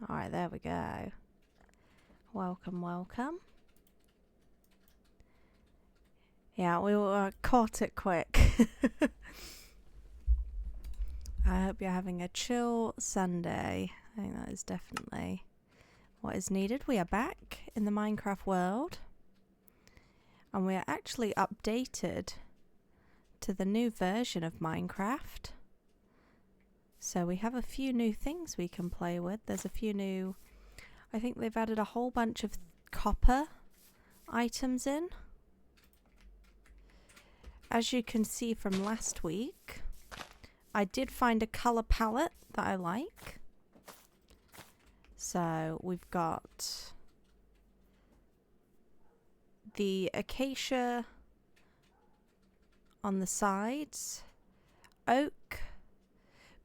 Alright, there we go. Welcome, welcome. Yeah, we caught it quick. I hope you're having a chill Sunday. I think that is definitely what is needed. We are back in the Minecraft world. And we are actually updated to the new version of Minecraft. So we have a few new things we can play with. There's a few new... I think they've added a whole bunch of copper items in. As you can see from last week, I did find a colour palette that I like. So we've got the acacia on the sides, oak,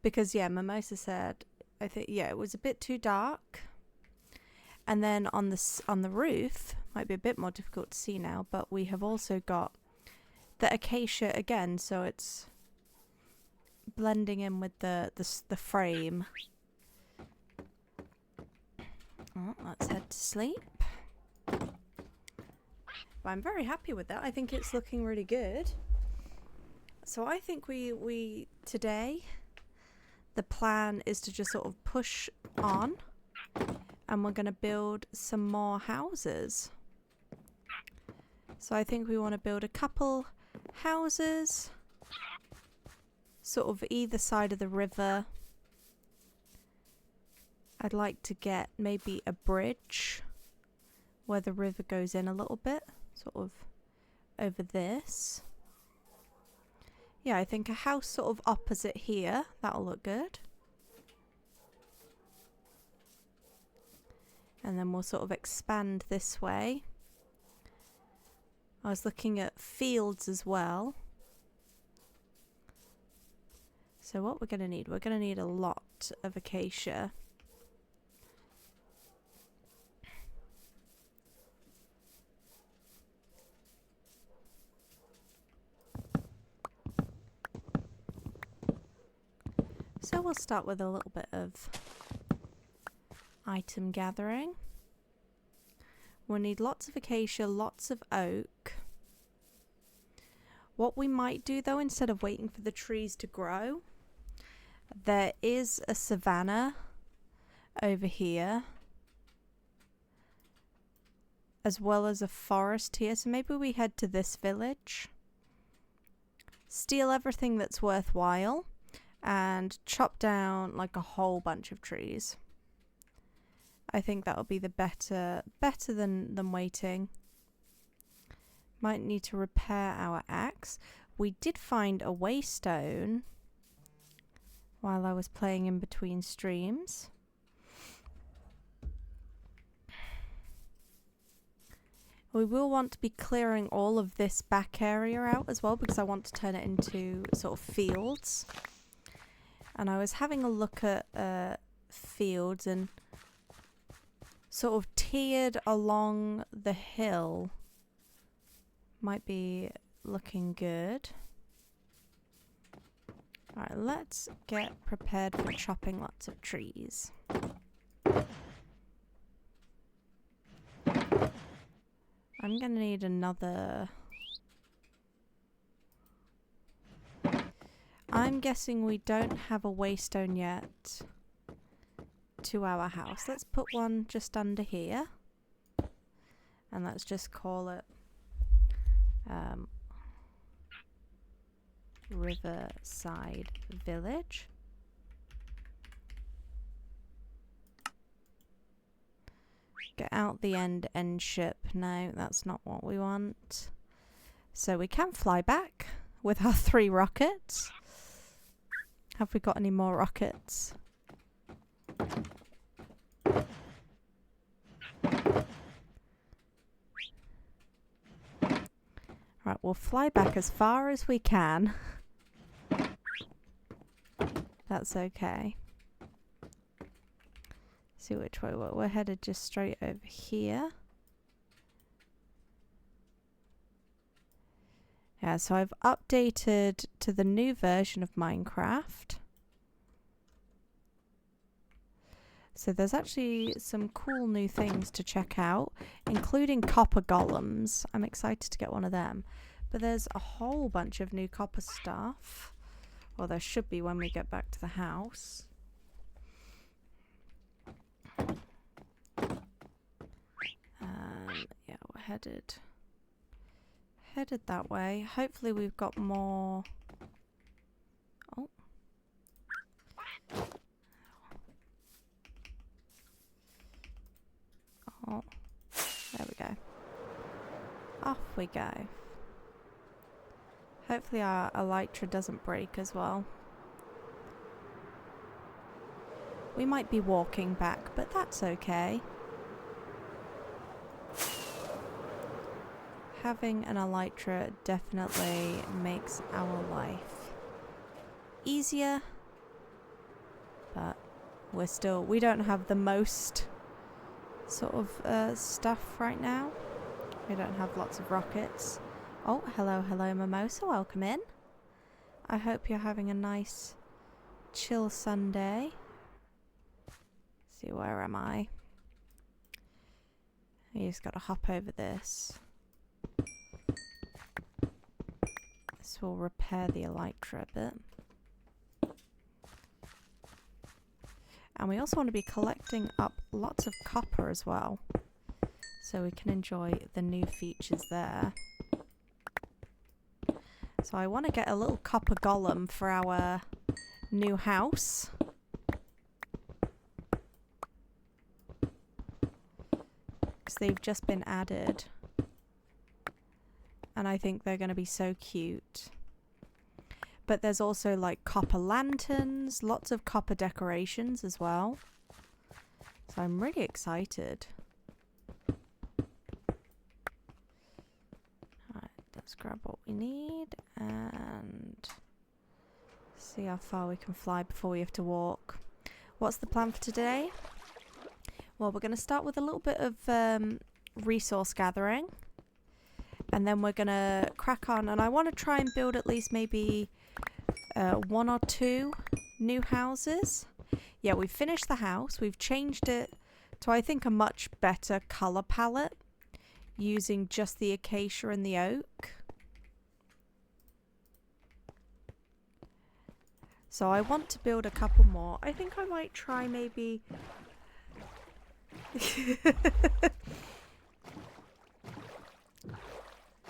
because yeah, Mimosa said, I think yeah, it was a bit too dark. And then on the roof, might be a bit more difficult to see now, but we have also got the acacia again, so it's blending in with the frame. Oh, let's head to sleep. But I'm very happy with that. I think it's looking really good. So I think we today, the plan is to just sort of push on, and we're going to build some more houses. So I think we want to build a couple houses, sort of either side of the river. I'd like to get maybe a bridge where the river goes in a little bit, sort of over this. Yeah, I think a house sort of opposite here, that'll look good. And then we'll sort of expand this way. I was looking at fields as well. So what we're going to need? We're going to need a lot of acacia. So we'll start with a little bit of item gathering. We'll need lots of acacia, lots of oak. What we might do though, instead of waiting for the trees to grow, there is a savanna over here, as well as a forest here. So maybe we head to this village, steal everything that's worthwhile, and chop down like a whole bunch of trees. I think that'll be the better than waiting. Might need to repair our axe. We did find a waystone while I was playing in between streams. We will want to be clearing all of this back area out as well, because I want to turn it into sort of fields. And I was having a look at fields, and sort of tiered along the hill might be looking good. Alright, let's get prepared for chopping lots of trees. I'm gonna need another... I'm guessing we don't have a waystone yet to our house. Let's put one just under here, and let's just call it Riverside Village. Get out the end ship. No, that's not what we want. So we can fly back with our 3 rockets. Have we got any more rockets? Right, we'll fly back as far as we can. That's okay. See which way we're headed, just straight over here. Yeah, so I've updated to the new version of Minecraft. So there's actually some cool new things to check out, including copper golems. I'm excited to get one of them. But there's a whole bunch of new copper stuff. Well, there should be when we get back to the house. Yeah, we're headed that way. Hopefully we've got more. Oh. Oh. There we go. Off we go. Hopefully our elytra doesn't break as well. We might be walking back, but that's okay. Having an elytra definitely makes our life easier, but we don't have the most sort of stuff right now. We don't have lots of rockets. Oh, hello, Mimosa, welcome in. I hope you're having a nice chill Sunday. Let's see, where am I? You just gotta hop over this. This will repair the elytra a bit. And we also want to be collecting up lots of copper as well, so we can enjoy the new features there. So I want to get a little copper golem for our new house. Because they've just been added. And I think they're going to be so cute. But there's also like copper lanterns, lots of copper decorations as well. So I'm really excited. Alright, let's grab what we need and see how far we can fly before we have to walk. What's the plan for today? Well, we're going to start with a little bit of resource gathering. And then we're going to crack on. And I want to try and build at least maybe 1 or 2 new houses. Yeah, we've finished the house. We've changed it to, I think, a much better colour palette. Using just the acacia and the oak. So I want to build a couple more. I think I might try maybe...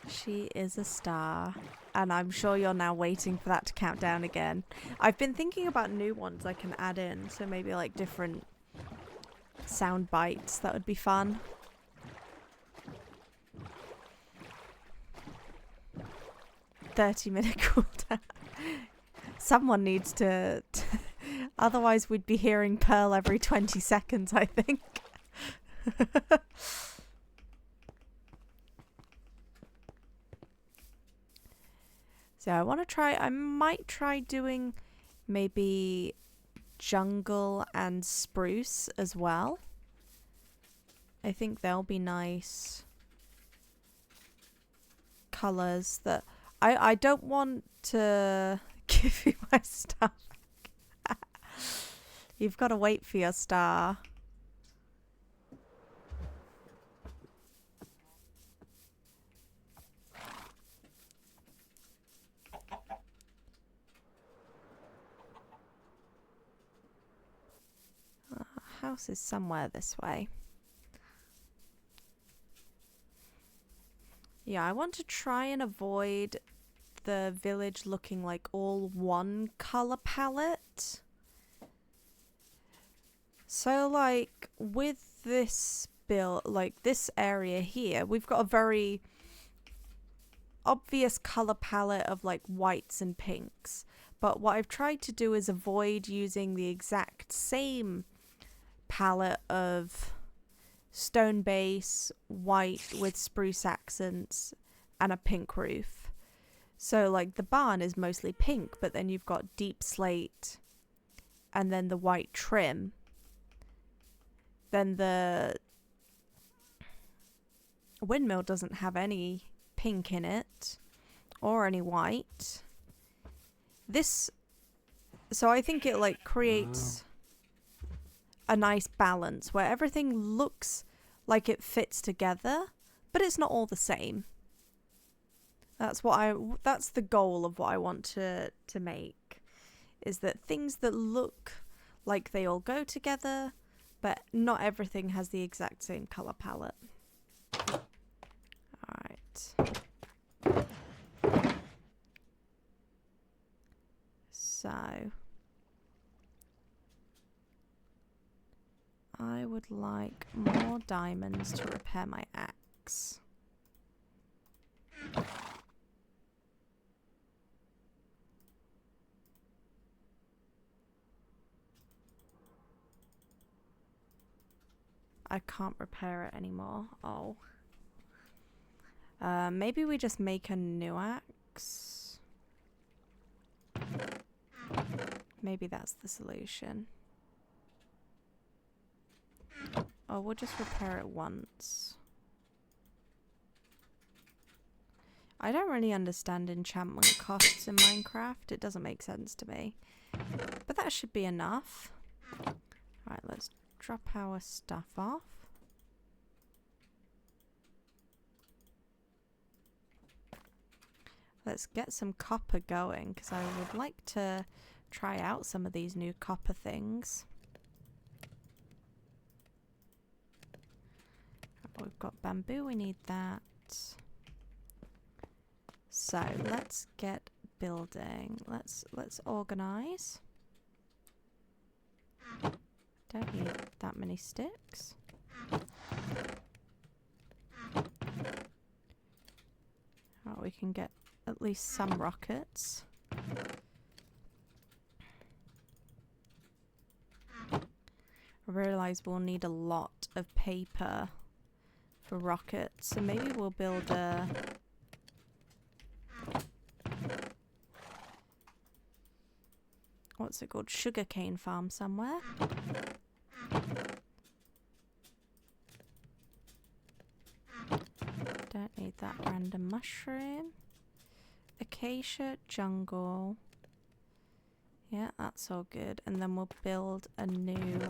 She is a star. And I'm sure you're now waiting for that to count down again. I've been thinking about new ones I can add in. So maybe like different sound bites. That would be fun. ...30-minute cooldown. Someone needs to... Otherwise we'd be hearing Pearl every 20 seconds, I think. So I want to try... I might try doing maybe jungle and spruce as well. I think they'll be nice colours that... I don't want to give you my star. You've got to wait for your star. House is somewhere this way. Yeah, I want to try and avoid the village looking like all one colour palette. So like with this build, like this area here, we've got a very obvious colour palette of like whites and pinks. But what I've tried to do is avoid using the exact same palette of stone base, white with spruce accents, and a pink roof. So like the barn is mostly pink, but then you've got deep slate and then the white trim. Then the windmill doesn't have any pink in it or any white. This, so I think it like creates a nice balance where everything looks like it fits together, but it's not all the same. That's the goal of what I want to make, is that things that look like they all go together, but not everything has the exact same color palette. Alright. So I would like more diamonds to repair my axe. I can't repair it anymore. Oh. Maybe we just make a new axe. Maybe that's the solution. Oh, we'll just repair it once. I don't really understand enchantment costs in Minecraft. It doesn't make sense to me. But that should be enough. Alright, let's drop our stuff off. Let's get some copper going, because I would like to try out some of these new copper things. We've got bamboo, we need that. So let's get building. Let's organize. Don't need that many sticks. Oh, we can get at least some rockets. I realise we'll need a lot of paper for rockets, so maybe we'll build a what's it called? Sugarcane farm somewhere. Don't need that random mushroom. Acacia, jungle. Yeah, that's all good. And then we'll build a new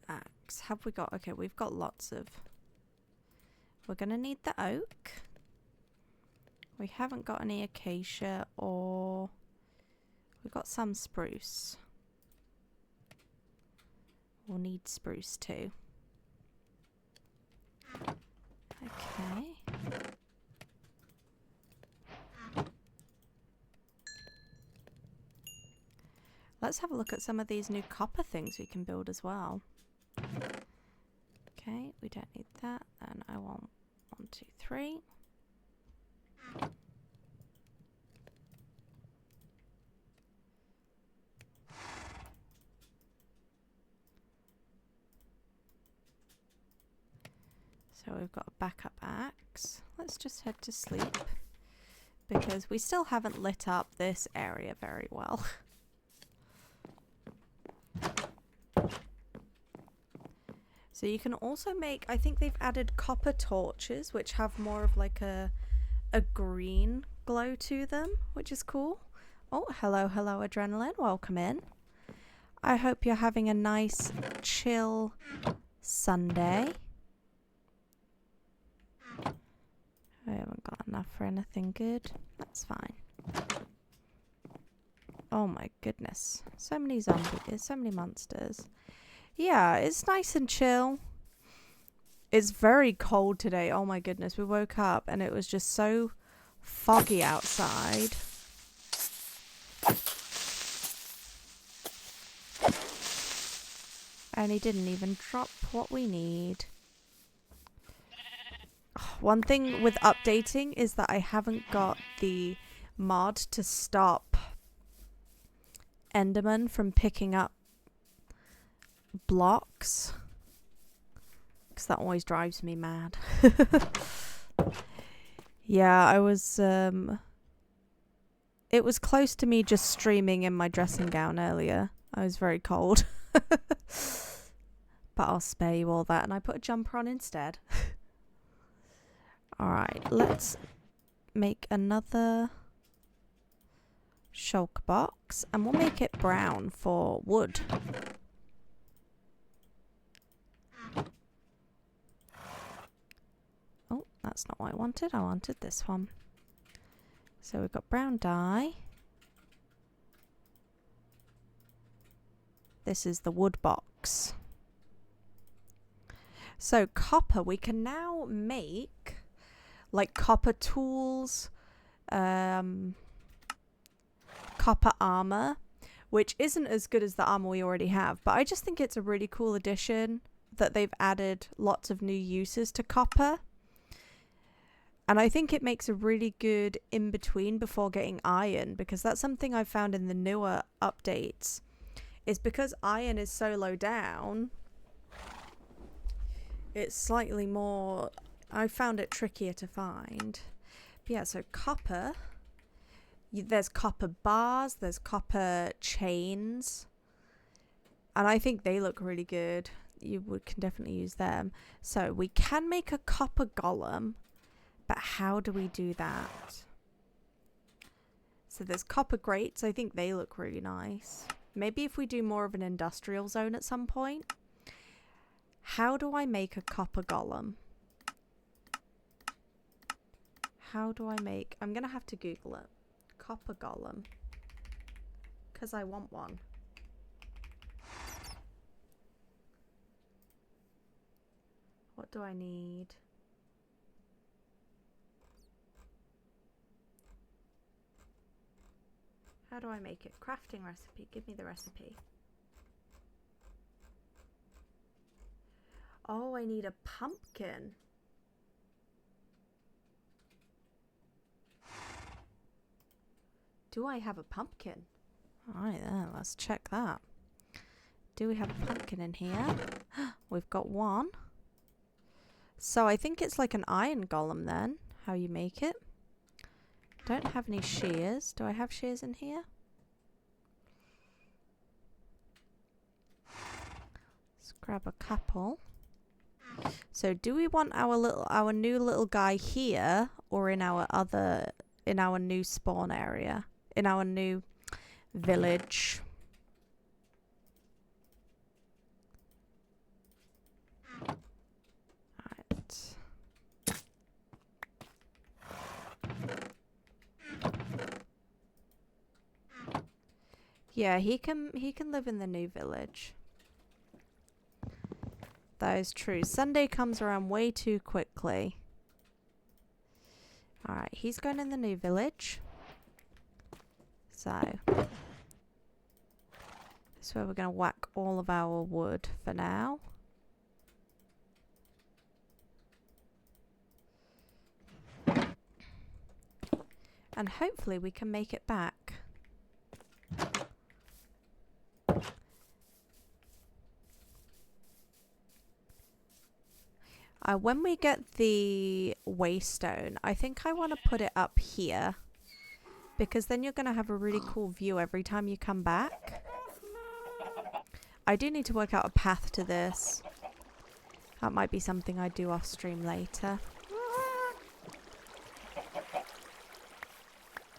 axe. Have we got... Okay, we've got lots of... We're going to need the oak. We haven't got any acacia or... We've got some spruce. We'll need spruce too. Okay. Let's have a look at some of these new copper things we can build as well. Okay, we don't need that. Then I want 1, 2, 3. So we've got a backup axe. Let's just head to sleep, because we still haven't lit up this area very well. So you can also make, I think they've added copper torches, which have more of like a green glow to them, which is cool. Oh, hello, Adrenaline. Welcome in. I hope you're having a nice, chill Sunday. I haven't got enough for anything good. That's fine. Oh my goodness. So many zombies, so many monsters. Yeah, it's nice and chill. It's very cold today. Oh my goodness. We woke up and it was just so foggy outside. And he didn't even drop what we need. One thing with updating is that I haven't got the mod to stop Enderman from picking up blocks, because that always drives me mad. Yeah, I was it was close to me just streaming in my dressing gown earlier. I was very cold. But I'll spare you all that, and I put a jumper on instead. Alright, let's make another shulker box, and we'll make it brown for wood. Oh, that's not what I wanted. I wanted this one. So we've got brown dye. This is the wood box. So copper, we can now make like copper tools, copper armor, which isn't as good as the armor we already have, but I just think it's a really cool addition that they've added lots of new uses to copper. And I think it makes a really good in-between before getting iron, because that's something I've found in the newer updates, is because iron is so low down, it's slightly more, I found it trickier to find. But yeah, so copper, there's copper bars, there's copper chains, and I think they look really good. You can definitely use them. So we can make a copper golem, but how do we do that? So there's copper grates. I think they look really nice. Maybe if we do more of an industrial zone at some point. How do I make a copper golem? How do I make... I'm going to have to Google it. Copper golem. Because I want one. What do I need? How do I make it? Crafting recipe. Give me the recipe. Oh, I need a pumpkin. Do I have a pumpkin? Alright then, let's check that. Do we have a pumpkin in here? We've got one. So I think it's like an iron golem then, how you make it. Don't have any shears. Do I have shears in here? Let's grab a couple. So do we want our new little guy here, or in our new spawn area, in our new village? Alright. Yeah, he can live in the new village. That is true. Sunday comes around way too quickly. Alright, he's going in the new village. So, this is where we're going to whack all of our wood for now. And hopefully we can make it back. When we get the waystone, I think I want to put it up here, because then you're going to have a really cool view every time you come back. I do need to work out a path to this. That might be something I do off stream later.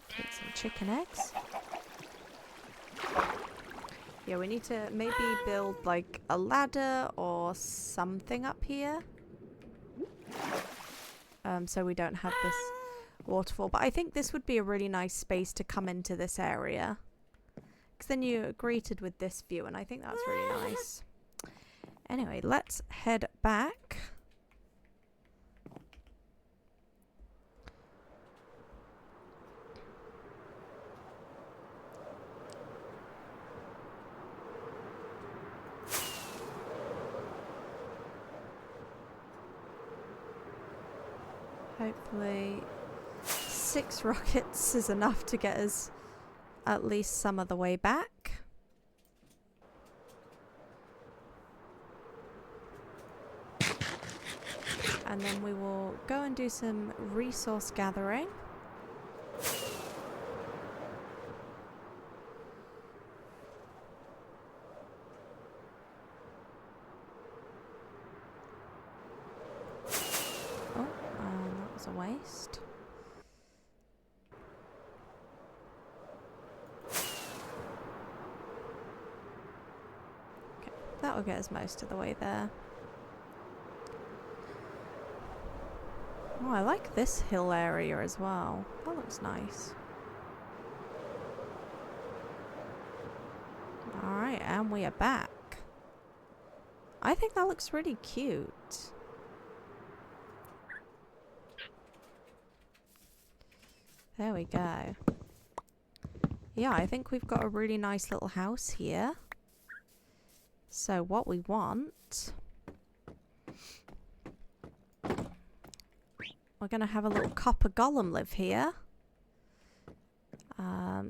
Get some chicken eggs. Yeah, we need to maybe build like a ladder or something up here. So we don't have this waterfall. But I think this would be a really nice space to come into this area. Because then you're greeted with this view, and I think that's really nice. Anyway, let's head back. Hopefully 6 rockets is enough to get us at least some of the way back. And then we will go and do some resource gathering. A waste. that'll get us most of the way there. Oh, I like this hill area as well. That looks nice. Alright, and we are back. I think that looks really cute. There we go. Yeah, I think we've got a really nice little house here. So what we want... We're going to have a little copper golem live here.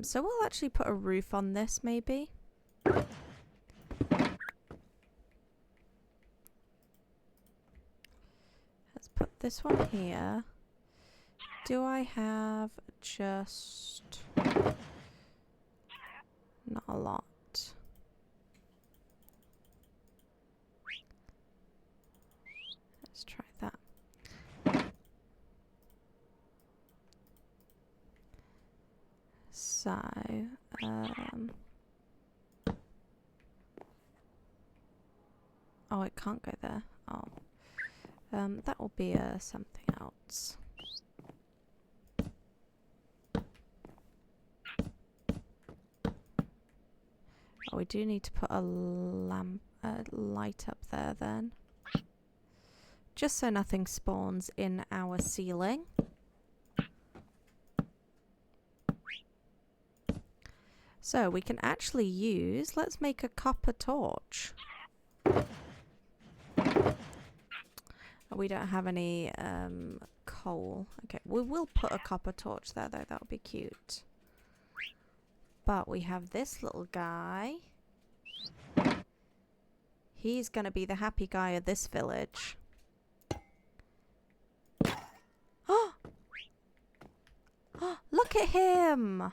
So we'll actually put a roof on this, maybe. Let's put this one here. Do I have just... Not a lot. Let's try that. So, oh, it can't go there. Oh, that will be something else. Oh, we do need to put a light up there then. Just so nothing spawns in our ceiling. So we can actually use, let's make a copper torch. We don't have any coal. Okay, we will put a copper torch there though, that would be cute. But we have this little guy. He's gonna be the happy guy of this village. Oh! Oh, look at him!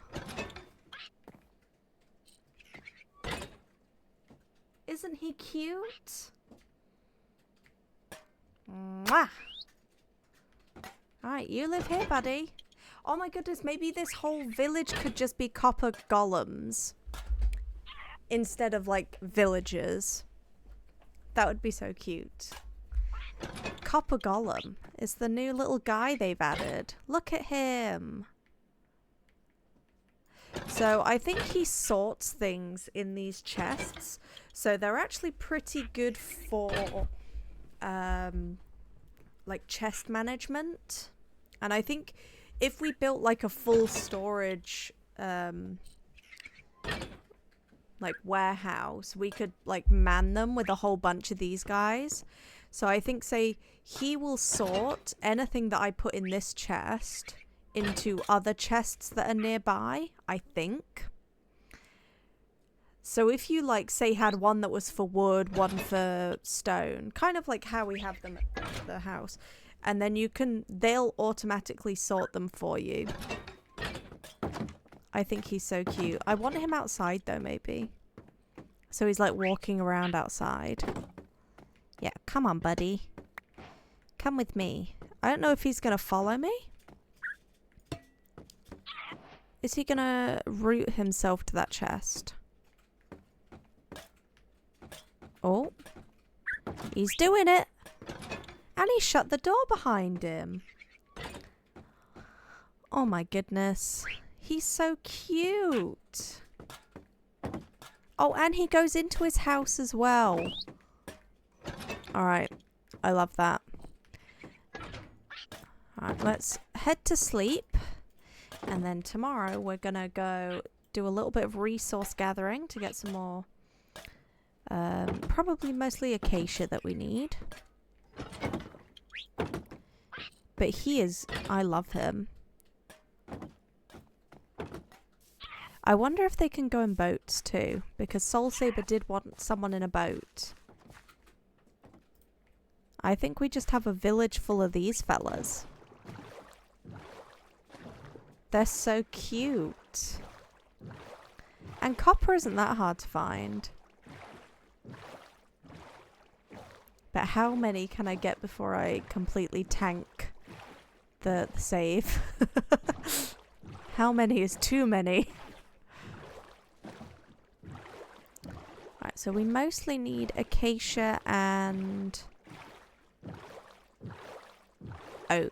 Isn't he cute? Mwah! Alright, you live here, buddy. Oh my goodness, maybe this whole village could just be copper golems. Instead of, like, villagers. That would be so cute. Copper golem is the new little guy they've added. Look at him. So I think he sorts things in these chests. So they're actually pretty good for like chest management. And I think if we built like a full storage like warehouse, we could like man them with a whole bunch of these guys. So I think, say, he will sort anything that I put in this chest into other chests that are nearby, I think. So if you, like, say, had one that was for wood, one for stone, kind of like how we have them at the house, and then you can, they'll automatically sort them for you. I think he's so cute. I want him outside, though, maybe. So he's, like, walking around outside. Yeah, come on, buddy. Come with me. I don't know if he's going to follow me. Is he going to root himself to that chest? Oh. He's doing it. And he shut the door behind him. Oh my goodness. He's so cute. Oh, and he goes into his house as well. Alright. I love that. Alright, let's head to sleep. And then tomorrow we're going to go do a little bit of resource gathering to get some more, probably mostly acacia that we need. But he is, I love him. I wonder if they can go in boats too, because Soul Saber did want someone in a boat. I think we just have a village full of these fellas. They're so cute. And copper isn't that hard to find. But how many can I get before I completely tank the save? How many is too many? Right, So we mostly need acacia and oak.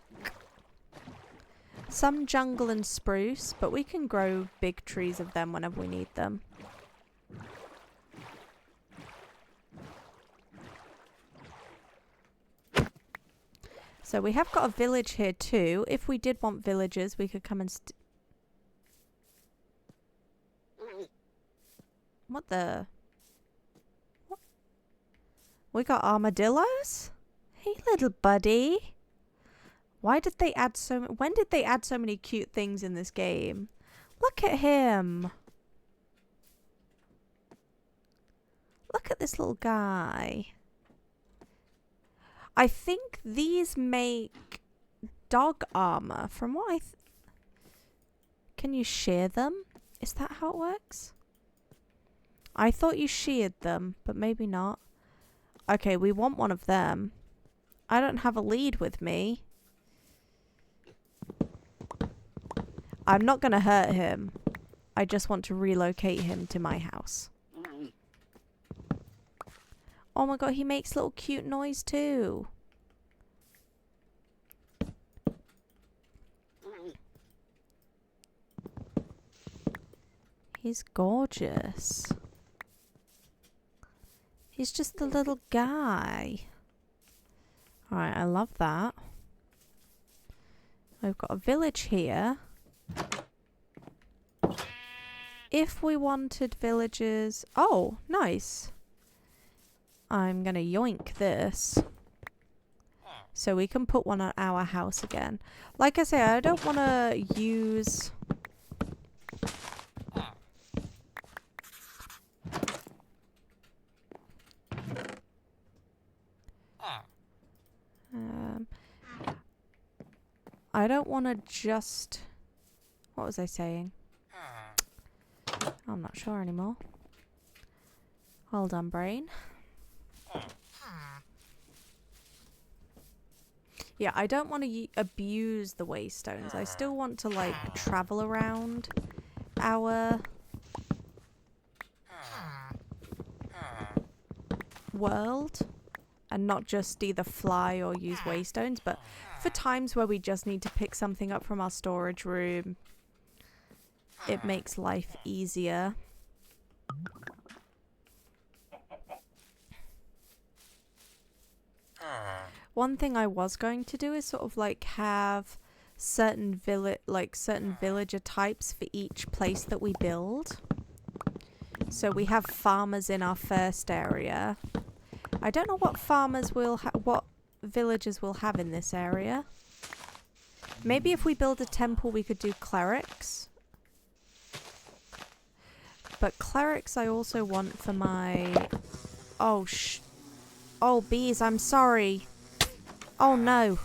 Some jungle and spruce, but we can grow big trees of them whenever we need them. So we have got a village here too. If we did want villagers, we could come and what the? What? We got armadillos? Hey, little buddy. Why did they add when did they add so many cute things in this game? Look at him. Look at this little guy. I think these make dog armor from what can you shear them? Is that how it works? I thought you sheared them, but maybe not. Okay, we want one of them. I don't have a lead with me. I'm not going to hurt him. I just want to relocate him to my house. Oh my god, he makes little cute noise too. He's gorgeous. He's just a little guy. Alright, I love that. We've got a village here. If we wanted villagers... Oh, nice. I'm gonna yoink this. So we can put one on our house again. Like I say, I don't want to use... I don't want to just... What was I saying? I'm not sure anymore. Hold on, brain. Yeah, I don't want to abuse the waystones. I still want to, like, travel around our world and not just either fly or use waystones, but for times where we just need to pick something up from our storage room, it makes life easier. One thing I was going to do is sort of like have certain villager types for each place that we build. So we have farmers in our first area. I don't know what farmers will what villagers will have in this area. Maybe if we build a temple we could do clerics. But clerics I also want for my... Oh, oh, bees, I'm sorry. Oh, no.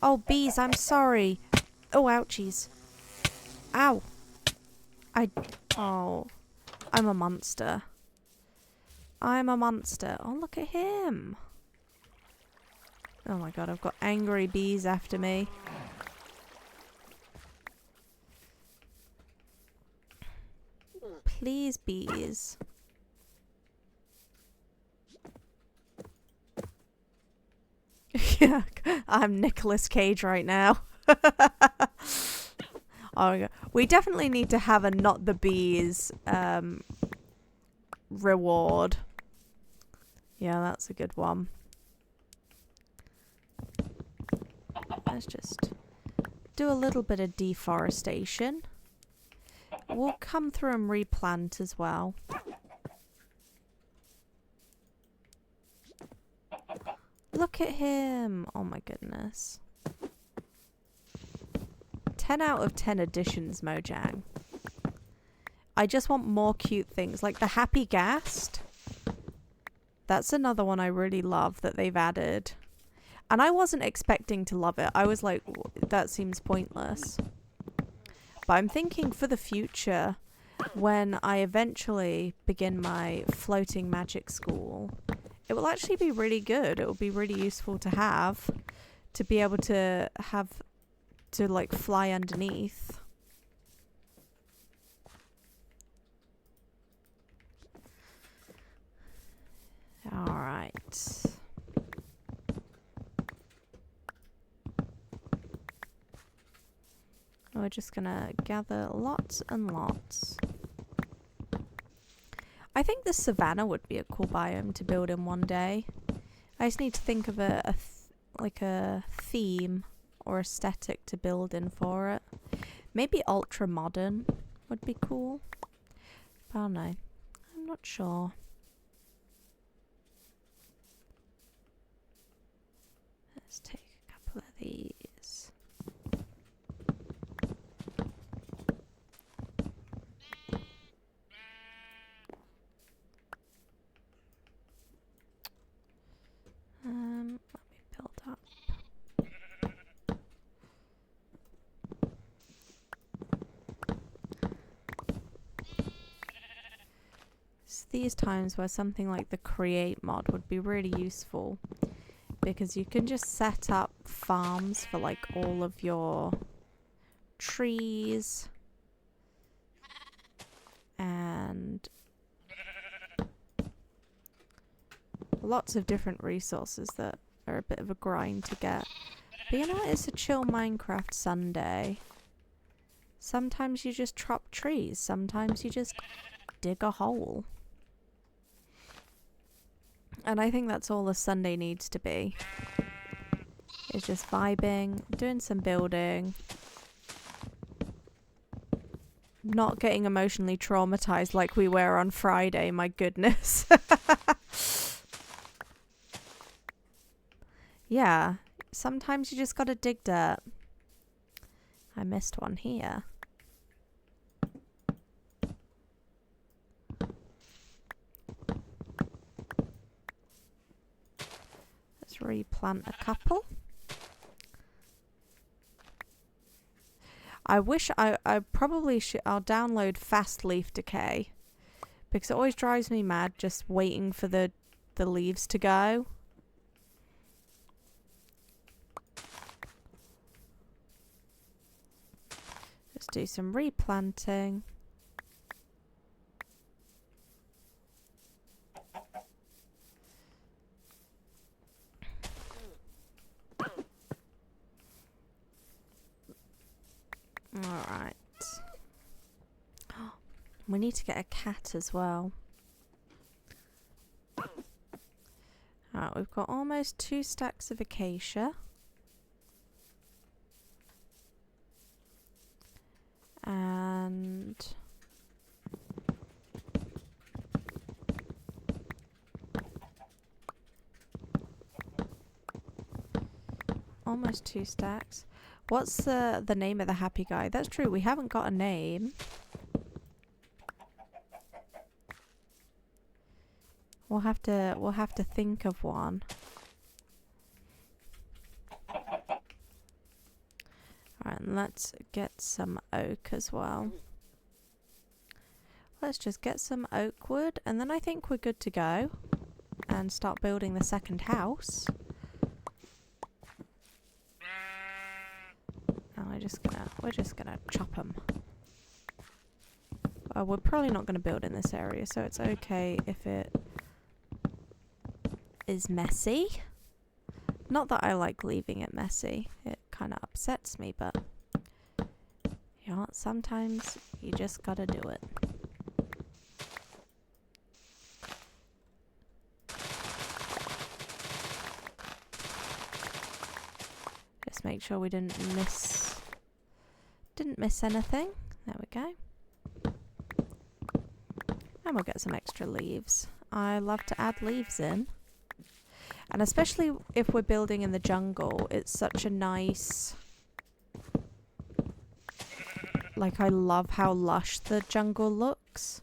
Oh, bees, I'm sorry. Oh, ouchies. Ow. Oh. I'm a monster. I'm a monster. Oh, look at him. Oh my god, I've got angry bees after me. Please, bees. Oh yeah, I'm Nicolas Cage right now. Oh, we definitely need to have a not the bees reward. Yeah, that's a good one. Let's just do a little bit of deforestation. We'll come through and replant as well. Look at him! Oh my goodness. 10 out of 10 additions, Mojang. I just want more cute things, like the Happy Ghast. That's another one I really love that they've added. And I wasn't expecting to love it. I was like, that seems pointless. But I'm thinking for the future, when I eventually begin my floating magic school, it will actually be really good. It will be really useful to have, to be able to have, to like fly underneath. We're just gonna gather lots and lots. I think the savannah would be a cool biome to build in one day. I just need to think of like a theme or aesthetic to build in for it. Maybe ultra modern would be cool. But I don't know. I'm not sure. Let's take a couple of these. Let me build up. It's these times where something like the create mod would be really useful, because you can just set up farms for like all of your trees and lots of different resources that are a bit of a grind to get. But you know what? It's a chill Minecraft Sunday. Sometimes you just chop trees. Sometimes you just dig a hole. And I think that's all a Sunday needs to be. It's just vibing, doing some building, not getting emotionally traumatized like we were on Friday, my goodness. Yeah, sometimes you just gotta dig dirt. I missed one here. Let's replant a couple. I wish I probably should. I'll download fast leaf decay, because it always drives me mad just waiting for the leaves to go. Let's do some replanting. Alright. We need to get a cat as well. Alright, we've got almost 2 stacks of acacia. And almost 2 stacks. What's the name of the happy guy? That's true, we haven't got a name. We'll have to think of one. Alright, and let's get some oak as well. Let's just get some oak wood, and then I think we're good to go and start building the second house. And we're just gonna chop them. We're probably not gonna build in this area, so it's okay if it is messy. Not that I like leaving it messy. It kind of upsets me, but you know, sometimes you just gotta do it. Just make sure we didn't miss anything. There we go. And we'll get some extra leaves. I love to add leaves in. And especially if we're building in the jungle, it's such a nice... Like, I love how lush the jungle looks.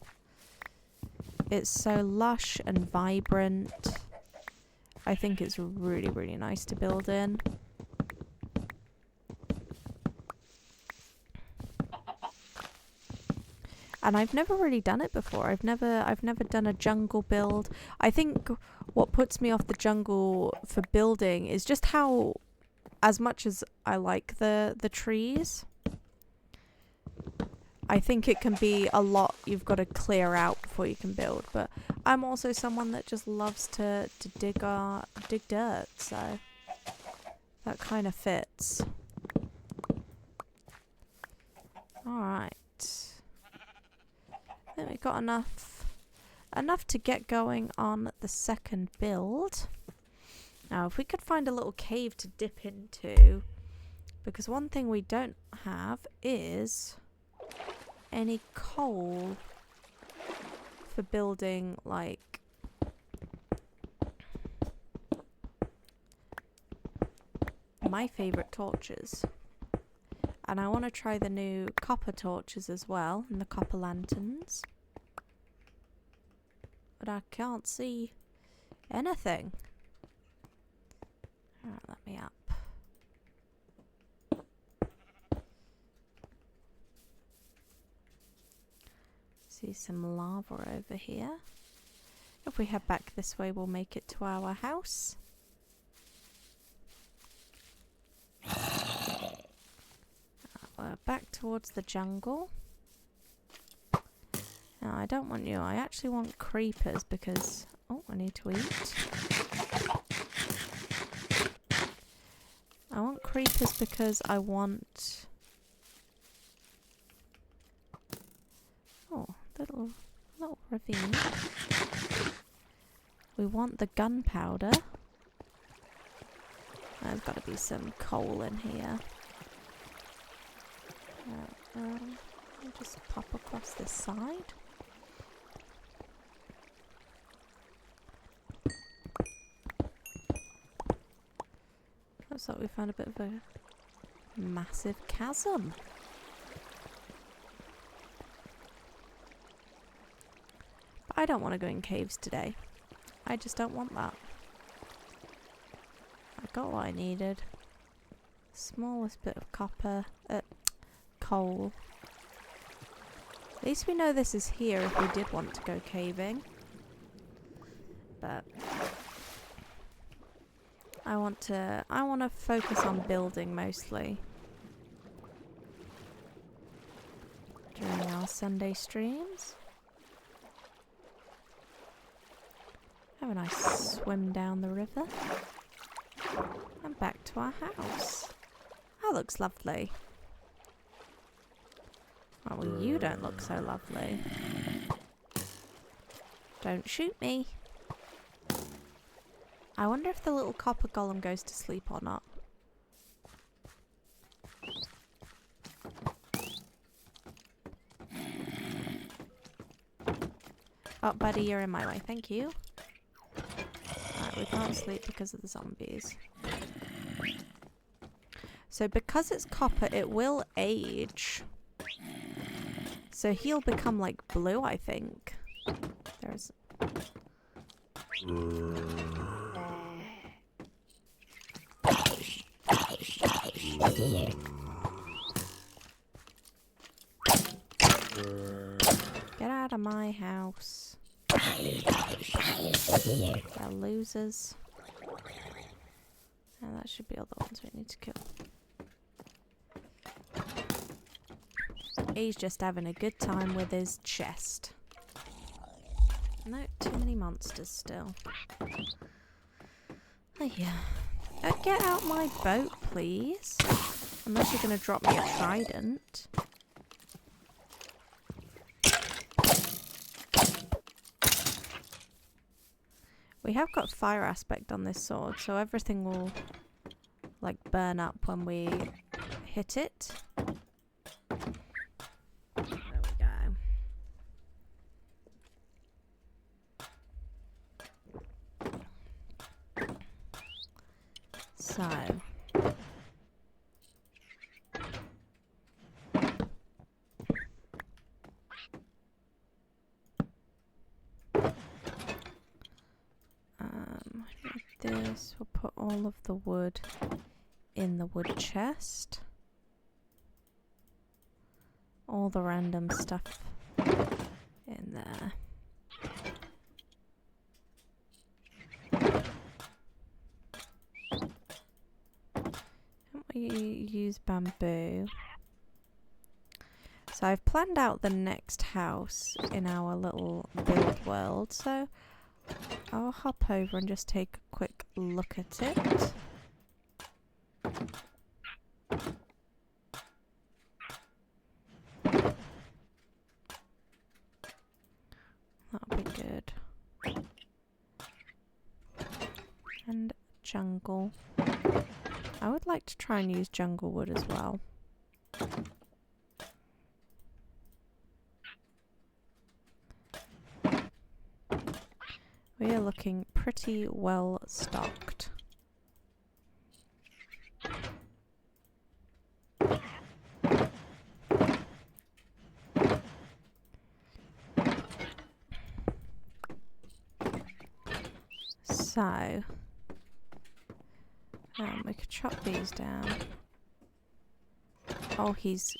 It's so lush and vibrant. I think it's really, really nice to build in. And I've never really done it before. I've never done a jungle build. I think what puts me off the jungle for building is just how, as much as I like the trees, I think it can be a lot you've got to clear out before you can build, but I'm also someone that just loves to dig dirt, so that kind of fits. Alright. I think we've got enough to get going on the second build. Now, if we could find a little cave to dip into, because one thing we don't have is any coal for building, like, my favourite torches. And I want to try the new copper torches as well, and the copper lanterns. But I can't see anything. Alright, let me up. See some lava over here. If we head back this way, we'll make it to our house. We're back towards the jungle. Now, I don't want you. I actually want creepers because... Oh, I need to eat. I want creepers because I want... Oh, little ravine. We want the gunpowder. There's got to be some coal in here. I'll just pop across this side. Looks like we found a bit of a massive chasm. But I don't want to go in caves today. I just don't want that. I got what I needed. Smallest bit of copper. Coal. At least we know this is here if we did want to go caving. But I want to focus on building mostly during our Sunday streams. Have a nice swim down the river. And back to our house. That looks lovely. Oh, well, you don't look so lovely. Don't shoot me. I wonder if the little copper golem goes to sleep or not. Oh, buddy, you're in my way. Thank you. Alright, we can't sleep because of the zombies. So because it's copper, it will age. So he'll become like blue, I think. There's... Get out of my house. They're losers. And that should be all the ones we need to kill. He's just having a good time with his chest. No, too many monsters still. Oh yeah. Get out my boat, please. Unless you're going to drop me a trident. We have got fire aspect on this sword, so everything will like burn up when we hit it. There we go. So this, we'll put all of the wood in the wood chest. All the random stuff in there. Can't we use bamboo? So So I've planned out the next house in our little build world, so I'll hop over and just take a quick look at it. That'll be good. And jungle. I would like to try and use jungle wood as well. We are looking pretty well stocked. So, we could chop these down. Oh, he's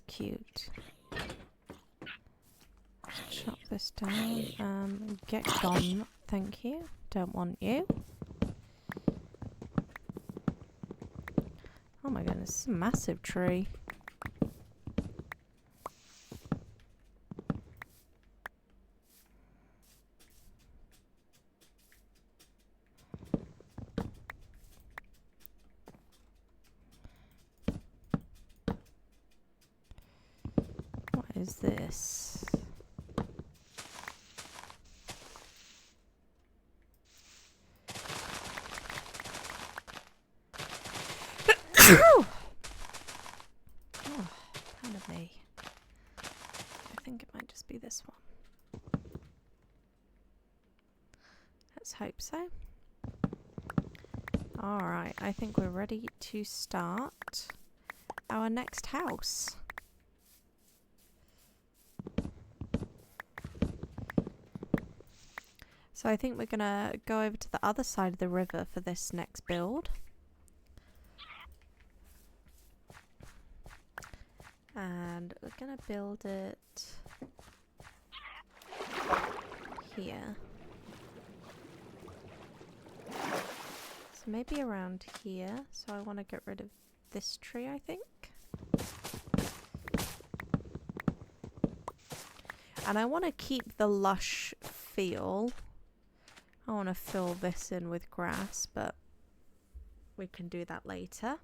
cute. Chop this down. Get gone, thank you. Don't want you. Oh my goodness, this is a massive tree. What is this? Oh, kind of me. I think it might just be this one. Let's hope so. Alright, I think we're ready to start our next house. So I think we're gonna go over to the other side of the river for this next build. And we're gonna build it here. So maybe around here. So I want to get rid of this tree, I think. And I want to keep the lush feel. I want to fill this in with grass, but we can do that later.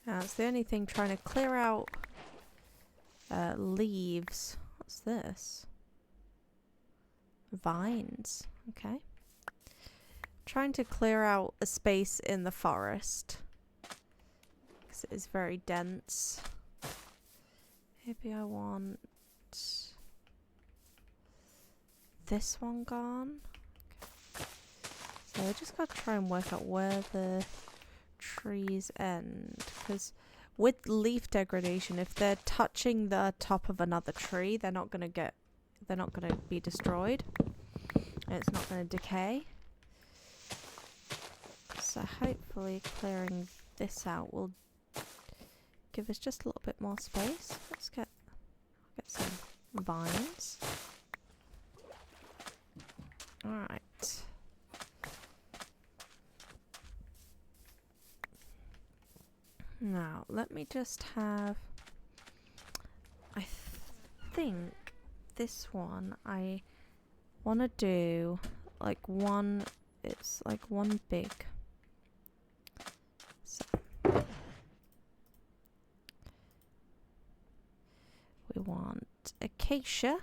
Now it's the only thing, trying to clear out leaves. What's this? Vines. Okay. Trying to clear out a space in the forest because it is very dense. Maybe I want this one gone. Okay. So I just gotta try and work out where the trees end, because with leaf degradation, if they're touching the top of another tree, they're not gonna be destroyed. And it's not gonna decay. So hopefully clearing this out will give us just a little bit more space. Let's get some vines. Alright. Now, let me just have... I think this one I want to do like one... It's like one big... So. We want acacia.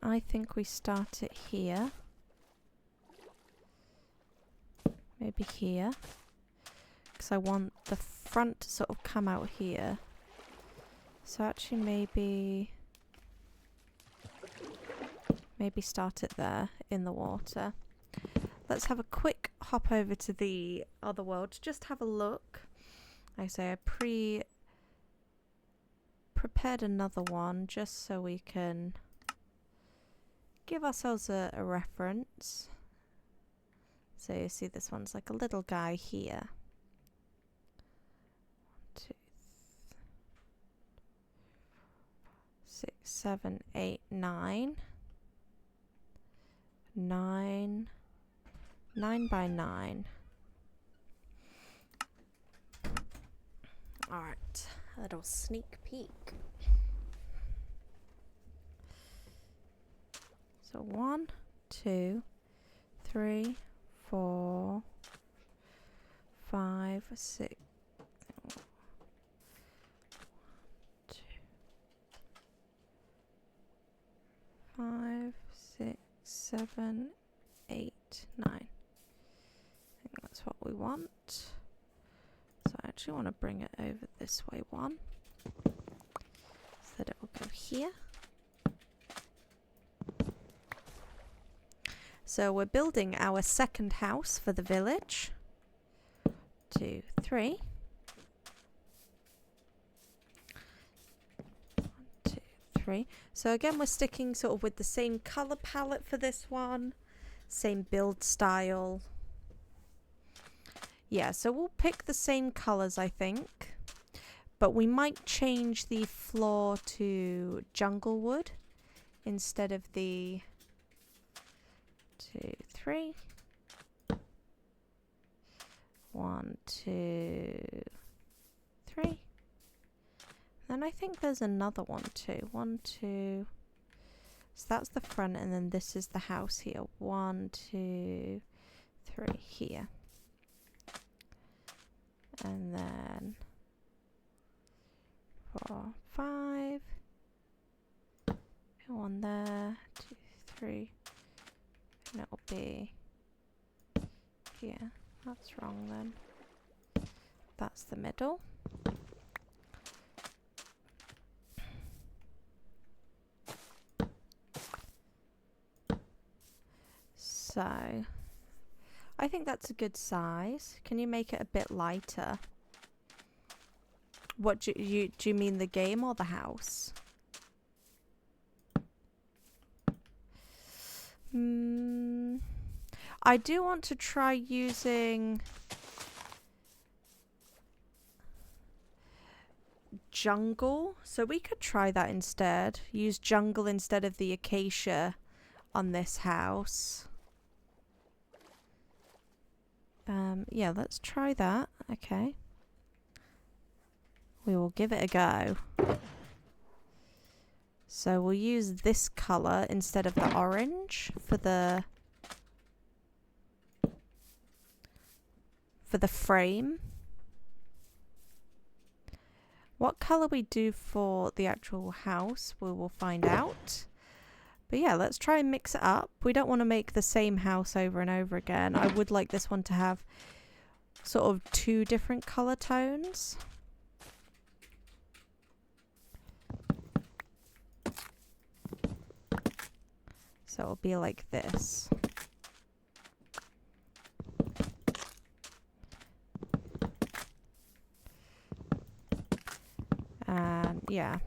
I think we start it here. Maybe here. Because I want the front to sort of come out here. So actually maybe start it there in the water. Let's have a quick hop over to the other world to just have a look. Like I say, I prepared another one just so we can give ourselves a reference. So you see this one's like a little guy here. 1, 2, 6, 7, 8, 9. 9 by 9. Alright, a little sneak peek. So 1, 2, 3, 4, 5, 6. 5, 6, 7, 8, 9. I think that's what we want. So I actually want to bring it over this way one, so that it will go here. So we're building our second house for the village. 2, 3. 1, 2, 3. So again, we're sticking sort of with the same color palette for this one, same build style. Yeah, so we'll pick the same colors, I think, but we might change the floor to jungle wood instead of the 2, 3. 1, 2, 3. Then I think there's another one too. 1, 2. So that's the front, and then this is the house here. 1, 2, 3 here. And then 4, 5. One there. 2, 3. And it'll be here. That's wrong then. That's the middle. So I think that's a good size. Can you make it a bit lighter? What do you mean, the game or the house? I do want to try using jungle, so we could try that instead. Use jungle instead of the acacia on this house. Yeah, let's try that. Okay. We will give it a go. So we'll use this color instead of the orange for the frame. What color we do for the actual house, we will find out. But yeah, let's try and mix it up. We don't want to make the same house over and over again. I would like this one to have sort of 2 different color tones. So it'll be like this. And yeah.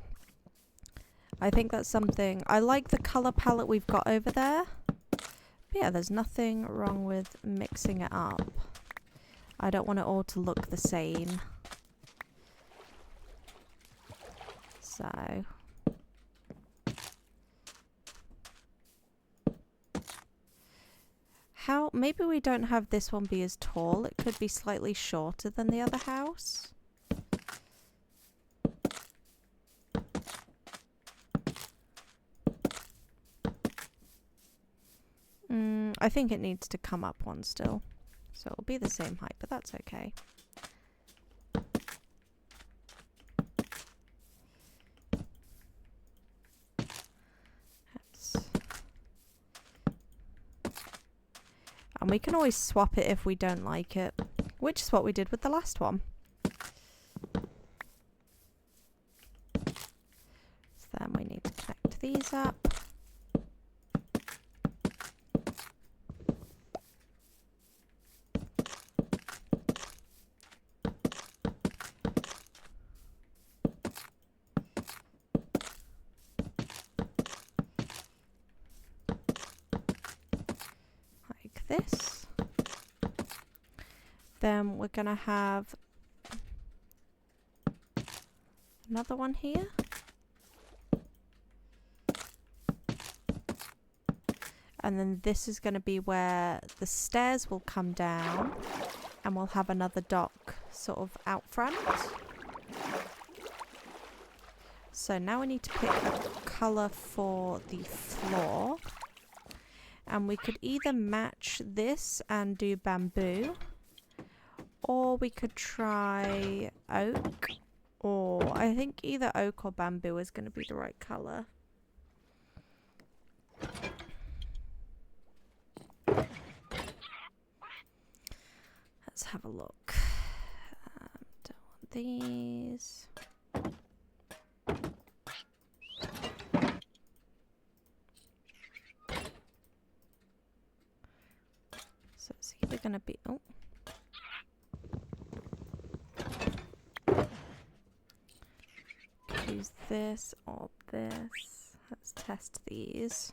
I think that's something. I like the color palette we've got over there. But yeah, there's nothing wrong with mixing it up. I don't want it all to look the same. So maybe we don't have this one be as tall. It could be slightly shorter than the other house. I think it needs to come up one still. So it'll be the same height, but that's okay. And we can always swap it if we don't like it, which is what we did with the last one. So then we need to connect these up. This. Then we're gonna have another one here. And then this is going to be where the stairs will come down. And we'll have another dock sort of out front. So now we need to pick a colour for the floor. And we could either match this and do bamboo. Or we could try oak. Or I think either oak or bamboo is going to be the right colour. Let's have a look. Don't want these. So it's either going to be... Oh. Use this or this. Let's test these.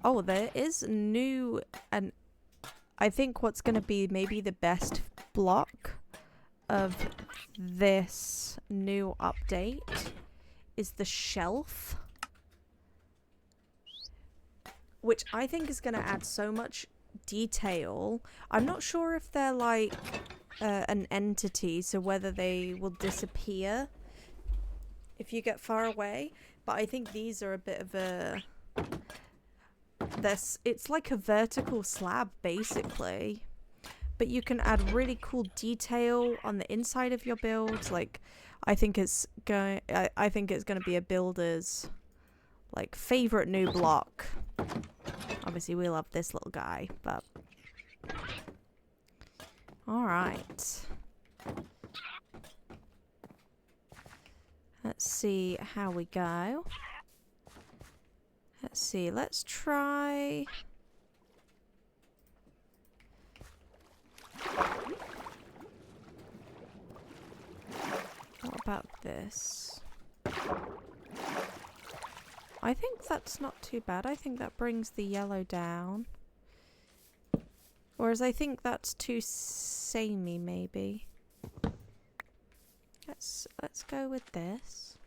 Oh, there is new... and I think what's going to be maybe the best block of this new update is the shelf. Which I think is going to add so much detail. I'm not sure if they're like an entity, so whether they will disappear if you get far away. But I think these are a bit of a... it's like a vertical slab basically, but you can add really cool detail on the inside of your build. Like I think it's going to be a builder's like favorite new block. Obviously we love this little guy, but all right, let's see how we go. Let's see, let's try... What about this? I think that's not too bad. I think that brings the yellow down. Whereas I think that's too samey, maybe. Let's go with this.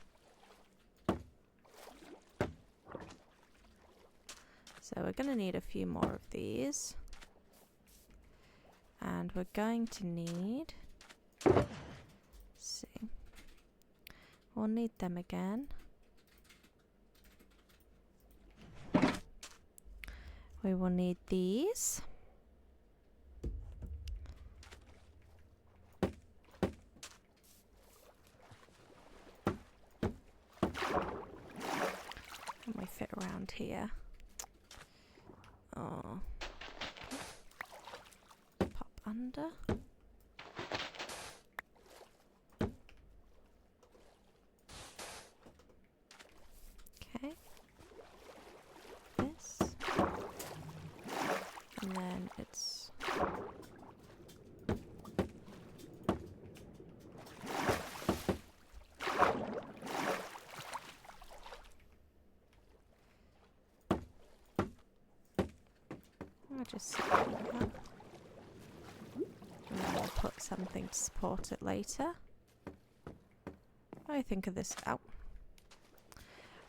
So we're going to need a few more of these. And we're going to need... Let's see. We'll need them again. We will need these. Can we fit around here? Oh. Pop under. Okay. This. And then it's... I'll just sit like that. And then we'll put something to support it later. What do I think of this? Ow.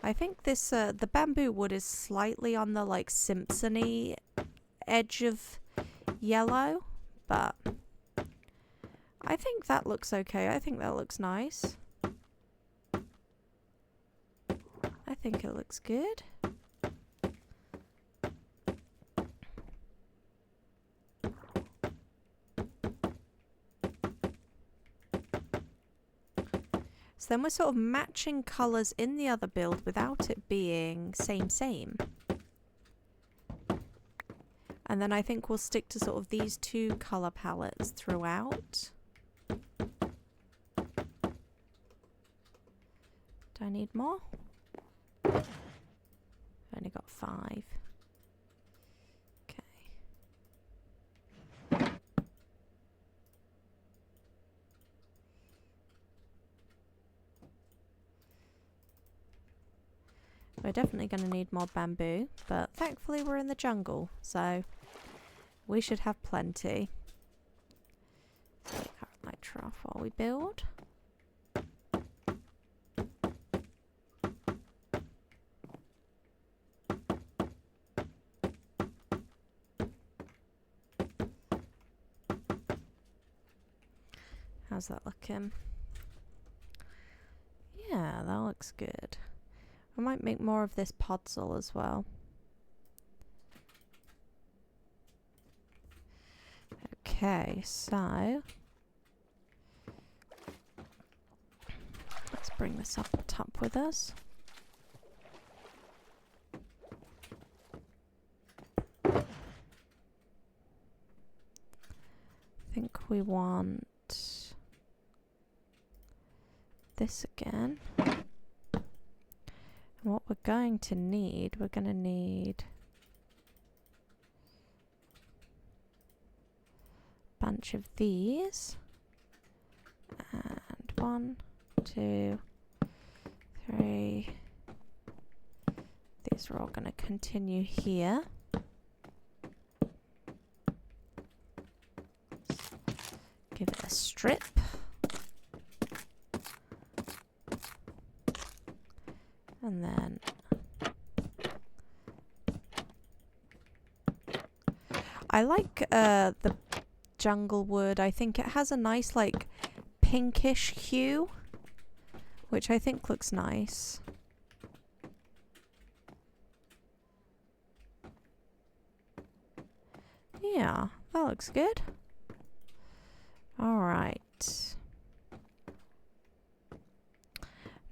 I think this, the bamboo wood is slightly on the like Simpson-y edge of yellow, but I think that looks okay. I think that looks nice. I think it looks good. So then we're sort of matching colours in the other build without it being same. And then I think we'll stick to sort of these two colour palettes throughout. Do I need more? I've only got 5. We're definitely going to need more bamboo, but thankfully we're in the jungle, so we should have plenty. So we can't light trough while we build. How's that looking? Yeah, that looks good. I might make more of this podzol as well. Okay, so let's bring this up top with us. I think we want this again. And what we're going to need a bunch of these. And 1, 2, 3. These are all going to continue here. Give it a strip. And then I like the jungle wood. I think it has a nice like pinkish hue, which I think looks nice. Yeah, that looks good. All right.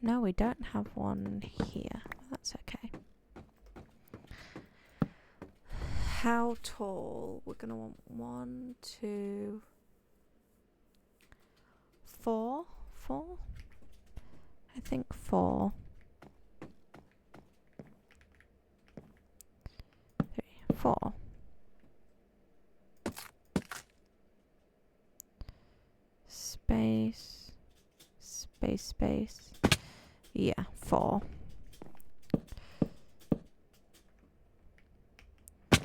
No, we don't have one here. That's okay. How tall? We're gonna want 1, 2, 4. 4? I think 4. 3, 4. Space. Space, space. Yeah, 4. 1,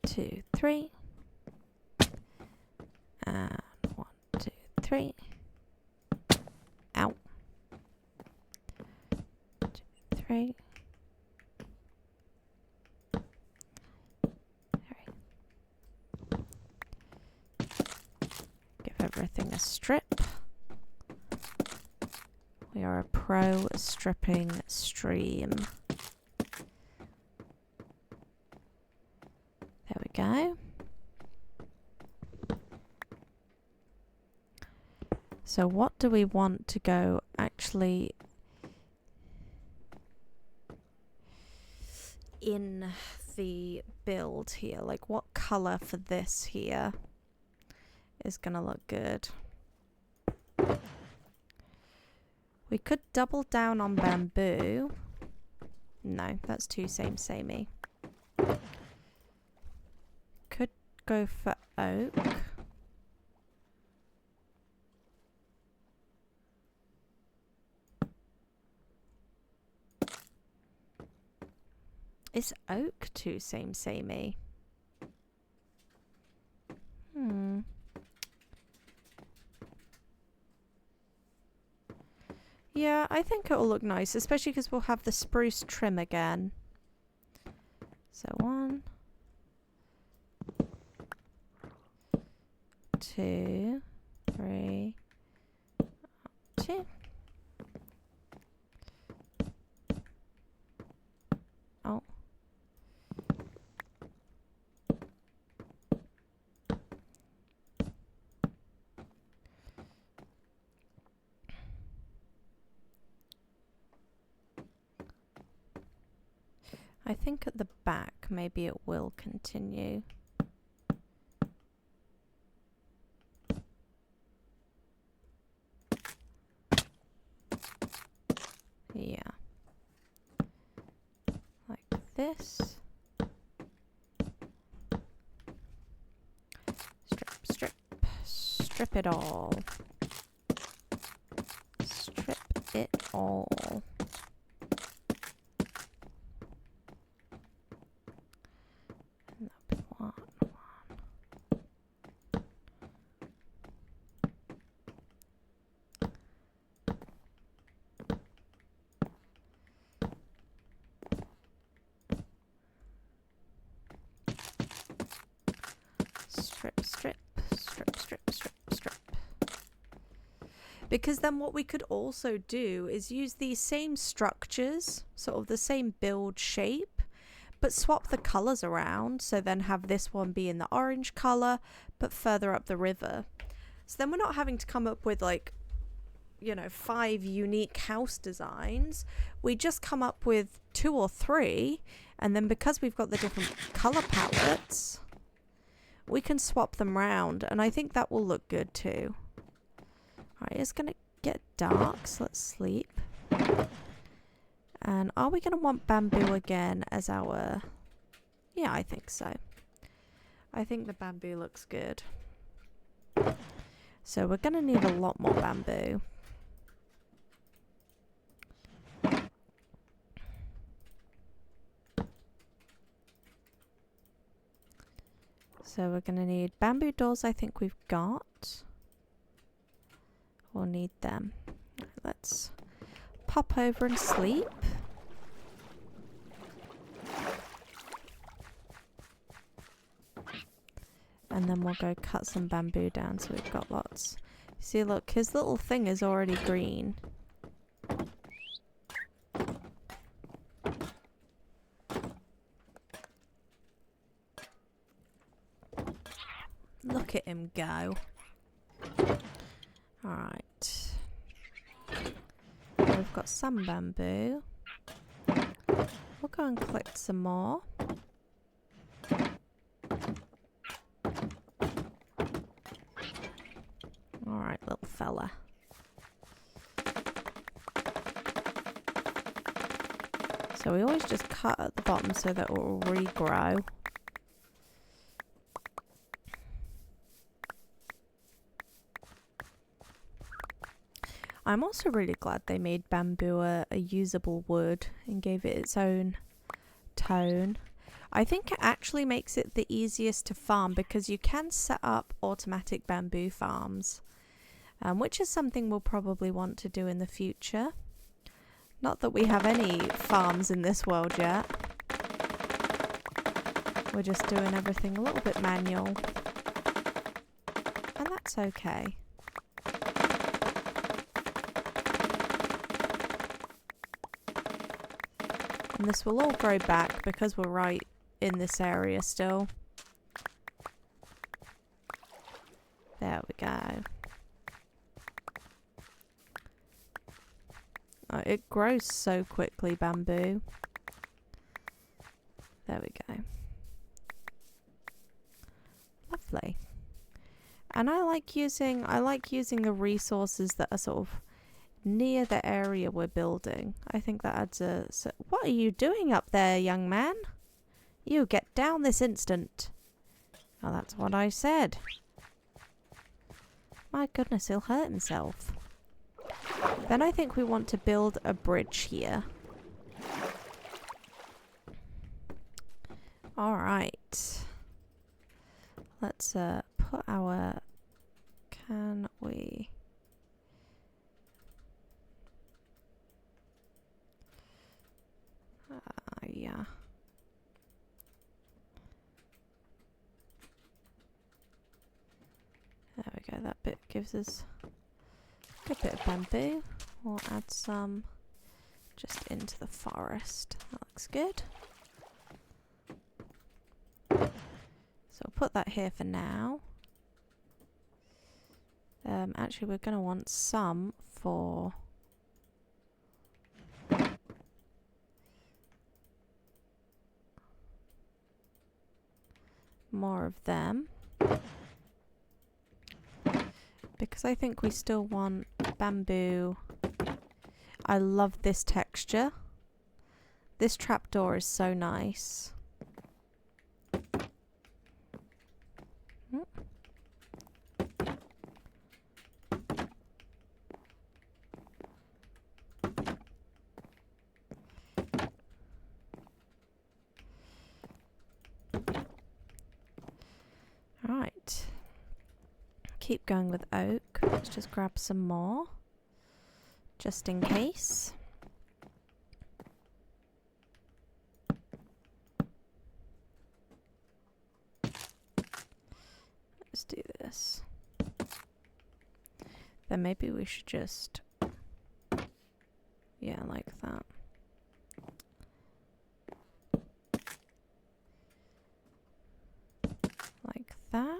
2, 3. And 1, 2, 3. Ow. 2, 3. 3. Give everything a strip. We are a pro stripping stream. There we go. So what do we want to go actually in the build here? Like what color for this here is gonna look good? We could double down on bamboo. No, that's too samey. Could go for oak. Is oak too samey? Yeah, I think it'll look nice, especially because we'll have the spruce trim again. So 1, 2, 3, 2. Oh. I think at the back, maybe it will continue. Yeah. Like this. Strip, strip, strip it all. Strip it all. Strip, strip, strip, strip, strip, strip. Because then what we could also do is use these same structures, sort of the same build shape, but swap the colours around. So then have this one be in the orange colour, but further up the river. So then we're not having to come up with like, you know, 5 unique house designs. We just come up with 2 or 3, and then because we've got the different colour palettes, we can swap them round, and I think that will look good too. Alright, it's gonna get dark, so let's sleep. And are we gonna want bamboo again as our... Yeah, I think so. I think the bamboo looks good. So we're gonna need a lot more bamboo. So we're gonna need bamboo doors, I think we've got. We'll need them. Let's pop over and sleep. And then we'll go cut some bamboo down so we've got lots. See, look, his little thing is already green. Look at him go. Alright. We've got some bamboo. We'll go and collect some more. Alright, little fella. So we always just cut at the bottom so that it will regrow. I'm also really glad they made bamboo a usable wood and gave it its own tone. I think it actually makes it the easiest to farm because you can set up automatic bamboo farms, which is something we'll probably want to do in the future. Not that we have any farms in this world yet. We're just doing everything a little bit manual. And that's okay. And this will all grow back because we're right in this area still. There we go. Oh, it grows so quickly, bamboo. There we go. Lovely. And I like using the resources that are sort of near the area we're building. I think that adds a... So, what are you doing up there, young man? You get down this instant. Oh, that's what I said. My goodness, he'll hurt himself. Then I think we want to build a bridge here. Alright. Let's put our... Can we... yeah. There we go, that bit gives us a good bit of bamboo. We'll add some just into the forest. That looks good. So we'll put that here for now. Actually, we're going to want some for... more of them. Because I think we still want bamboo. I love this texture. This trapdoor is so nice. Alright. Keep going with oak. Let's just grab some more. Just in case. Let's do this. then maybe we should just, yeah, like that. Like that.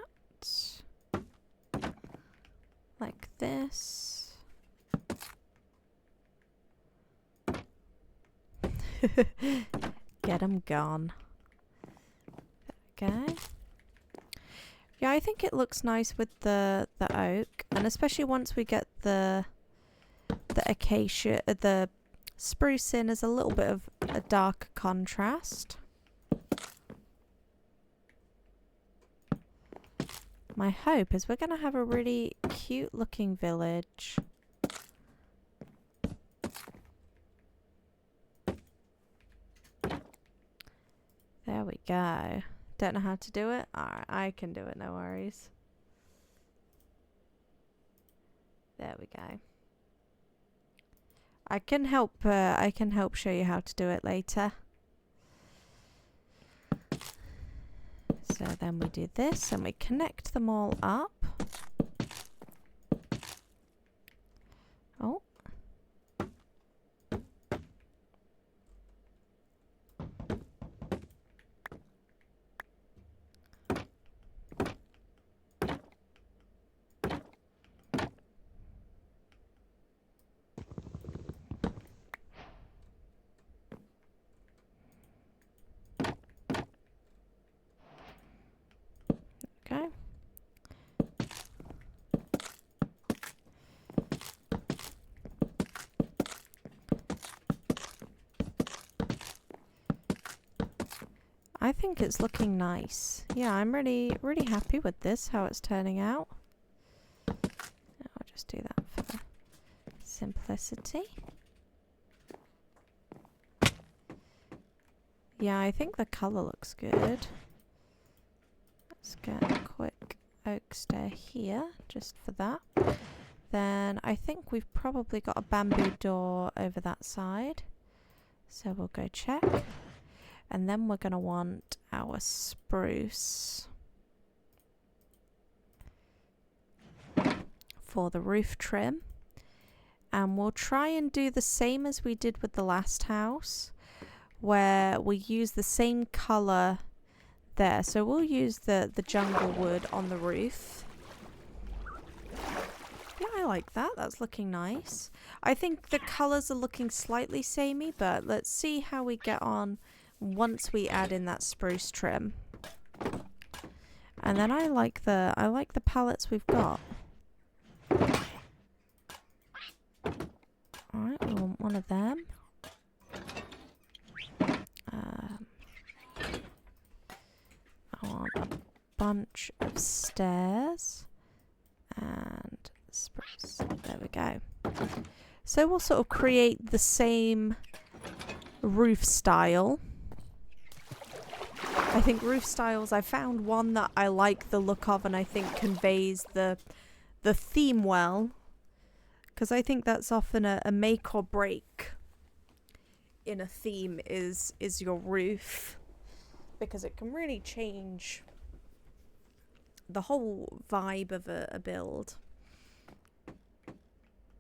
Like this. Get 'em gone. Okay. Yeah, I think it looks nice with the oak, and especially once we get the acacia, the spruce in as a little bit of a darker contrast. My hope is we're going to have a really cute looking village. There we go. Don't know how to do it? Alright, I can do it, no worries. There we go. I can help show you how to do it later. So then we do this and we connect them all up. Oh. Okay. I think it's looking nice. Yeah, I'm really happy with this, how it's turning out. I'll just do that for simplicity. Yeah, I think the colour looks good. Let's get a quick oak stair here, just for that. Then I think we've probably got a bamboo door over that side. So we'll go check. And then we're going to want our spruce for the roof trim. And we'll try and do the same as we did with the last house, where we use the same colour there. So we'll use the jungle wood on the roof. Yeah, I like that. That's looking nice. I think the colours are looking slightly samey, but let's see how we get on once we add in that spruce trim. And then I like the palettes we've got. Alright, we want one of them. I want a bunch of stairs and spruce. There we go. So we'll sort of create the same roof style. I think roof styles, I found one that I like the look of and I think conveys the theme well. Because I think that's often a make or break in a theme is your roof. Because it can really change the whole vibe of a build.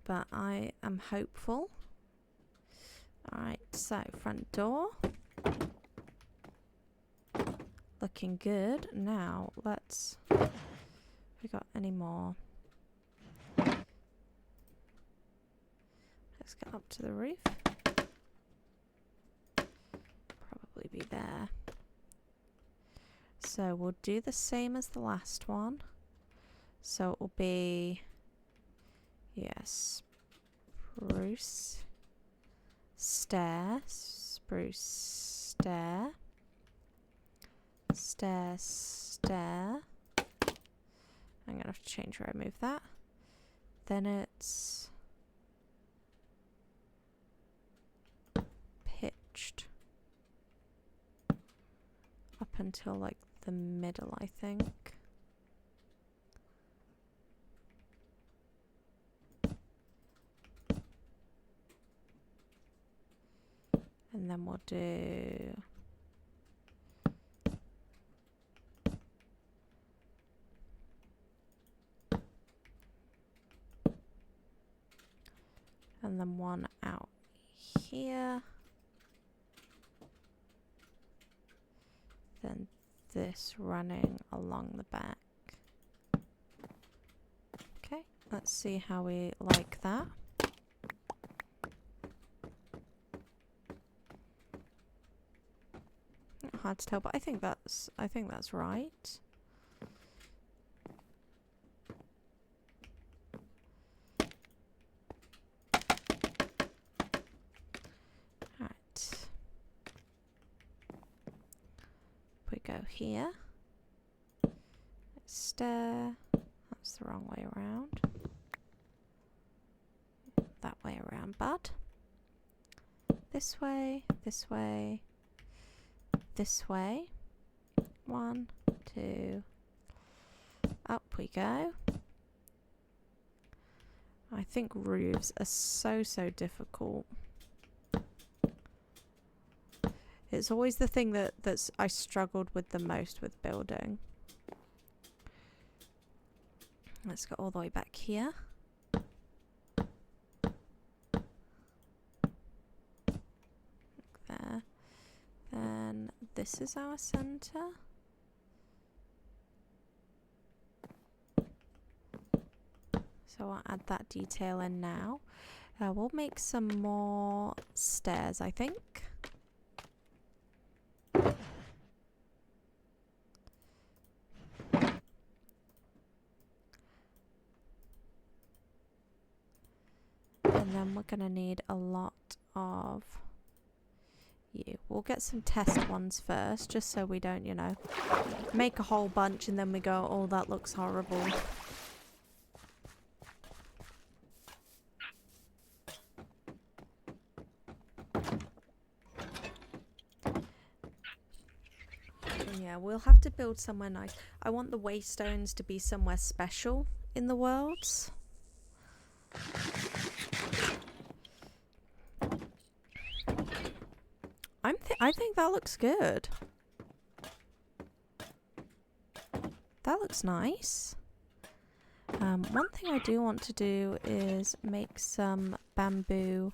But I am hopeful. Alright, so front door. Looking good. Now, let's... Have we got any more? Let's get up to the roof. Probably be there. So we'll do the same as the last one. So it will be... Yes. Spruce. Stair. Spruce. Stair. Stair. Stair. I'm going to have to change where I move that. Then it's... pitched. Up until like the middle, I think. And then we'll do... out here. Then this running along the back. Okay, let's see how we like that. Hard to tell, but I think that's right. Alright. We go here. Stair. That's the wrong way around. That way around, bud. This way, this way, this way. 1, 2. Up we go. I think roofs are so difficult. It's always the thing that's I struggled with the most with building. Let's go all the way back here. There. Then this is our center. So I'll add that detail in now. We'll make some more stairs, I think. And then we're going to need a lot of you. We'll get some test ones first, just so we don't, you know, make a whole bunch and then we go, oh, that looks horrible. Yeah, we'll have to build somewhere nice. I want the waystones to be somewhere special in the worlds. I think that looks good. That looks nice. One thing I do want to do is make some bamboo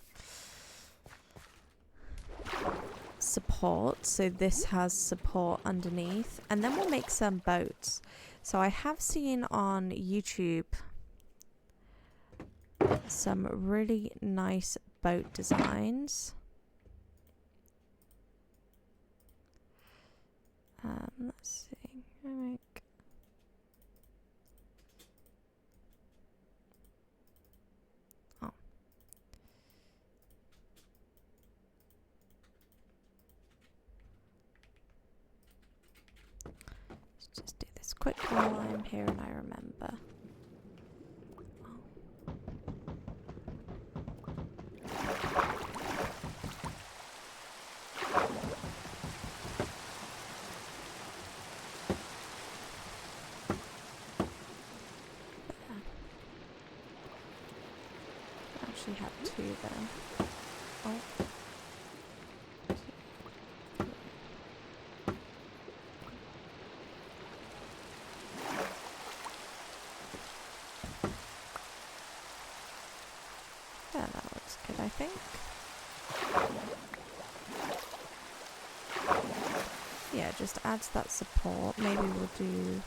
support, so this has support underneath, and then we'll make some boats. So I have seen on YouTube some really nice boat designs. Let's see. I make let's just do this quick while I'm here and I remember. Have two then. Oh. Yeah, that looks good, I think. Yeah, just adds that support. Maybe we'll do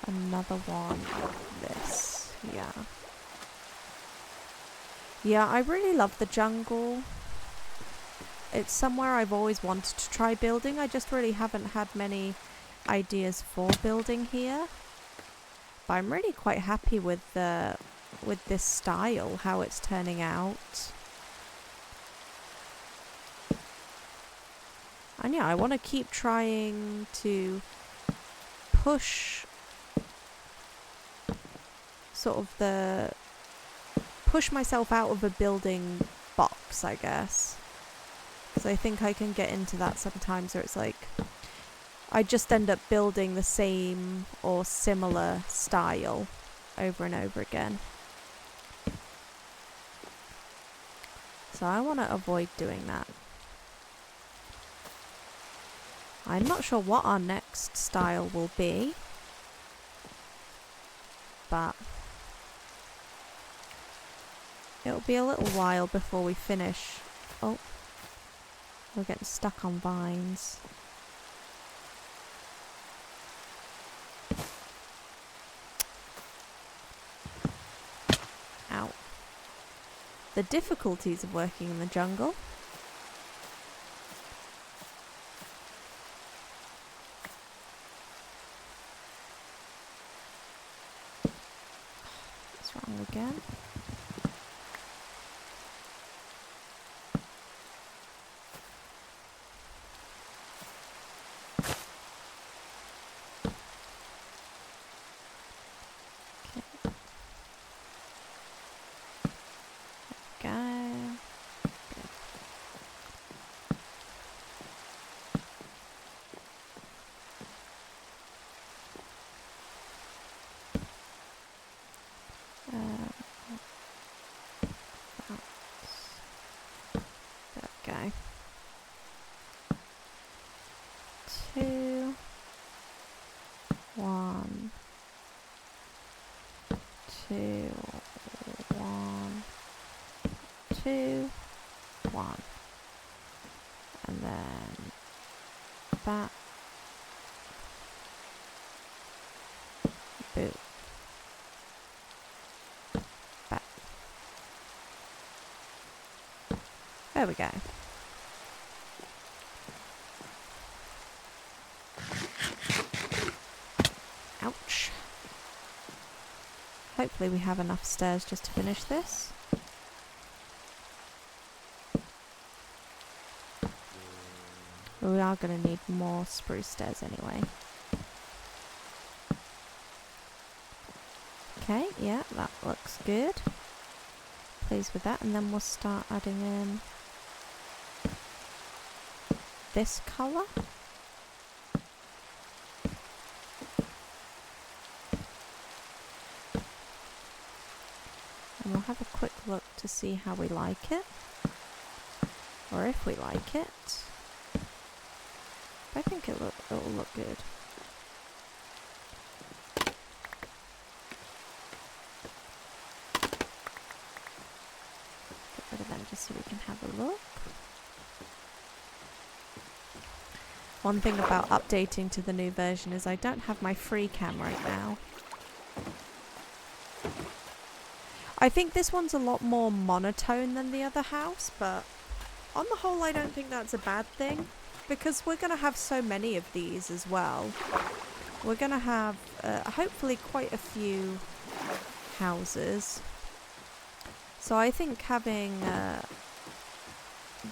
another one like this. Yeah. Yeah, I really love the jungle. It's somewhere I've always wanted to try building. I just really haven't had many ideas for building here. But I'm really quite happy with this style, how it's turning out. And yeah, I want to keep trying to push push myself out of a building box, I guess. Because I think I can get into that sometimes where it's like I just end up building the same or similar style over and over again. So I want to avoid doing that. I'm not sure what our next style will be, but It'll be a little while before we finish. Oh, we're getting stuck on vines. Ow. The difficulties of working in the jungle. What's wrong again? There we go. 2, 1, 2, 1, 2, 1, and then that. Boot. Back. There we go. Ouch. Hopefully we have enough stairs just to finish this. We are going to need more spruce stairs anyway. Okay, yeah, that looks good. Pleased with that, and then we'll start adding in this colour. And we'll have a quick look to see how we like it. Or if we like it. I think it'll look good. Get rid of them just so we can have a look. One thing about updating to the new version is I don't have my free cam right now. I think this one's a lot more monotone than the other house, but on the whole I don't think that's a bad thing, because we're going to have so many of these as well. We're going to have hopefully quite a few houses. So I think having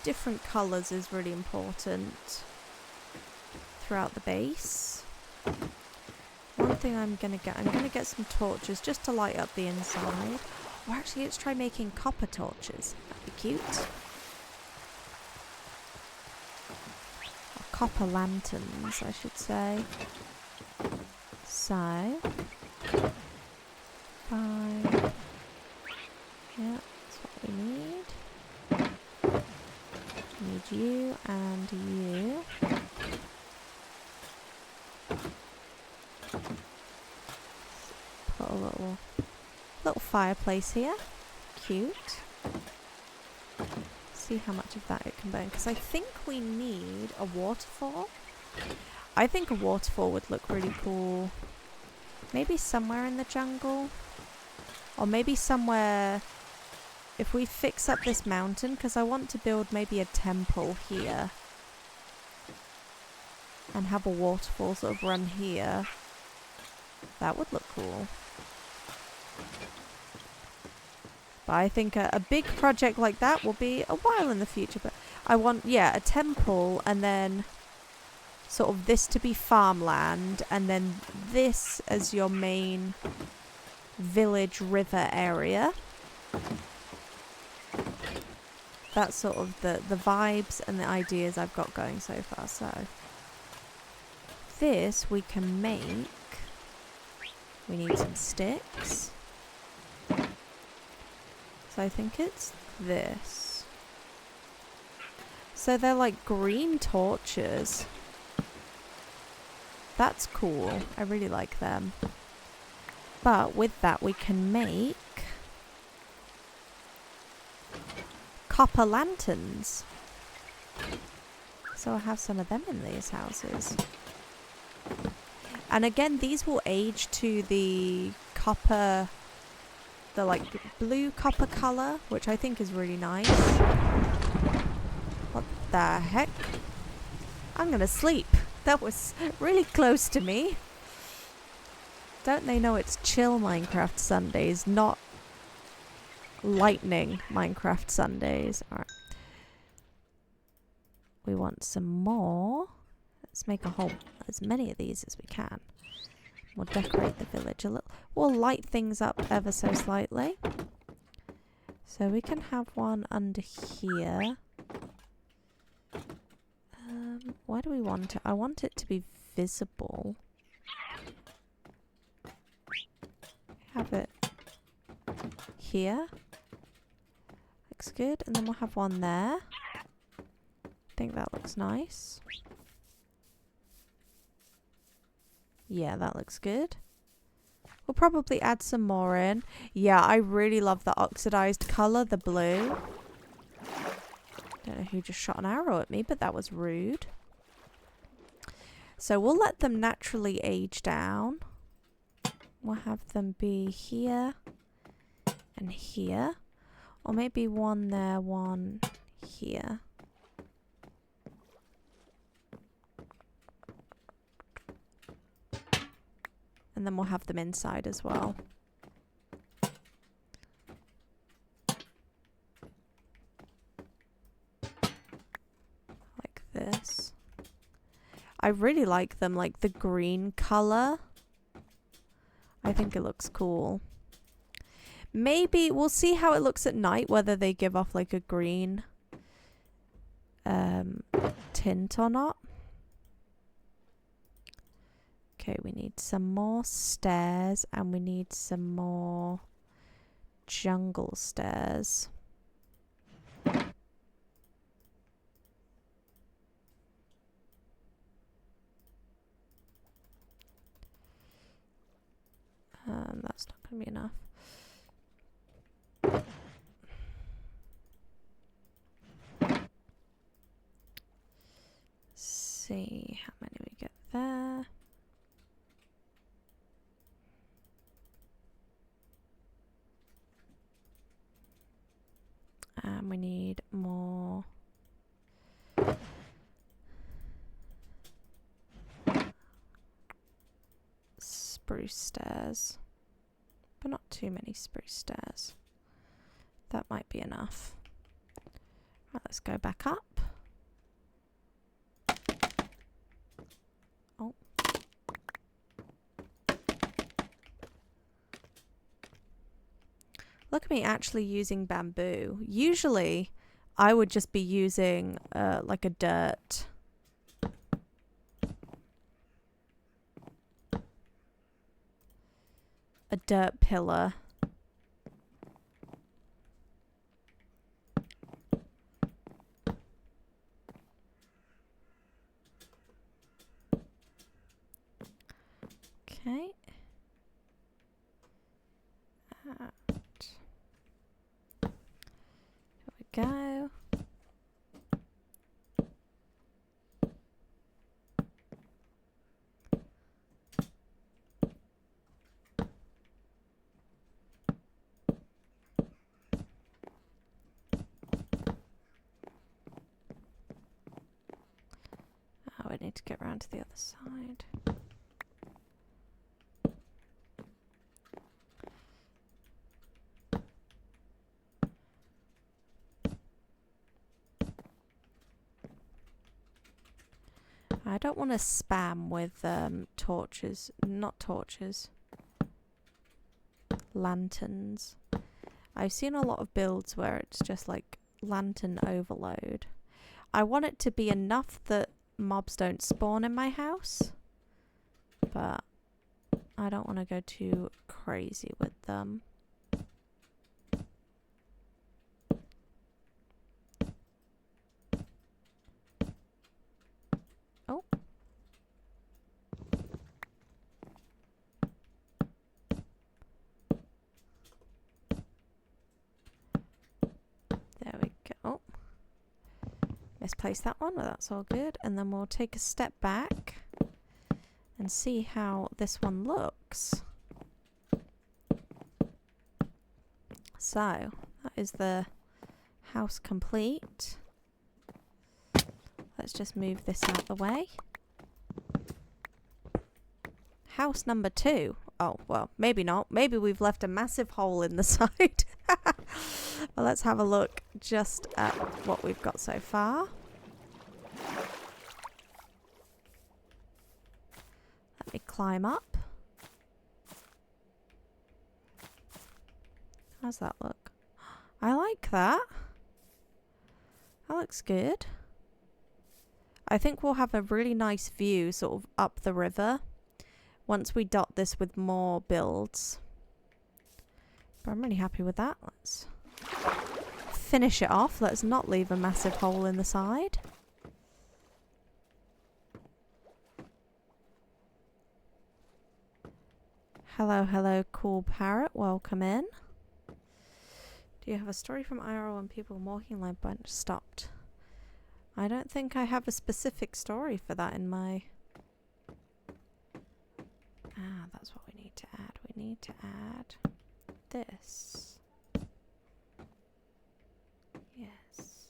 different colours is really important throughout the base. One thing I'm going to get some torches just to light up the inside. Or actually, let's try making copper torches. That'd be cute. Or copper lanterns, I should say. So, 5. Yeah, that's what we need. Need you and you. Put a little fireplace here. Cute. See how much of that it can burn, because I think we need a waterfall. I think a waterfall would look really cool. Maybe somewhere in the jungle, or maybe somewhere if we fix up this mountain, because I want to build maybe a temple here and have a waterfall sort of run here. That would look cool. But I think a big project like that will be a while in the future. But I want, yeah, a temple, and then sort of this to be farmland, and then this as your main village river area. That's sort of the vibes and the ideas I've got going so far. So this we can make. We need some sticks. So I think it's this. So they're like green torches. That's cool. I really like them. But with that we can make copper lanterns. So I have some of them in these houses. And again, these will age to the copper, the like blue copper colour, which I think is really nice. What the heck? I'm gonna sleep. That was really close to me. Don't they know it's chill Minecraft Sundays, not lightning Minecraft Sundays? Alright. We want some more. Let's make as many of these as we can. We'll decorate the village a little. We'll light things up ever so slightly. So we can have one under here. Where do we want it? I want it to be visible. Have it here. Looks good. And then we'll have one there. I think that looks nice. Yeah, that looks good. We'll probably add some more in. Yeah, I really love the oxidized colour, the blue. Don't know who just shot an arrow at me, but that was rude. So we'll let them naturally age down. We'll have them be here and here. Or maybe one there, one here. And then we'll have them inside as well. Like this. I really like them, like the green colour. I think it looks cool. Maybe we'll see how it looks at night, whether they give off like a green tint or not. Okay, we need some more stairs and we need some more jungle stairs. That's not going to be enough. See how many we get there. And we need more spruce stairs, but not too many spruce stairs. That might be enough. Right, let's go back up. Oh. Look at me actually using bamboo. Usually I would just be using like a dirt. A dirt pillar. Okay. Go. Oh, I need to get around to the other side. I don't want to spam with torches, not torches, lanterns. I've seen a lot of builds where it's just like lantern overload. I want it to be enough that mobs don't spawn in my house, but I don't want to go too crazy with them. Oh. There we go. misplaced that one, but that's all good. And then we'll take a step back and see how this one looks. So, that is the house complete. Let's just move this out of the way. House number 2. Oh, well, maybe not. Maybe we've left a massive hole in the side. Well, let's have a look just at what we've got so far. Let me climb up. How's that look? I like that. That looks good. I think we'll have a really nice view sort of up the river once we dot this with more builds. But I'm really happy with that. Let's finish it off. Let's not leave a massive hole in the side. Hello, hello, cool parrot. Welcome in. Do you have a story from IRL when people walking like bunch stopped? I don't think I have a specific story for that in my... Ah, that's what we need to add. We need to add this. Yes.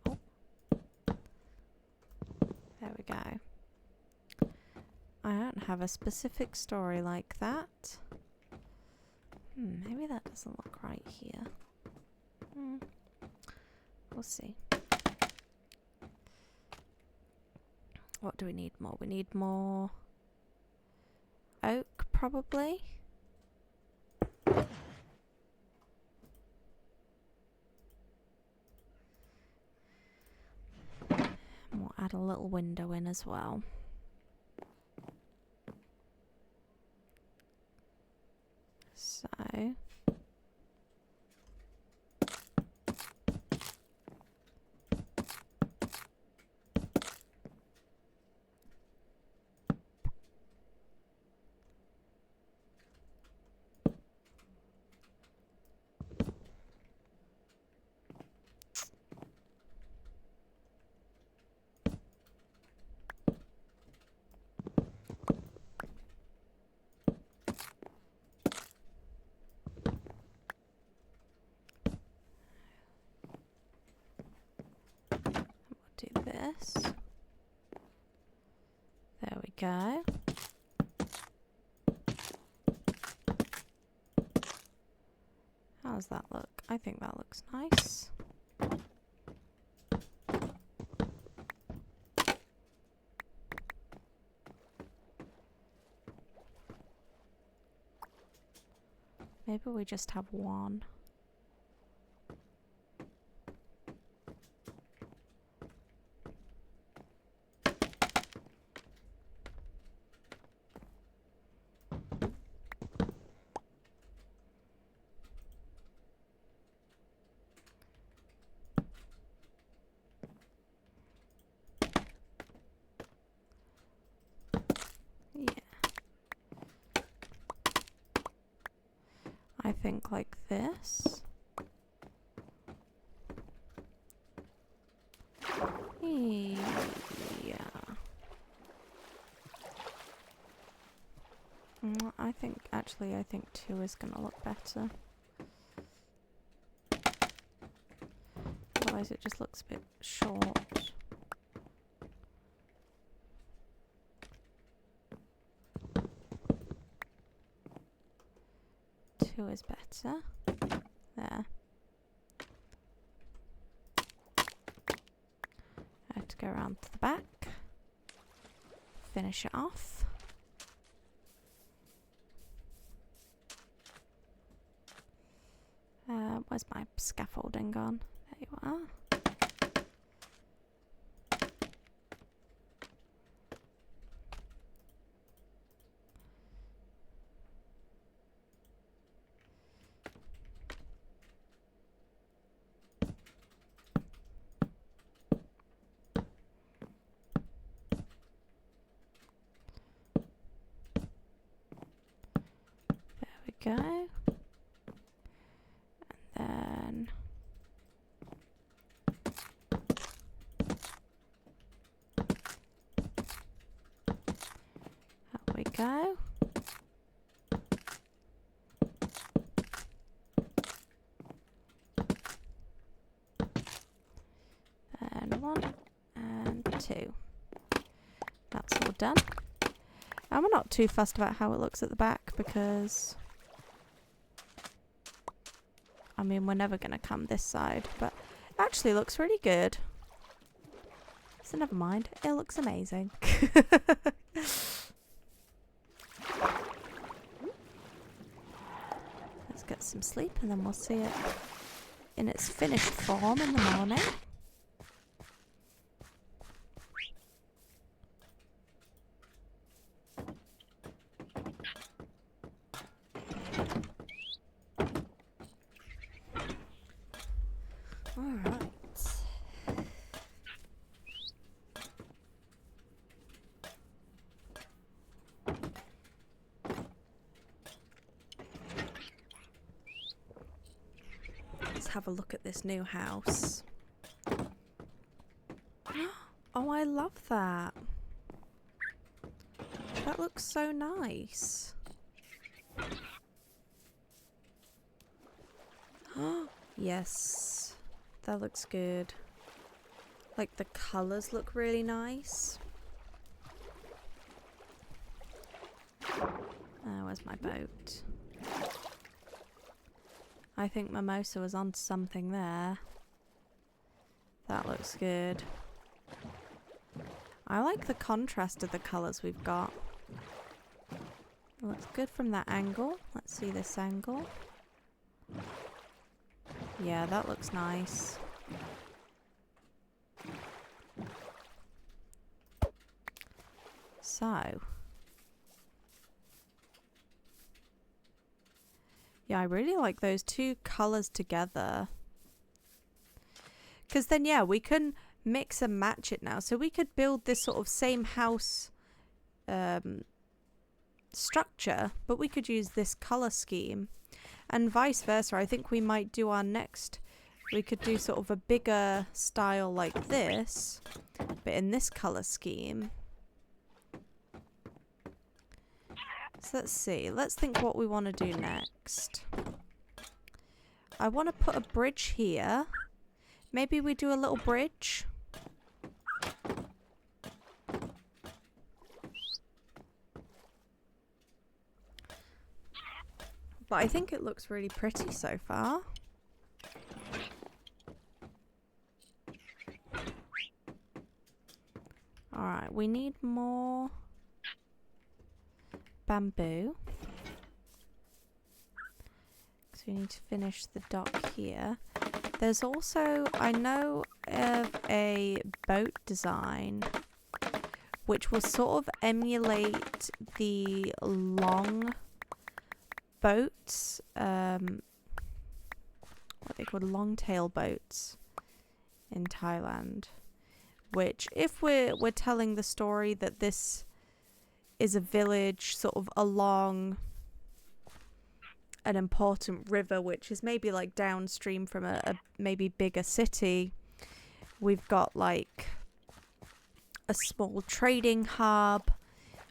Oh. There we go. I don't have a specific story like that. Maybe that doesn't look right here. We'll see. What do we need more? We need more oak, probably. And we'll add a little window in as well. So... do this. There we go. How does that look? I think that looks nice. Maybe we just have one. I think like this. Yeah. I think 2 is gonna look better. Otherwise it just looks a bit short. Is better. There. I have to go around to the back. Finish it off. Where's my scaffolding gone? There you are. go. And then there we go. And 1 and 2. That's all done. And we're not too fussed about how it looks at the back because, I mean, we're never going to come this side, but it actually looks really good. So never mind, it looks amazing. Let's get some sleep and then we'll see it in its finished form in the morning. Alright. Let's have a look at this new house. Oh, I love that. That looks so nice. Yes, that looks good. Like the colours look really nice. Oh, where's my boat? I think Mimosa was onto something there. That looks good. I like the contrast of the colours we've got. It looks good from that angle. Let's see this angle. Yeah, that looks nice. So. Yeah, I really like those two colours together. Because then, yeah, we can mix and match it now. So we could build this sort of same house structure, but we could use this colour scheme. And vice versa. I think we might do our next... We could do sort of a bigger style like this, but in this colour scheme. So let's see. Let's think what we want to do next. I want to put a bridge here. Maybe we do a little bridge. But I think it looks really pretty so far. Alright, we need more bamboo. So we need to finish the dock here. There's also, I know of a boat design which will sort of emulate the long boats, what are they called, long-tail boats in Thailand. Which, if we're telling the story that this is a village sort of along an important river, which is maybe like downstream from a maybe bigger city, we've got like a small trading hub.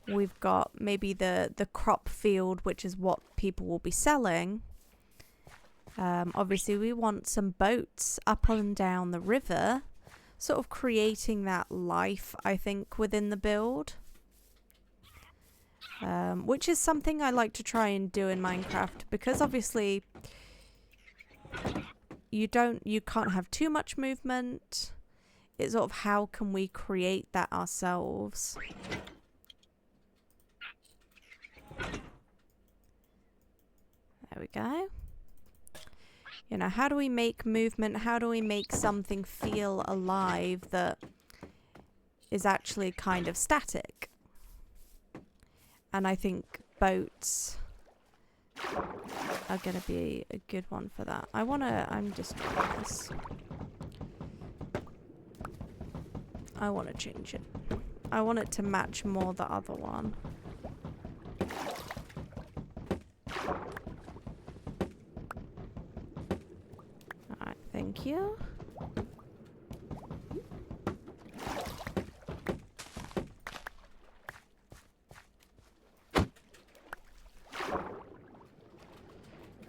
We've got maybe the crop field, which is what people will be selling. Obviously, we want some boats up and down the river, sort of creating that life, I think, within the build. Which is something I like to try and do in Minecraft, because obviously you can't have too much movement. It's sort of how can we create that ourselves. There we go. You know, how do we make movement? How do we make something feel alive that is actually kind of static? And I think boats are going to be a good one for that. I'm just trying this. I want to change it. I want it to match more the other one. Thank you.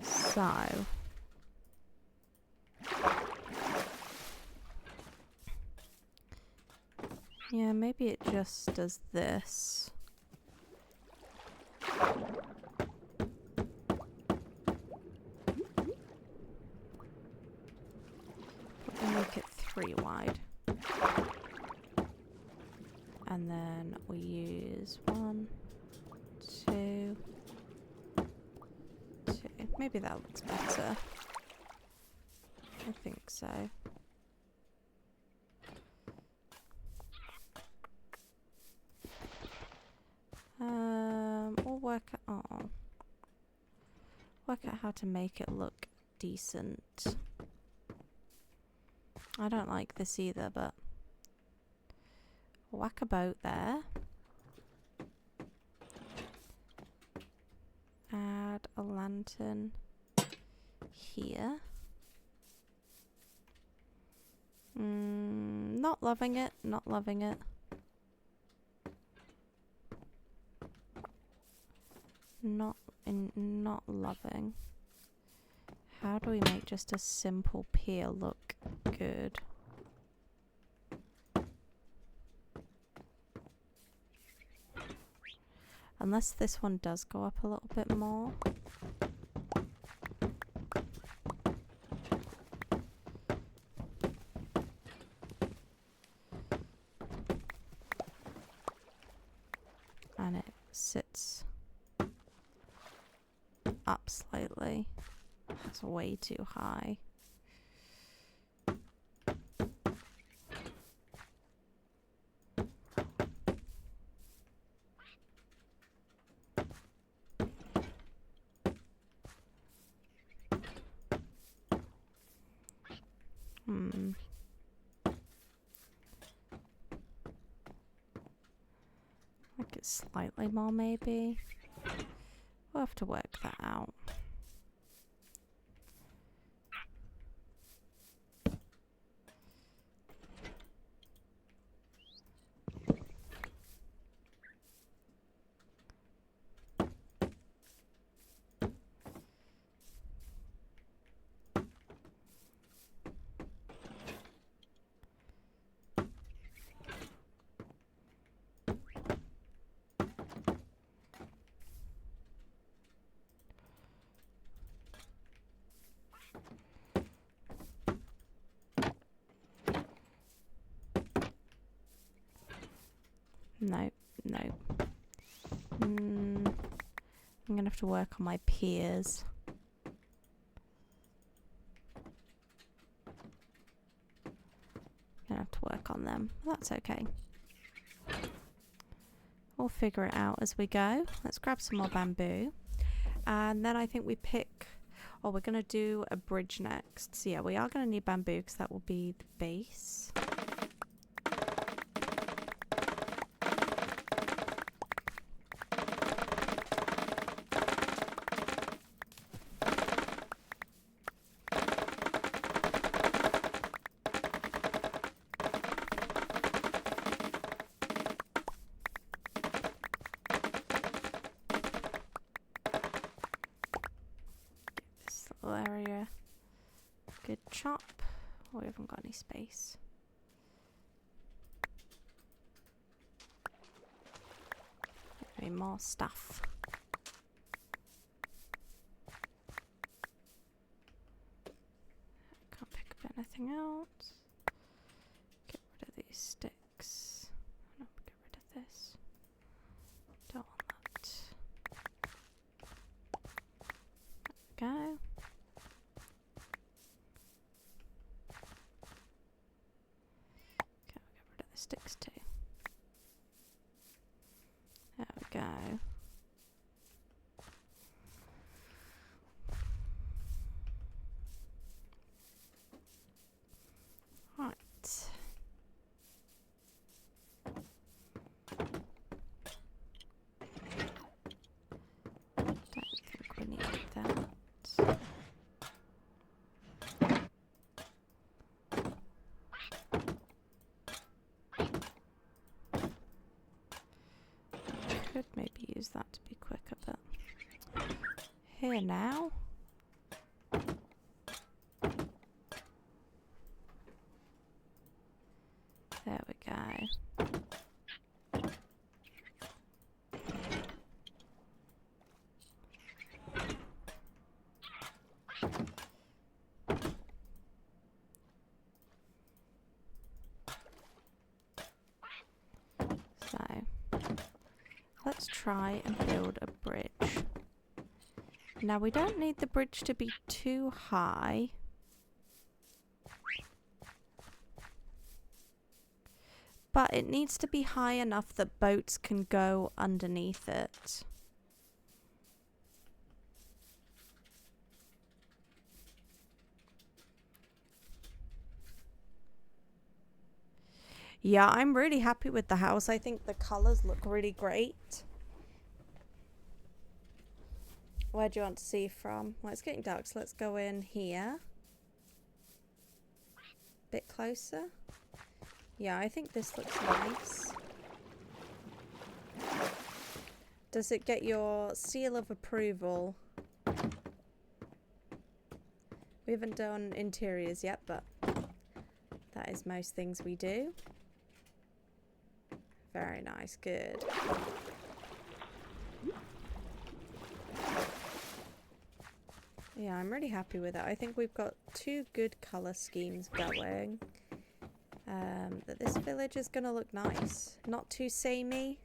So. Yeah, maybe it just does this. We'll make it 3 wide. And then we use 1, 2, 2. Maybe that looks better. I think so. We'll work out how to make it look decent. I don't like this either, but whack a boat there. Add a lantern here. Not loving it, not loving it. Not loving. How do we make just a simple pier look good? Unless this one does go up a little bit more. And it sits up slightly. That's way too high. Make it slightly more, maybe. We'll have to work that out. No, no. I'm gonna have to work on my piers. Gonna have to work on them. That's okay. We'll figure it out as we go. Let's grab some more bamboo. And then I think we pick... Oh, we're gonna do a bridge next. So yeah, we are gonna need bamboo because that will be the base. Area. Good chop. Oh, we haven't got any space. Maybe more stuff. Can't pick up anything else. Get rid of these sticks. No, get rid of this. Don't want that. There we go. Sticks too. There we go. Right. Don't think we need that. could maybe use that to be quicker, but here now. There we go. So, let's try and build a bridge. Now, we don't need the bridge to be too high. But it needs to be high enough that boats can go underneath it. Yeah, I'm really happy with the house. I think the colours look really great. Where do you want to see from? Well, it's getting dark, so let's go in here. Bit closer. Yeah, I think this looks nice. Does it get your seal of approval? We haven't done interiors yet, but that is most things we do. Very nice, good. Yeah, I'm really happy with it. I think we've got two good colour schemes going. That this village is going to look nice. Not too samey.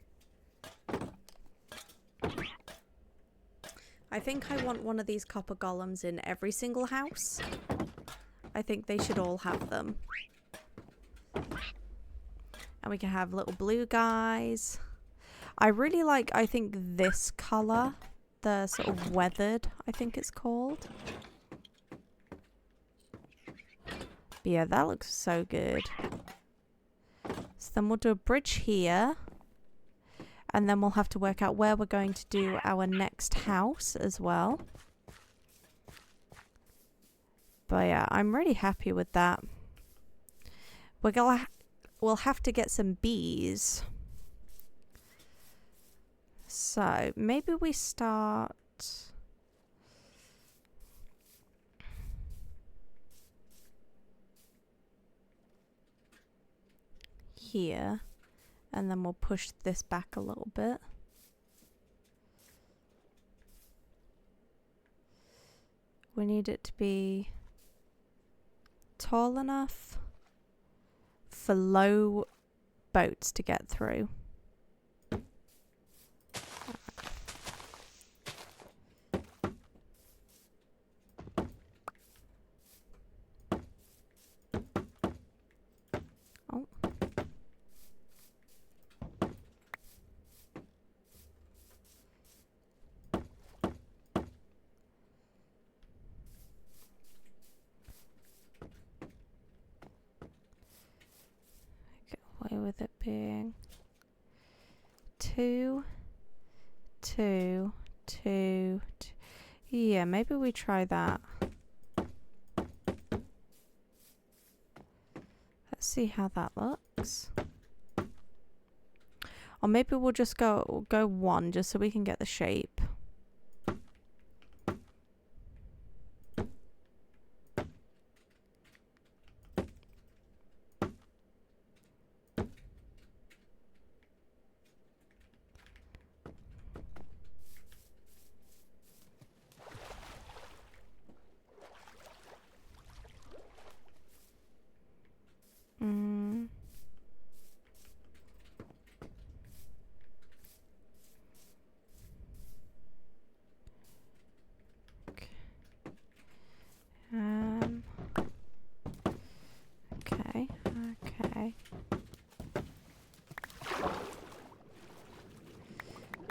I think I want one of these copper golems in every single house. I think they should all have them. And we can have little blue guys. I really like, I think, this colour. The sort of weathered, I think it's called. But yeah, that looks so good. So then we'll do a bridge here. And then we'll have to work out where we're going to do our next house as well. But yeah, I'm really happy with that. We'll have to get some bees. So maybe we start here, and then we'll push this back a little bit. We need it to be tall enough for low boats to get through. Oh. Get away with it being 2, 2, 2, 2. Yeah, maybe we try that. Let's see how that looks. Or maybe we'll just go 1 just so we can get the shape. Okay.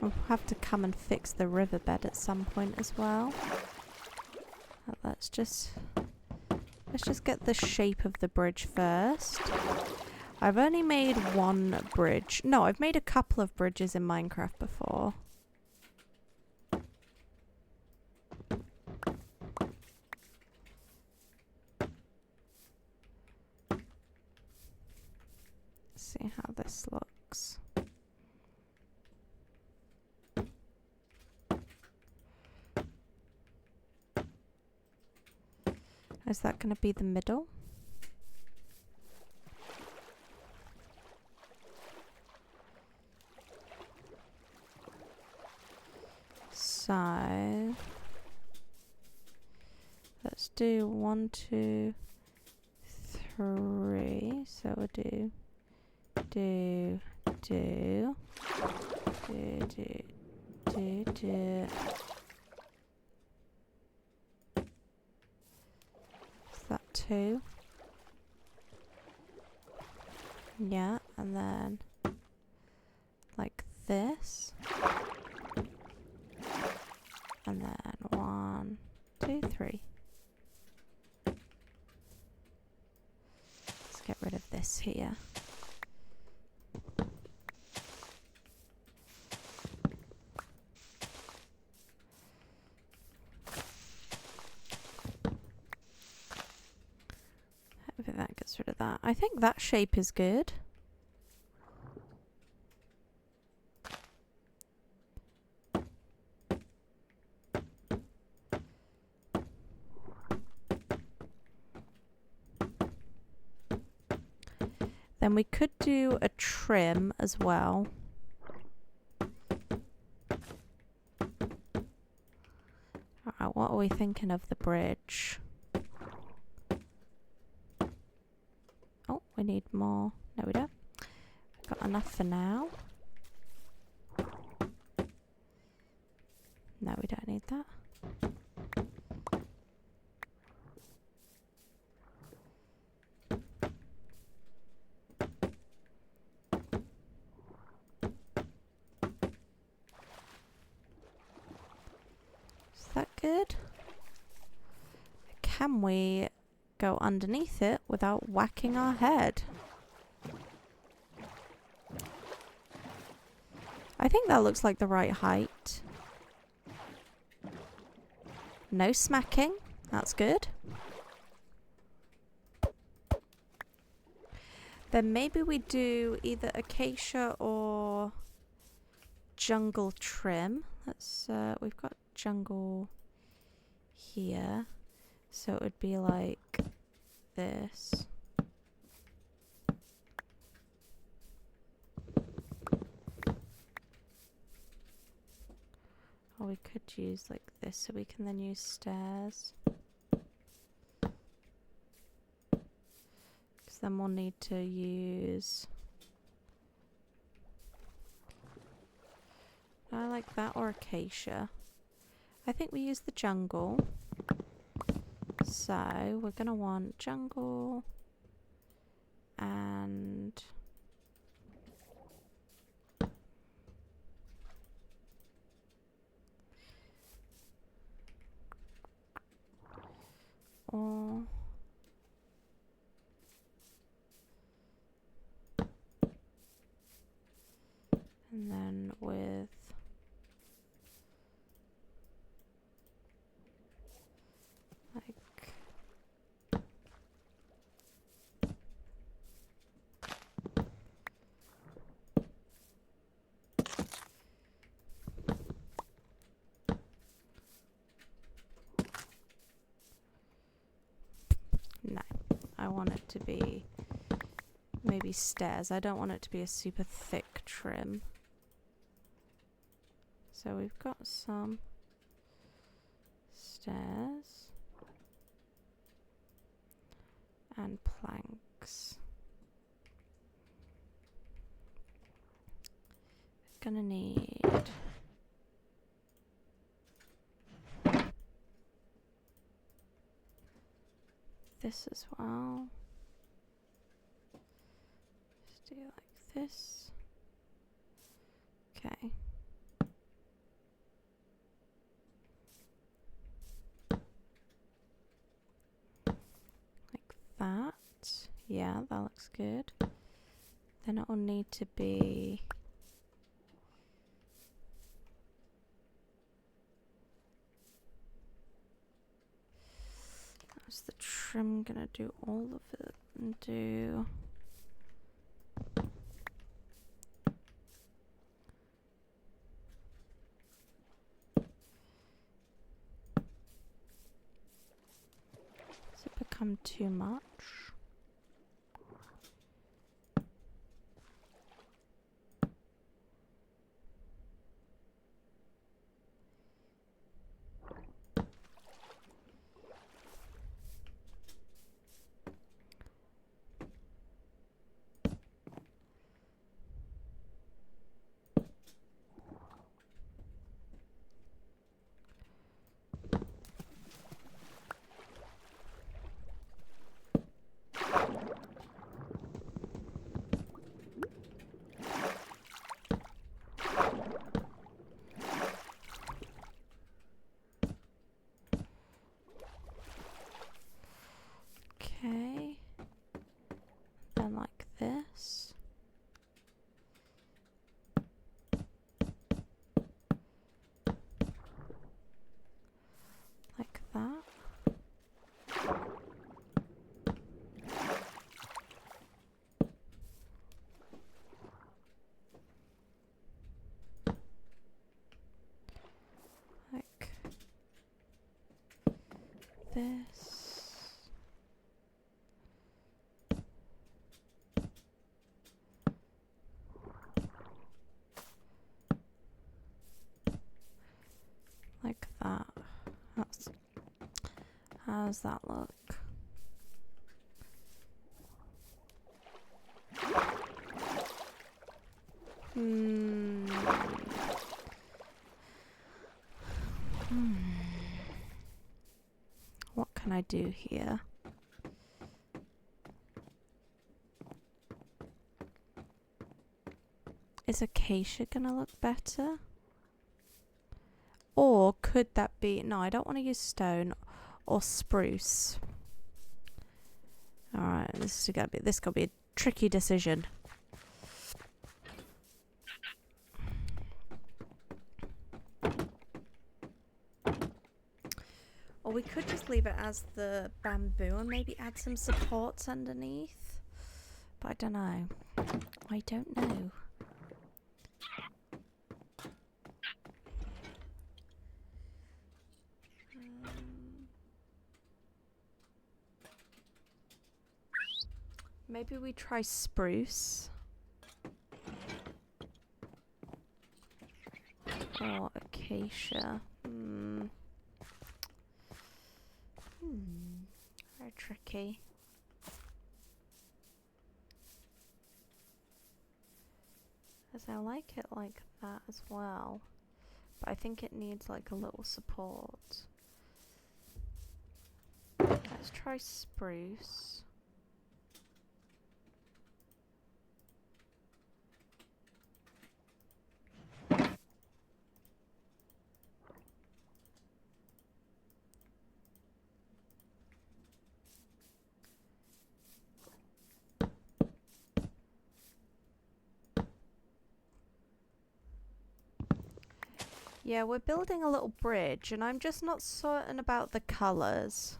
We'll have to come and fix the riverbed at some point as well. Let's just get the shape of the bridge first. I've only made 1 bridge. No, I've made a couple of bridges in Minecraft before. See how this looks. Is that going to be the middle? So let's do 1, 2, 3. So we'll do. Is that 2? Yeah, and then like this. And then 1, 2, 3. Let's get rid of this here. Hopefully that gets rid of that. I think that shape is good. Then we could do a trim as well. Alright, what are we thinking of the bridge? Oh, we need more. No, we don't. Got enough for now. No, we don't need that. Is that good? Can we go underneath it without whacking our head? I think that looks like the right height. No smacking. That's good. Then maybe we do either acacia or jungle trim. Let's we've got jungle here. So it would be like this. Or we could use like this so we can then use stairs. Because then we'll need to use... I like that or acacia. I think we use the jungle. So we're going to want jungle and... or... and then with... like... no, I want it to be maybe stairs. I don't want it to be a super thick trim. So we've got some stairs and planks. Gonna need this as well. Just do like this. Okay. Like that. Yeah, that looks good. Then it will need to be... is the trim gonna do all of it and do... so become too much. Okay, then like this. Like that. Like this. Like that. How's that look? What can I do here? Is acacia gonna look better? Or could that be... No, I don't want to use stone or spruce. Alright, this is gonna be a tricky decision. Or we could just leave it as the bamboo and maybe add some supports underneath. But I don't know. I don't know. Maybe we try spruce. Or acacia. Very tricky. As I like it like that as well. But I think it needs like a little support. Let's try spruce. Yeah, we're building a little bridge and I'm just not certain about the colours.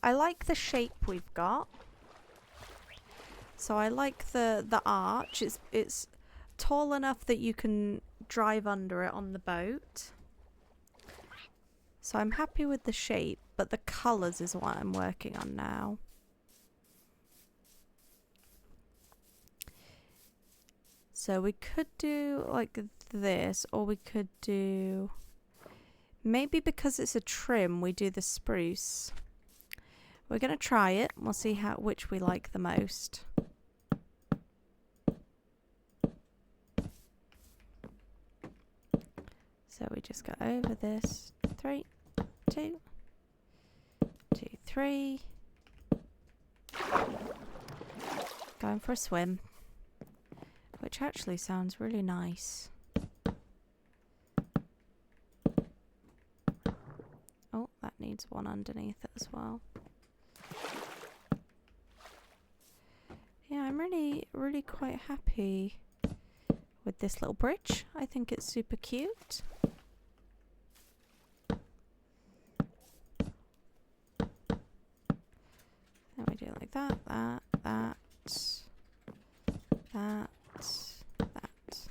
I like the shape we've got. So I like the arch. It's tall enough that you can drive under it on the boat. So I'm happy with the shape, but the colours is what I'm working on now. So we could do like this, or we could do... Maybe because it's a trim, we do the spruce. We're going to try it. We'll see which we like the most. So we just go over this. 3, 2, 2, 3. Going for a swim. Which actually sounds really nice. Oh, that needs one underneath it as well. Yeah, I'm really quite happy with this little bridge. I think it's super cute. Then we do it like that, that, that, that. That.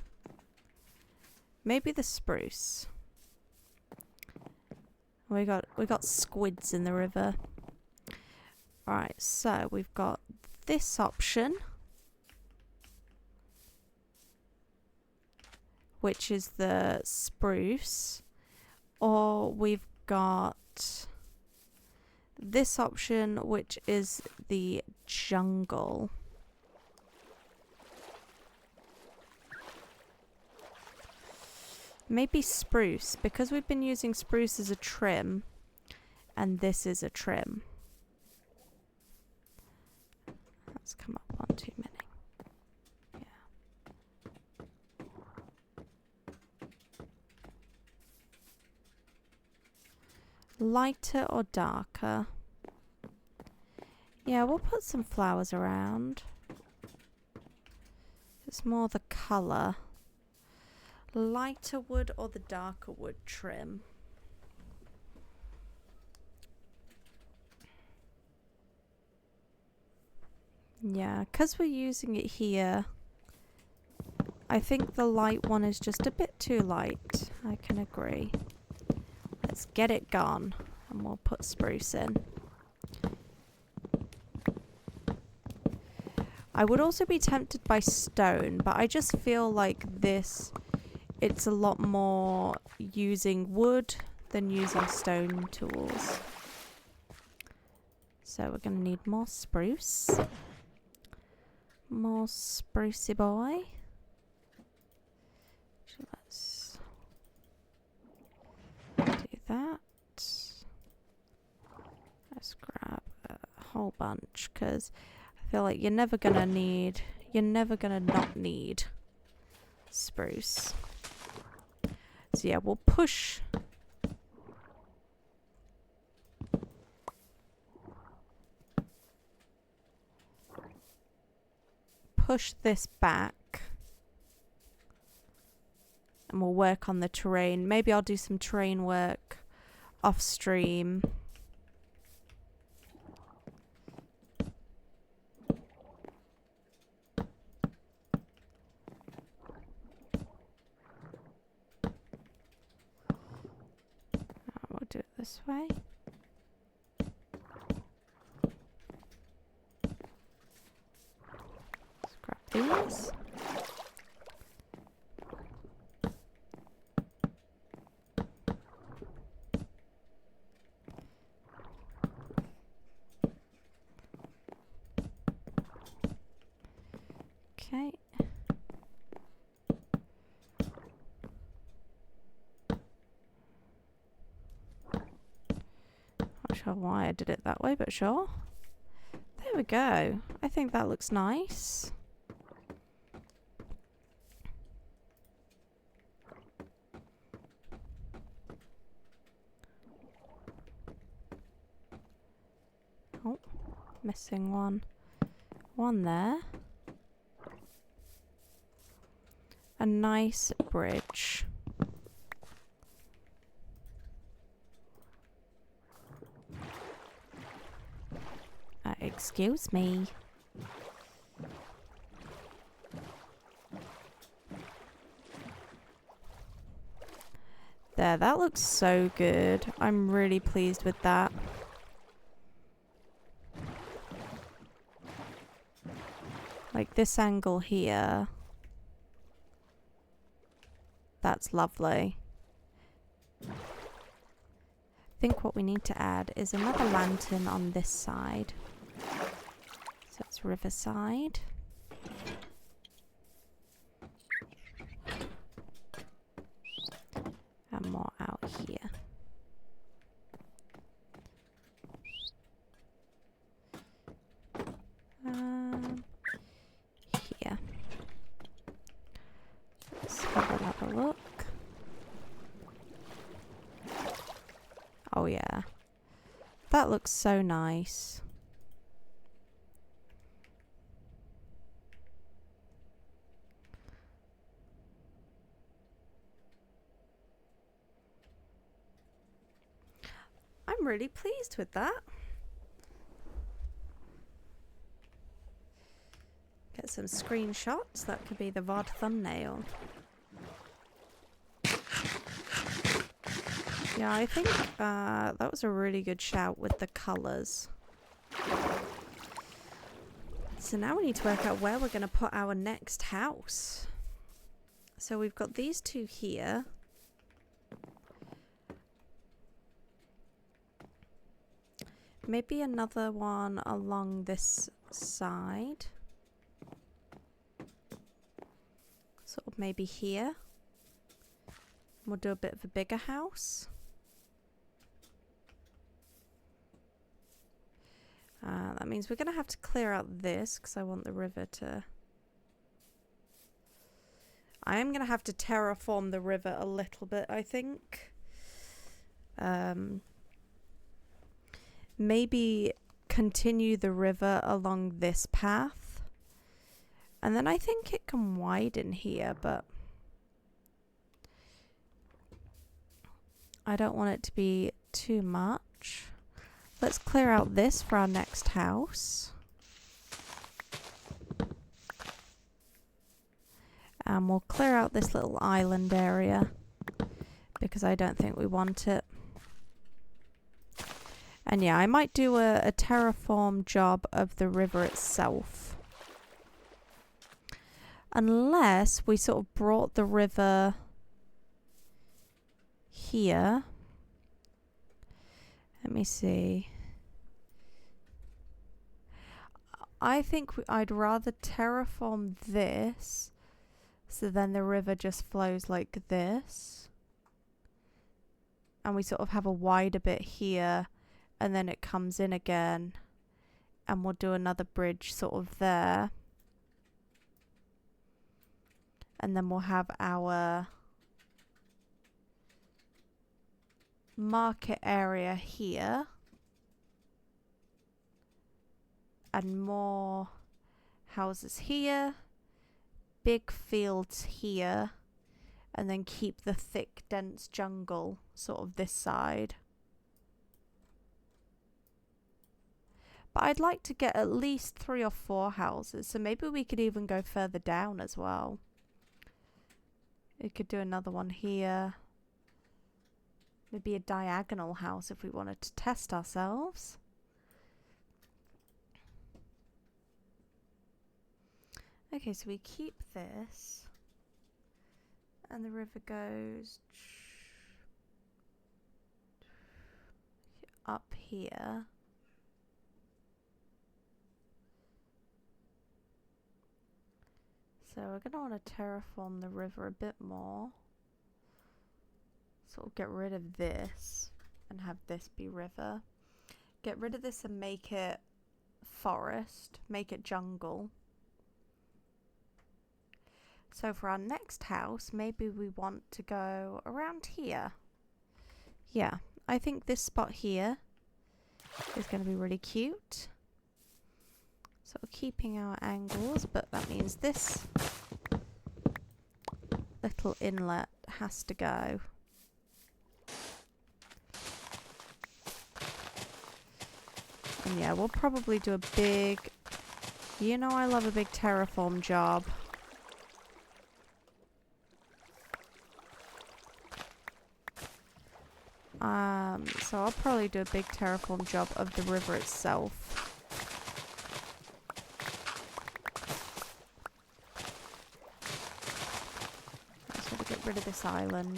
Maybe the spruce. We got squids in the river. Alright, so we've got this option, which is the spruce, or we've got this option, which is the jungle. Maybe spruce, because we've been using spruce as a trim, and this is a trim. Let's come up one too many. Yeah. Lighter or darker? Yeah, we'll put some flowers around. It's more the colour. Lighter wood or the darker wood trim? Yeah, because we're using it here, I think the light one is just a bit too light. I can agree. Let's get it gone, and we'll put spruce in. I would also be tempted by stone, but I just feel like this, it's a lot more using wood than using stone tools. So we're going to need more spruce. More sprucey boy. So let's do that. Let's grab a whole bunch, because I feel like you're never going to not need spruce. So yeah, we'll push this back, and we'll work on the terrain. Maybe I'll do some terrain work off stream. We'll do it this way. These. Okay. Not sure why I did it that way, but sure. There we go. I think that looks nice. Oh, missing one. One there. A nice bridge. Excuse me. There, that looks so good. I'm really pleased with that. Like this angle here. That's lovely. I think what we need to add is another lantern on this side. So it's riverside. And more out here. Here. Let's have another look. Oh yeah. That looks so nice. I'm really pleased with that. Get some screenshots. That could be the VOD thumbnail. Yeah, I think that was a really good shout with the colours. So now we need to work out where we're going to put our next house. So we've got these two here. Maybe another one along this side. Sort of maybe here. We'll do a bit of a bigger house. That means we're going to have to clear out this because I want the river to... I am going to have to terraform the river a little bit, I think. Maybe continue the river along this path. And then I think it can widen here, but I don't want it to be too much. Let's clear out this for our next house. And we'll clear out this little island area because I don't think we want it. And yeah, I might do a terraform job of the river itself. Unless we sort of brought the river here. Let me see. I think I'd rather terraform this so then the river just flows like this. And we sort of have a wider bit here and then it comes in again. And we'll do another bridge sort of there. And then we'll have our market area here. And more houses here. Big fields here. And then keep the thick, dense jungle sort of this side. But I'd like to get at least 3 or 4 houses. So maybe we could even go further down as well. We could do another one here. Maybe a diagonal house if we wanted to test ourselves. Okay, so we keep this. And the river goes up here. So we're going to want to terraform the river a bit more. Sort of get rid of this and have this be river. Get rid of this and make it forest. Make it jungle. So for our next house, maybe we want to go around here. Yeah, I think this spot here is going to be really cute. Sort of keeping our angles, but that means this little inlet has to go. And yeah, we'll probably do a big... You know I love a big terraform job. So I'll probably do a big terraform job of the river itself. I just want to get rid of this island.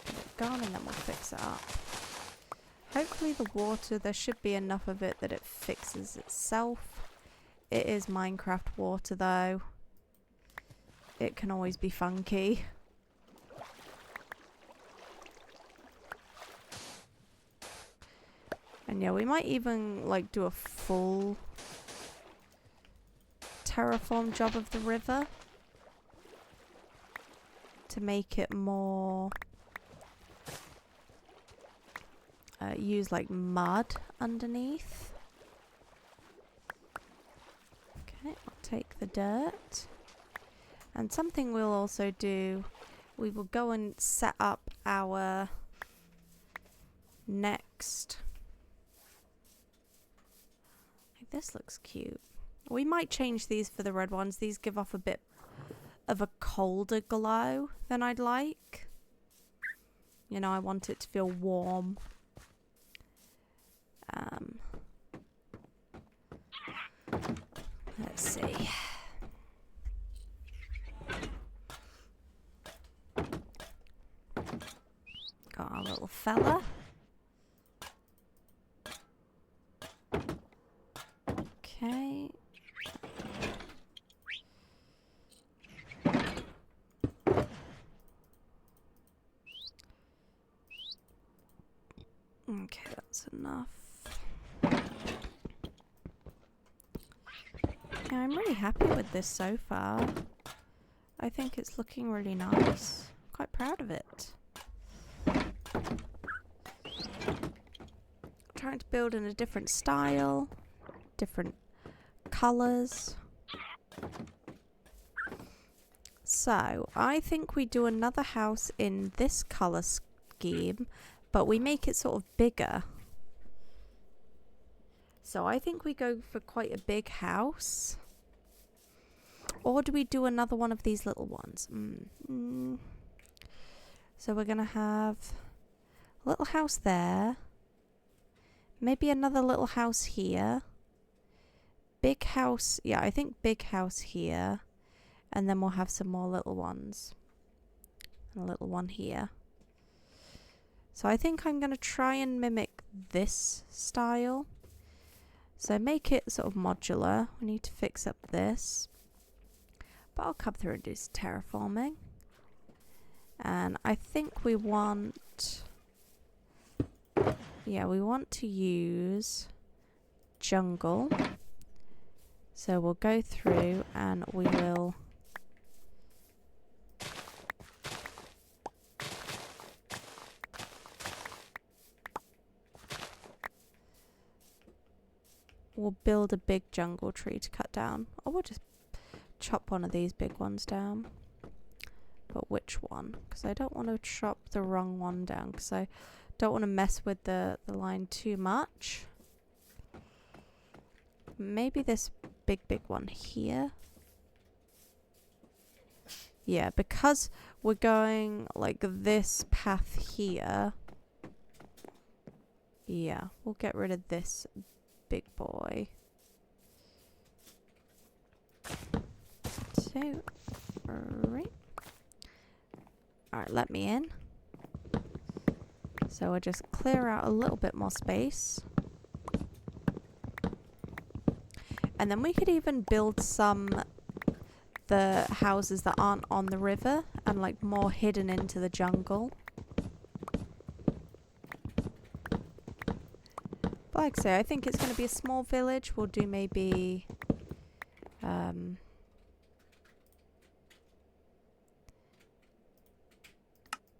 Get it gone and then we'll fix it up. Hopefully the water, there should be enough of it that it fixes itself. It is Minecraft water though. It can always be funky. And yeah, we might even like do a full terraform job of the river to make it more use like mud underneath. Okay, I'll take the dirt. And something we'll also do, we will go and set up our next. This looks cute. We might change these for the red ones. These give off a bit of a colder glow than I'd like. You know, I want it to feel warm. Let's see. Got our little fella. Okay. Okay, that's enough. Yeah, I'm really happy with this so far. I think it's looking really nice. Quite proud of it. Trying to build in a different style, different colours. So, I think we do another house in this colour scheme, but we make it sort of bigger. So I think we go for quite a big house. Or do we do another one of these little ones? So we're going to have a little house there. Maybe another little house here. Big house. Yeah, I think big house here. And then we'll have some more little ones. And a little one here. So I think I'm going to try and mimic this style. So make it sort of modular. We need to fix up this. But I'll come through and do some terraforming. And I think we want... Yeah, we want to use jungle. So we'll go through and we will... We'll build a big jungle tree to cut down. Or we'll just chop one of these big ones down. But which one? Because I don't want to chop the wrong one down. Because I don't want to mess with the line too much. Maybe this big one here. Yeah, because we're going like this path here. Yeah, we'll get rid of this big boy. 2, 3. Alright, let me in. So we'll just clear out a little bit more space. And then we could even build the houses that aren't on the river and like more hidden into the jungle. But like I say, I think it's going to be a small village. We'll do maybe...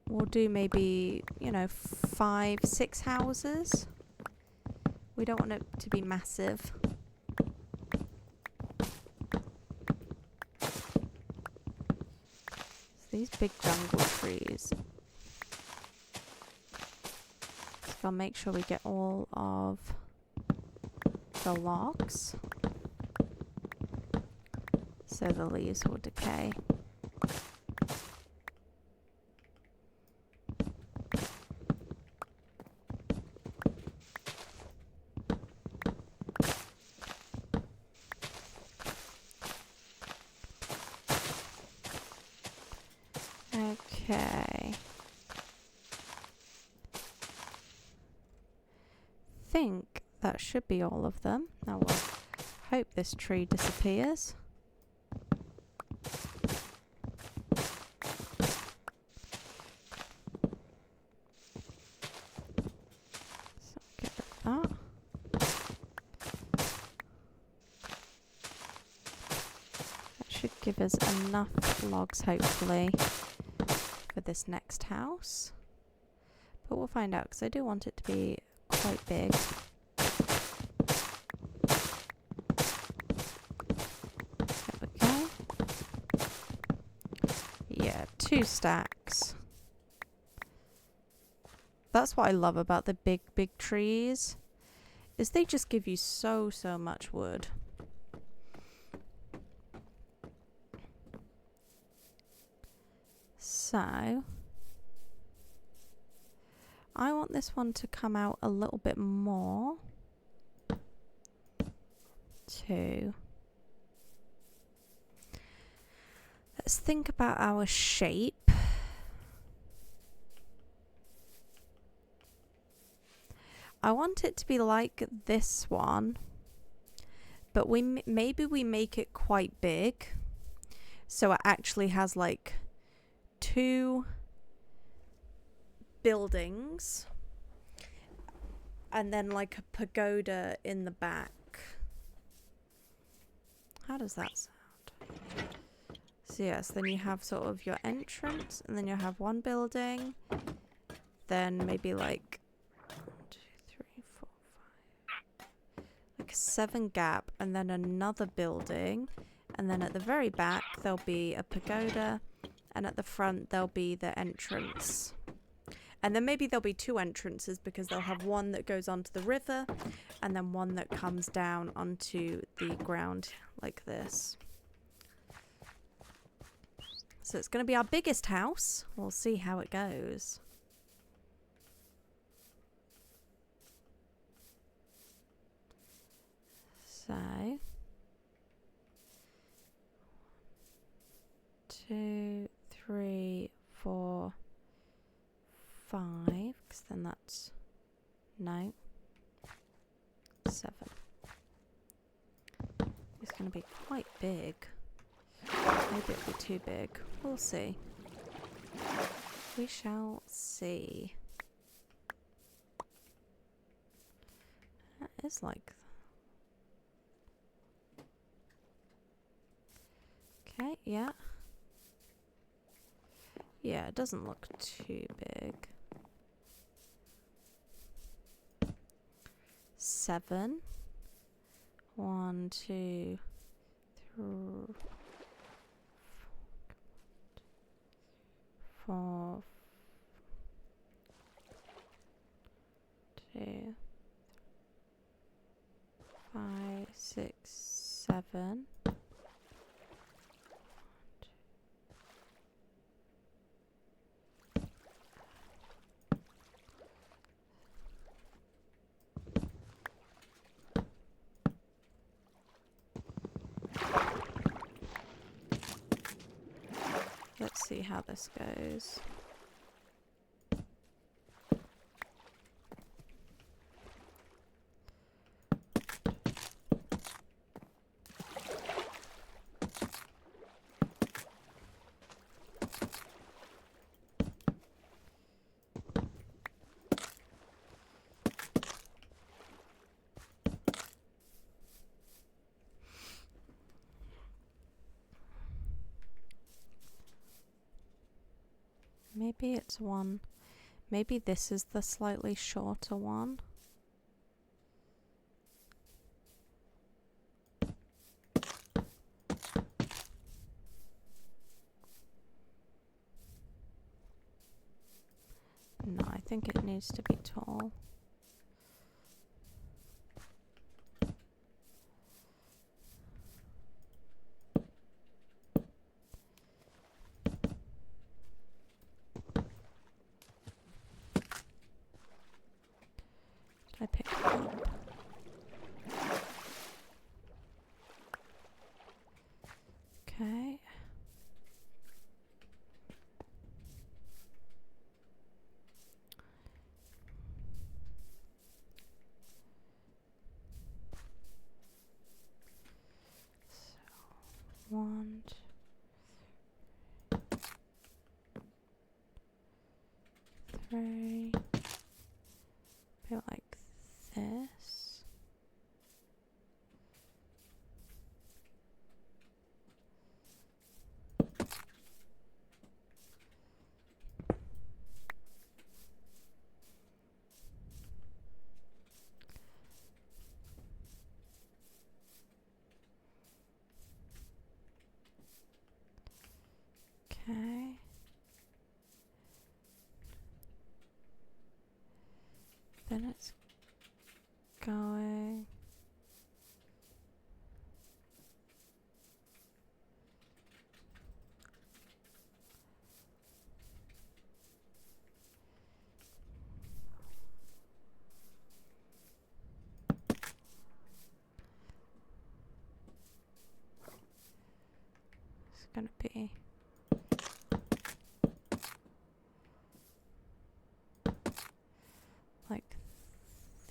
we'll do maybe, you know, 5, 6 houses. We don't want it to be massive. So these big jungle trees. I'll make sure we get all of the logs so the leaves will decay. Okay. Think that should be all of them. Now we'll hope this tree disappears. So get rid of that. That should give us enough logs, hopefully, for this next house. But we'll find out, because I do want it to be quite big. There we go. Yeah, 2 stacks. That's what I love about the big trees, is they just give you so much wood. So I want this one to come out a little bit more. Let's think about our shape. I want it to be like this one, but maybe we make it quite big, so it actually has like 2 buildings and then like a pagoda in the back. How does that sound? So yes, then you have sort of your entrance, and then you have 1 building, then maybe like 1, 2, 3, 4, 5, like a 7 gap, and then another building, and then at the very back there'll be a pagoda, and at the front there'll be the entrance. And then maybe there'll be 2 entrances, because they'll have one that goes onto the river and then one that comes down onto the ground like this. So it's going to be our biggest house. We'll see how it goes. So 2, 3, 4, 5, because then that's no 7. It's going to be quite big. Maybe it'll be too big. We'll see. We shall see. That is like... Okay, yeah. Yeah, it doesn't look too big. 7. 1, 2, 3, 4, 2, 5, 6, 7. Let's see how this goes. Maybe it's one. Maybe this is the slightly shorter one. No, I think it needs to be tall. I picked it up. Okay. So 1, 2, 3. Be like this. Okay. Then it's going. gonna be like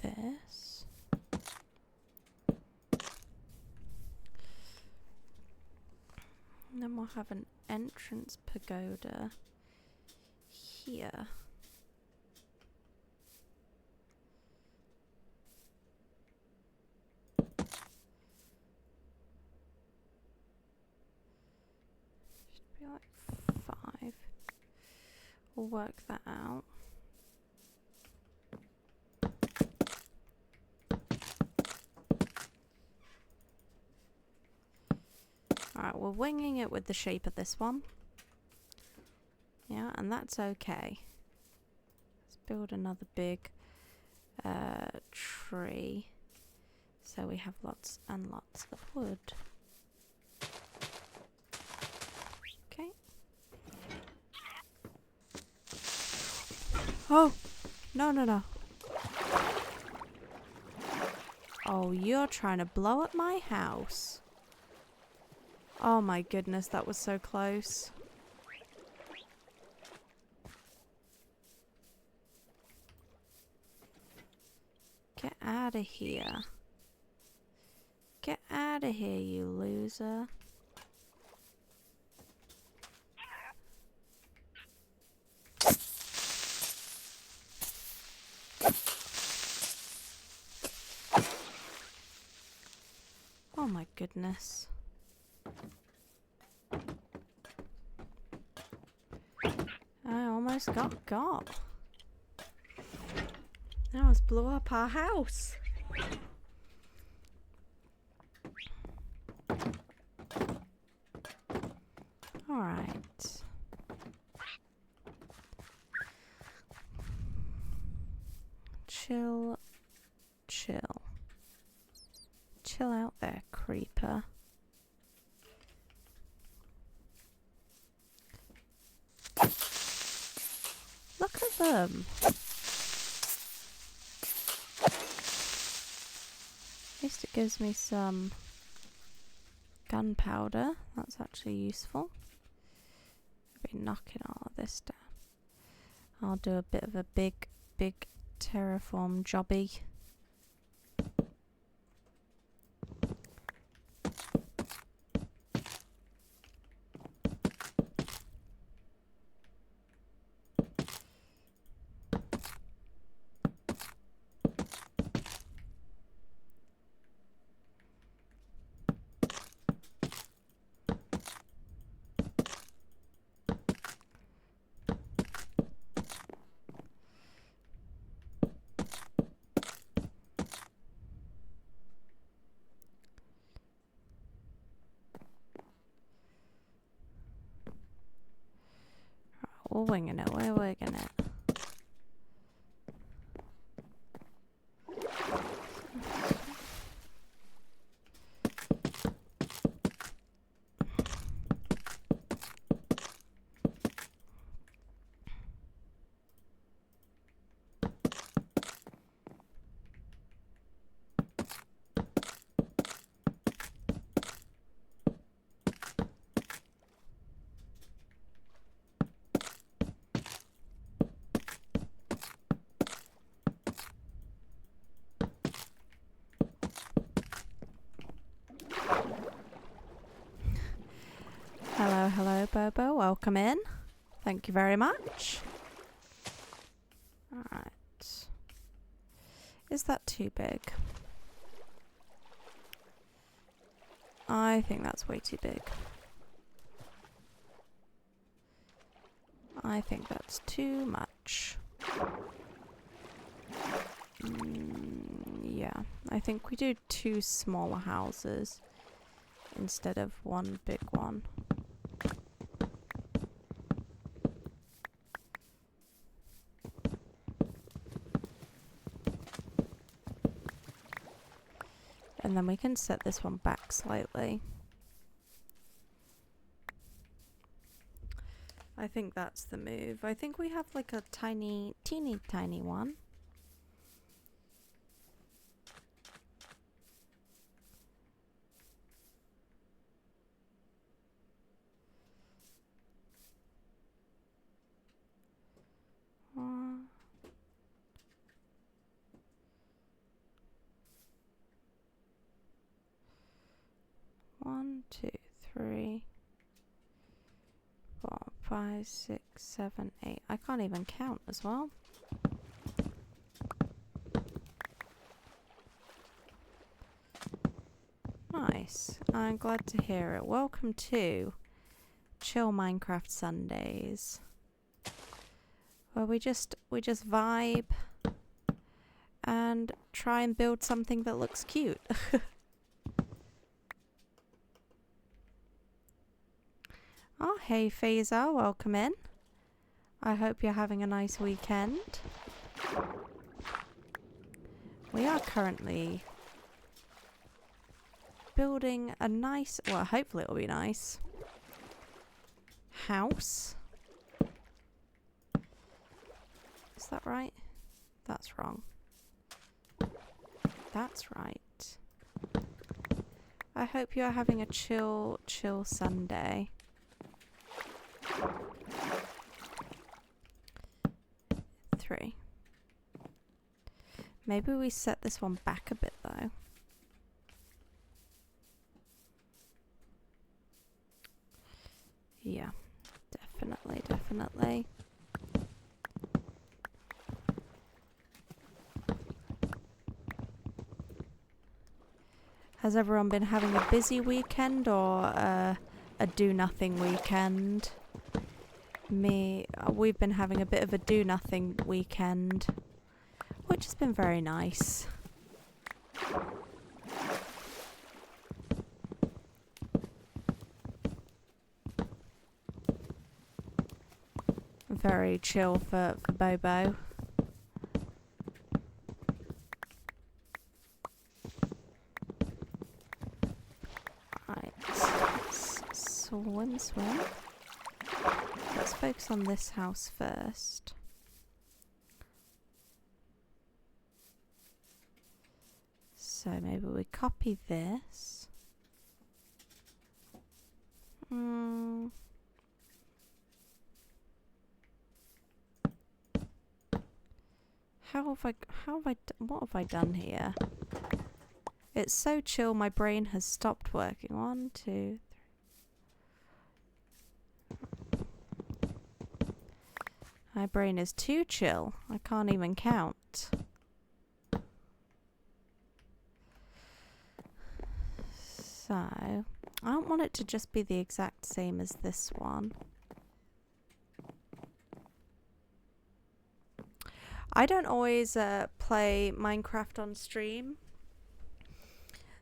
this. And then we'll have an entrance pagoda here. Should be like 5. We'll work that out. Alright, we're winging it with the shape of this one. Yeah, and that's okay. Let's build another big tree. So we have lots and lots of wood. Okay. Oh! No, no, no. Oh, you're trying to blow up my house. Oh my goodness, that was so close. Get out of here. Get out of here, you loser. Oh my goodness. I almost got. Now let's blow up our house. Alright. Chill. Chill. Chill out there, creeper. Look at them. At least it gives me some gunpowder. That's actually useful. I'll be knocking all of this down. I'll do a bit of a big terraform jobby. We're winging it, we're winging it. Hello, Bobo. Welcome in. Thank you very much. Alright. Is that too big? I think that's way too big. I think that's too much. Yeah, I think we do 2 smaller houses instead of 1 big one. And then we can set this one back slightly. I think that's the move. I think we have like a teeny tiny one. 1, 2, 3, 4, 5, 6, 7, 8. I can't even count as well. Nice. I'm glad to hear it. Welcome to Chill Minecraft Sundays, where we just vibe and try and build something that looks cute. Oh, hey Fazer, welcome in. I hope you're having a nice weekend. We are currently building a nice, well, hopefully it'll be nice, house. Is that right? That's wrong. That's right. I hope you're having a chill Sunday. Three. Maybe we set this one back a bit though. Yeah, definitely. Has everyone been having a busy weekend or a do-nothing weekend? We've been having a bit of a do-nothing weekend, which has been very nice. Very chill for Bobo. Right, swim. Let's focus on this house first. So maybe we copy this. What have I done here? It's so chill, my brain has stopped working. 1, 2, 3. My brain is too chill. I can't even count. So, I don't want it to just be the exact same as this one. I don't always play Minecraft on stream.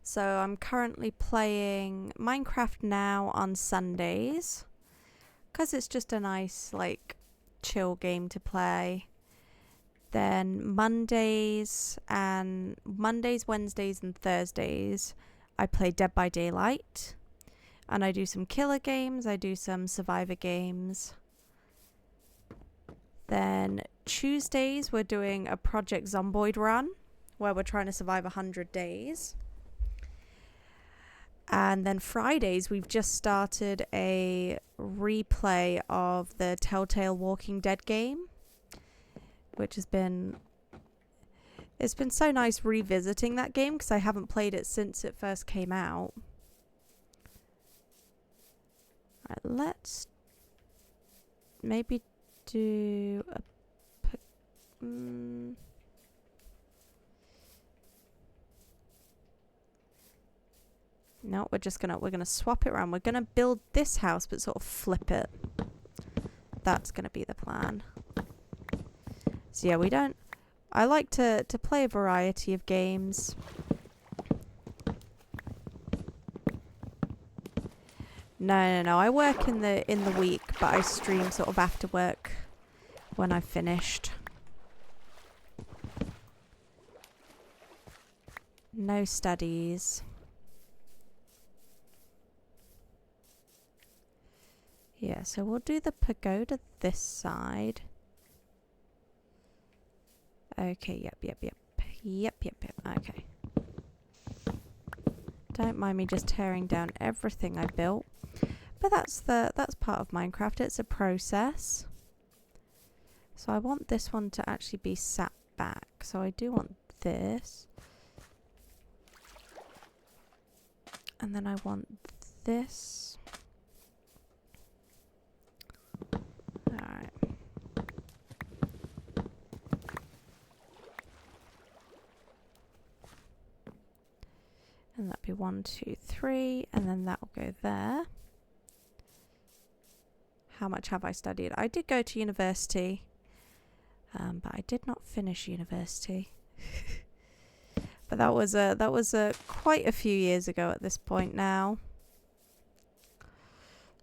So I'm currently playing Minecraft now on Sundays, because it's just a nice, like, chill game to play. Then Mondays, Wednesdays and Thursdays, I play Dead by Daylight. And I do some killer games, I do some survivor games. Then Tuesdays, we're doing a Project Zomboid run, where we're trying to survive 100 days. And then Fridays, we've just started a replay of the Telltale Walking Dead game, which has been... It's been so nice revisiting that game, because I haven't played it since it first came out. Alright, let's maybe do a... No, we're gonna swap it around. We're gonna build this house, but sort of flip it. That's gonna be the plan. So yeah, I like to play a variety of games. No. I work in the week, but I stream sort of after work when I've finished. No studies. Yeah, so we'll do the pagoda this side. Okay, yep. Okay. Don't mind me just tearing down everything I built. But that's part of Minecraft. It's a process. So I want this one to actually be sat back. So I do want this. And then I want this. Alright. And that'd be 1, 2, 3, and then that will go there. How much have I studied? I did go to university, but I did not finish university. But that was quite a few years ago at this point now.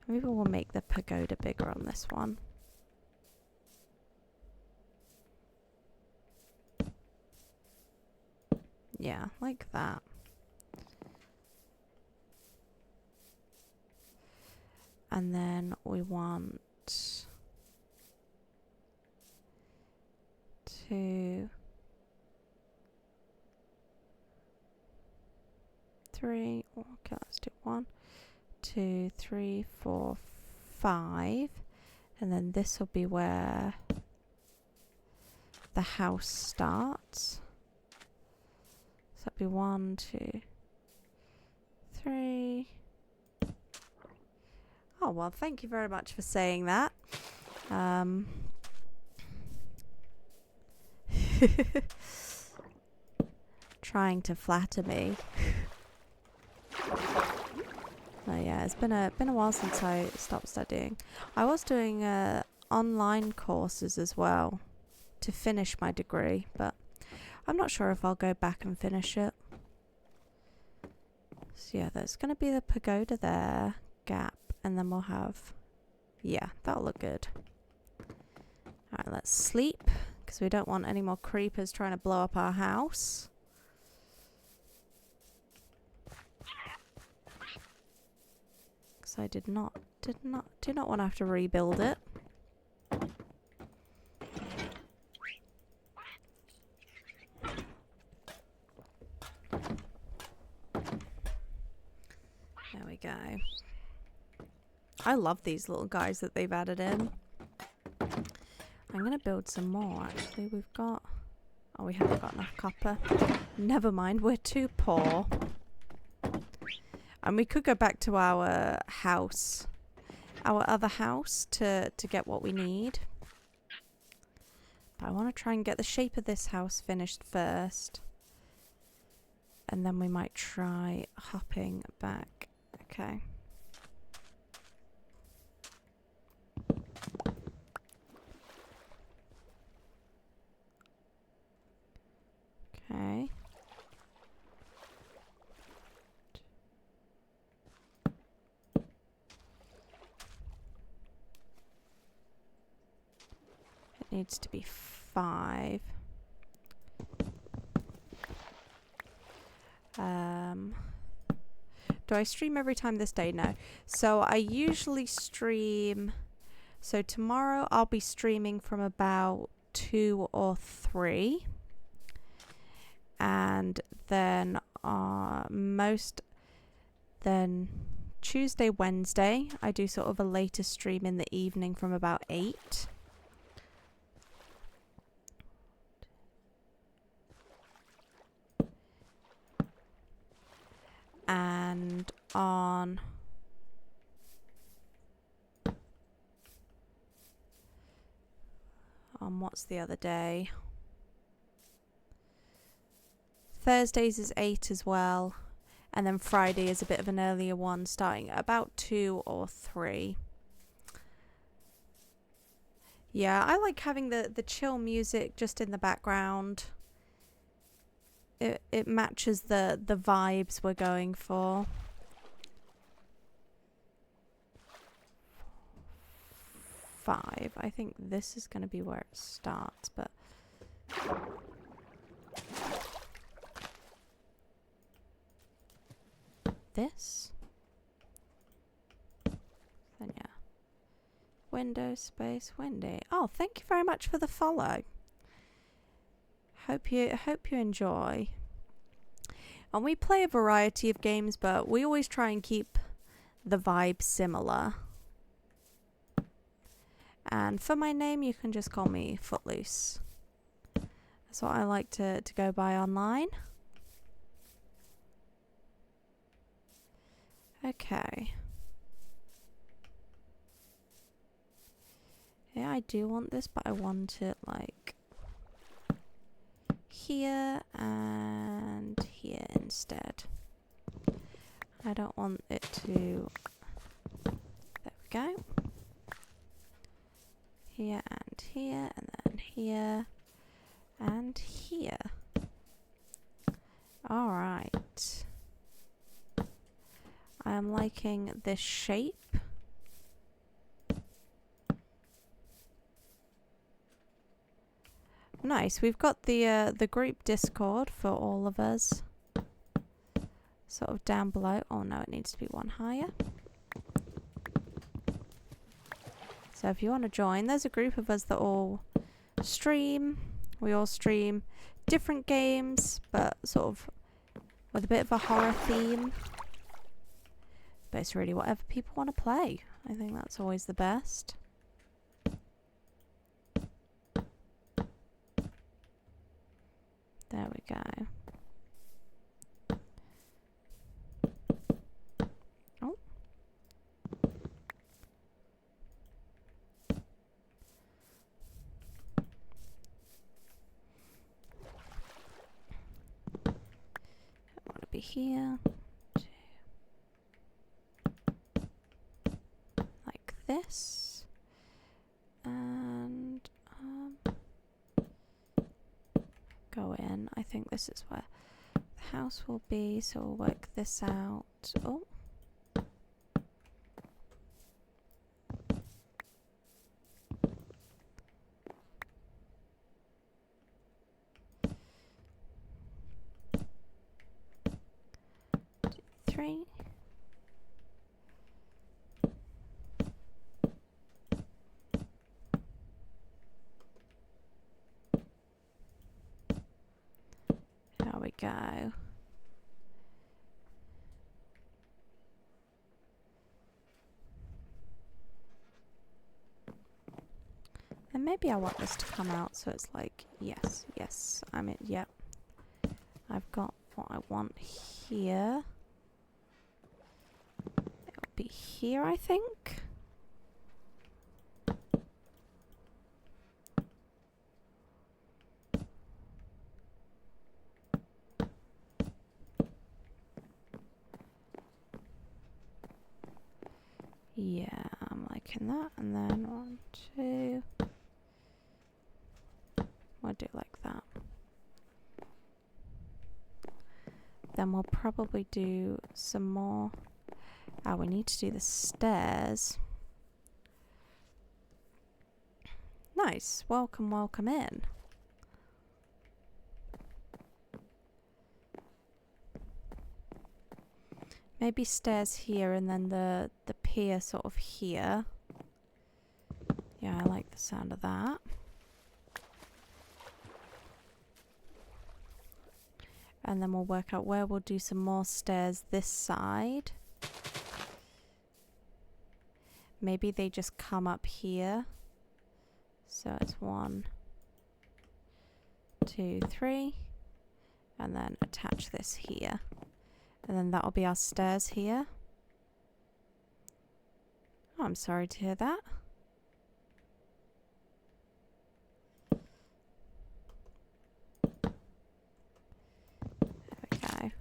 Maybe we'll make the pagoda bigger on this one. Yeah, like that. And then we want 2, 3. Okay, let's do 1, 2, 3, 4, 5. And then this will be where the house starts. So that'll be 1, 2, 3. Oh, well, thank you very much for saying that. Trying to flatter me. But yeah, it's been a while since I stopped studying. I was doing online courses as well to finish my degree, but I'm not sure if I'll go back and finish it. So yeah, there's going to be the pagoda there, gap. And then we'll have, yeah, that'll look good. Alright, let's sleep, because we don't want any more creepers trying to blow up our house. Because I do not want to have to rebuild it. There we go. I love these little guys that they've added in. I'm going to build some more, actually. We've got... Oh, we haven't got enough copper. Never mind, we're too poor. And we could go back to our house. Our other house to get what we need. But I want to try and get the shape of this house finished first. And then we might try hopping back. Okay. Okay. It needs to be 5. Do I stream every time this day? No. So I usually stream... So tomorrow I'll be streaming from about 2 or 3. And then then Tuesday, Wednesday, I do sort of a later stream in the evening from about 8. And on what's the other day? Thursdays is 8 as well. And then Friday is a bit of an earlier one, starting at about 2 or 3. Yeah, I like having the chill music just in the background. It matches the vibes we're going for. 5. I think this is going to be where it starts, but... This? Then yeah. Window space, window. Oh, thank you very much for the follow. Hope you enjoy. And we play a variety of games, but we always try and keep the vibe similar. And for my name, you can just call me Footloose. That's what I like to go by online. Okay. Yeah, I do want this, but I want it like here and here instead. I don't want it to... There we go. Here and here, and then here and here. Alright. I am liking this shape. Nice. We've got the group Discord for all of us. Sort of down below. Oh no, it needs to be one higher. So if you want to join, there's a group of us that all stream. We all stream different games, but sort of with a bit of a horror theme. But it's really whatever people want to play. I think that's always the best. There we go. Oh. I want to be here. Like this. And go in. I think this is where the house will be, so we'll work this out. Oh. Three. There we go. And maybe I want this to come out so it's like, yes, yes, I'm it, yep. I've got what I want here. It'll be here, I think. Yeah, I'm liking that. And then 1, 2. We'll do like that. Then we'll probably do some more. Oh, we need to do the stairs. Nice. Welcome, welcome in. Maybe stairs here and then the pier sort of here. Yeah, I like the sound of that. And then we'll work out where we'll do some more stairs this side. Maybe they just come up here. So it's 1, 2, 3. And then attach this here. And then that'll be our stairs here. Oh, I'm sorry to hear that. There we go.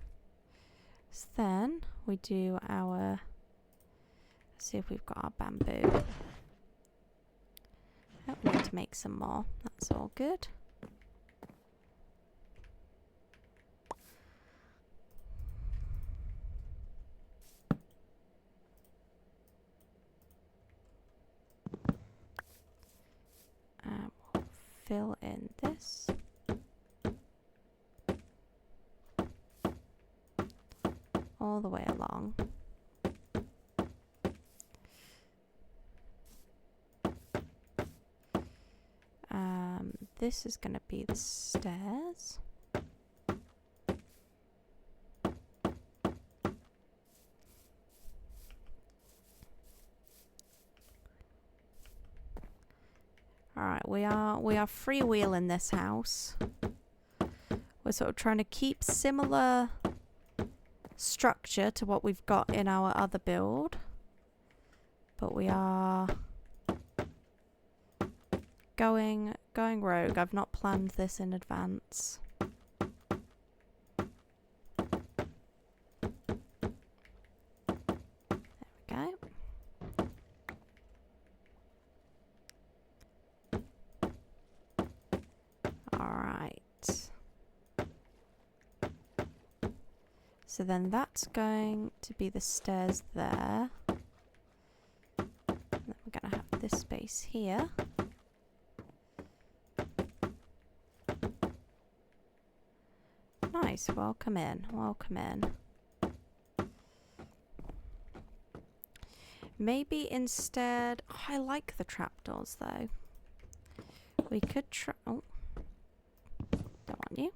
So then we do our... Let's see if we've got our bamboo. Oh, we need to make some more. That's all good. We'll fill in this. All the way along. This is going to be the stairs. Alright, we are freewheeling this house. We're sort of trying to keep similar structure to what we've got in our other build. But we are going rogue. I've not planned this in advance. There we go. Alright. So then that's going to be the stairs there. And then we're going to have this space here. Nice, welcome in, welcome in. Maybe instead, oh, I like the trapdoors though. We could try, oh, don't want you.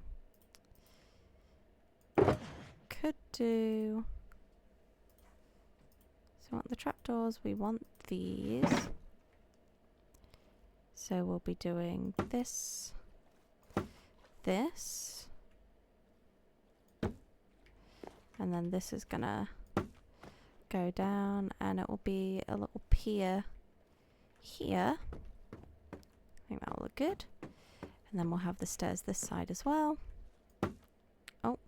Could do, so we want the trapdoors, we want these. So we'll be doing this, this. And then this is gonna go down and it will be a little pier here. I think that'll look good. And then we'll have the stairs this side as well. Oh,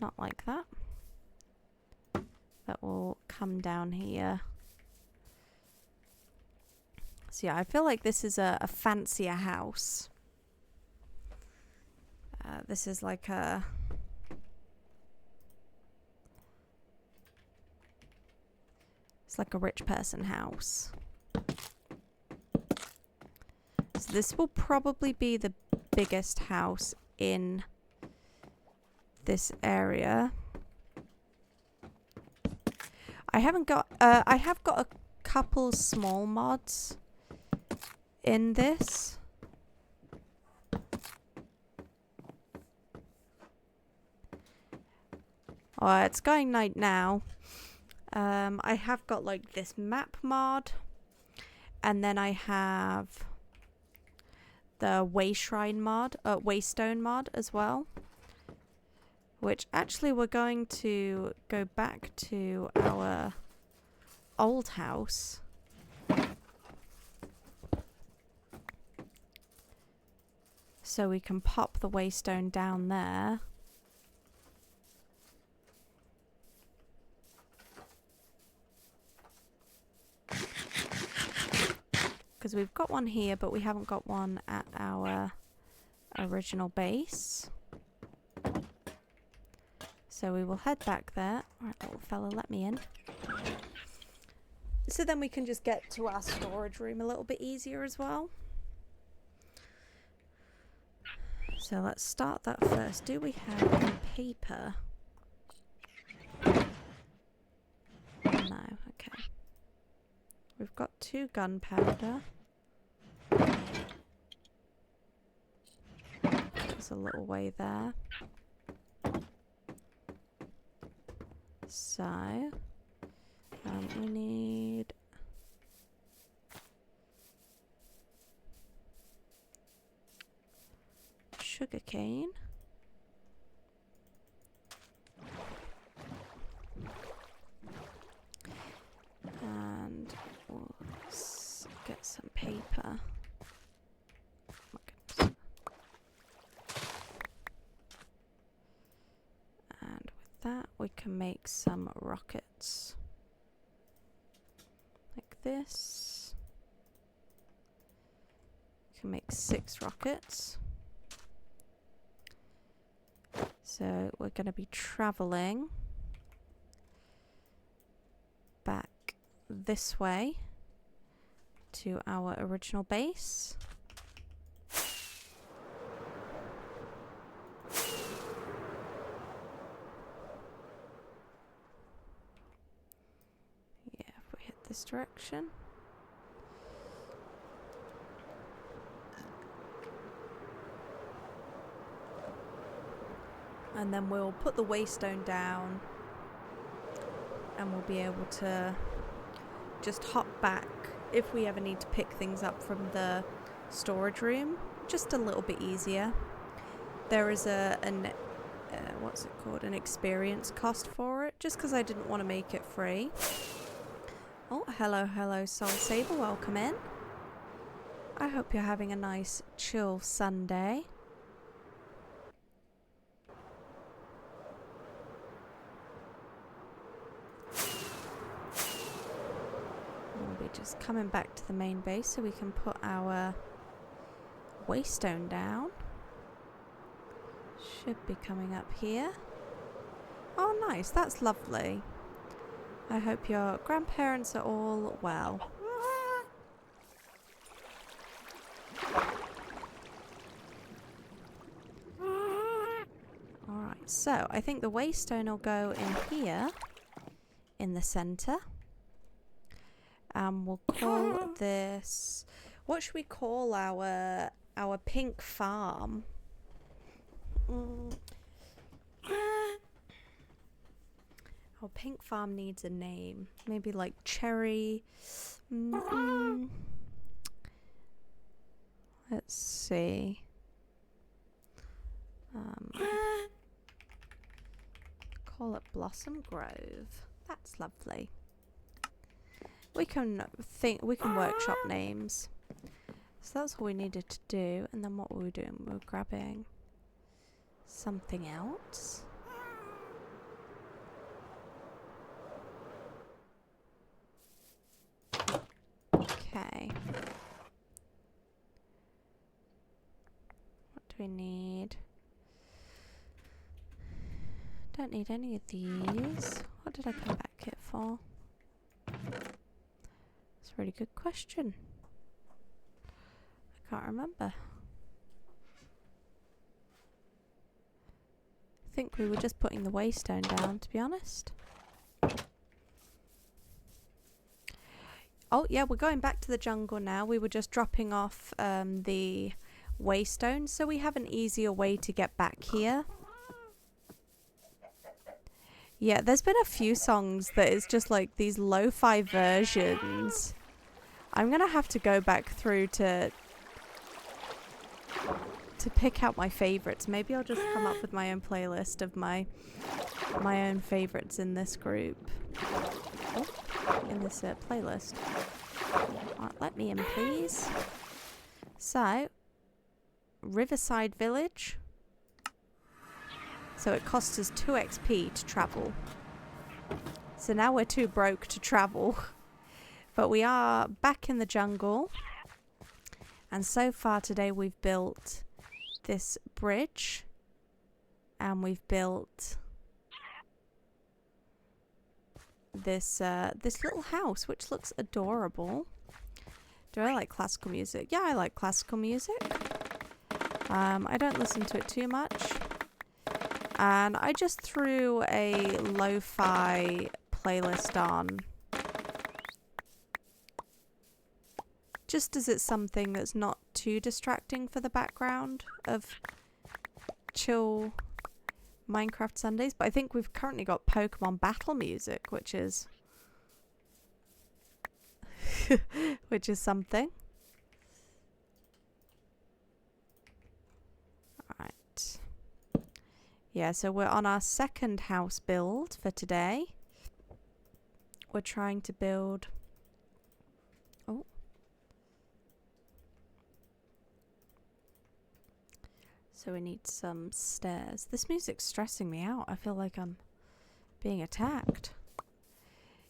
not like that. That will come down here. So yeah, I feel like this is a fancier house. This is like a... It's like a rich person house. So this will probably be the biggest house in this area. I have got a couple small mods in this. Oh, it's going night now. I have got like this map mod, and then I have the Waystone mod as well, which actually we're going to go back to our old house. So we can pop the Waystone down there. Because we've got one here, but we haven't got one at our original base. So we will head back there. Alright, little fella, let me in. So then we can just get to our storage room a little bit easier as well. So let's start that first. Do we have any paper? No, okay. We've got 2 gunpowder. There's a little way there. So, we need sugarcane. And let's get some paper. And with that, we can make some rockets. Like this. We can make 6 rockets. So we're going to be traveling back this way to our original base. Yeah, if we hit this direction. And then we'll put the Waystone down and we'll be able to just hop back if we ever need to pick things up from the storage room, just a little bit easier. There is what's it called, an experience cost for it, just because I didn't want to make it free. Oh, hello, Soul Saber, welcome in. I hope you're having a nice, chill Sunday. We'll be just coming back to the main base so we can put our waystone down. Should be coming up here. Oh, nice, that's lovely. I hope your grandparents are all well. Alright, so I think the waystone will go in here, in the centre. We'll call this... What should we call our pink farm? Our pink farm needs a name. Maybe like cherry. Let's see. Call it Blossom Grove. That's lovely. We can workshop names. So that's all we needed to do. And then what were we doing? We were grabbing something else. Okay. What do we need? Don't need any of these. What did I come back here for? That's a really good question. I can't remember. I think we were just putting the waystone down, to be honest. Oh, yeah, we're going back to the jungle now. We were just dropping off the waystone, so we have an easier way to get back here. Yeah, there's been a few songs that it's just like these lo-fi versions. I'm going to have to go back through to pick out my favorites. Maybe I'll just come up with my own playlist of my own favorites in this group. Oh, in this playlist. Right, let me in, please. So, Riverside Village. So it costs us 2 XP to travel. So now we're too broke to travel. But we are back in the jungle. And so far today we've built this bridge. And we've built this little house, which looks adorable. Do I like classical music? Yeah, I like classical music. I don't listen to it too much. And I just threw a lo-fi playlist on. Just as it's something that's not too distracting for the background of chill Minecraft Sundays. But I think we've currently got Pokemon battle music, which is which is something. Alright. Yeah, so we're on our second house build for today. We're trying to build... Oh. So we need some stairs. This music's stressing me out. I feel like I'm being attacked.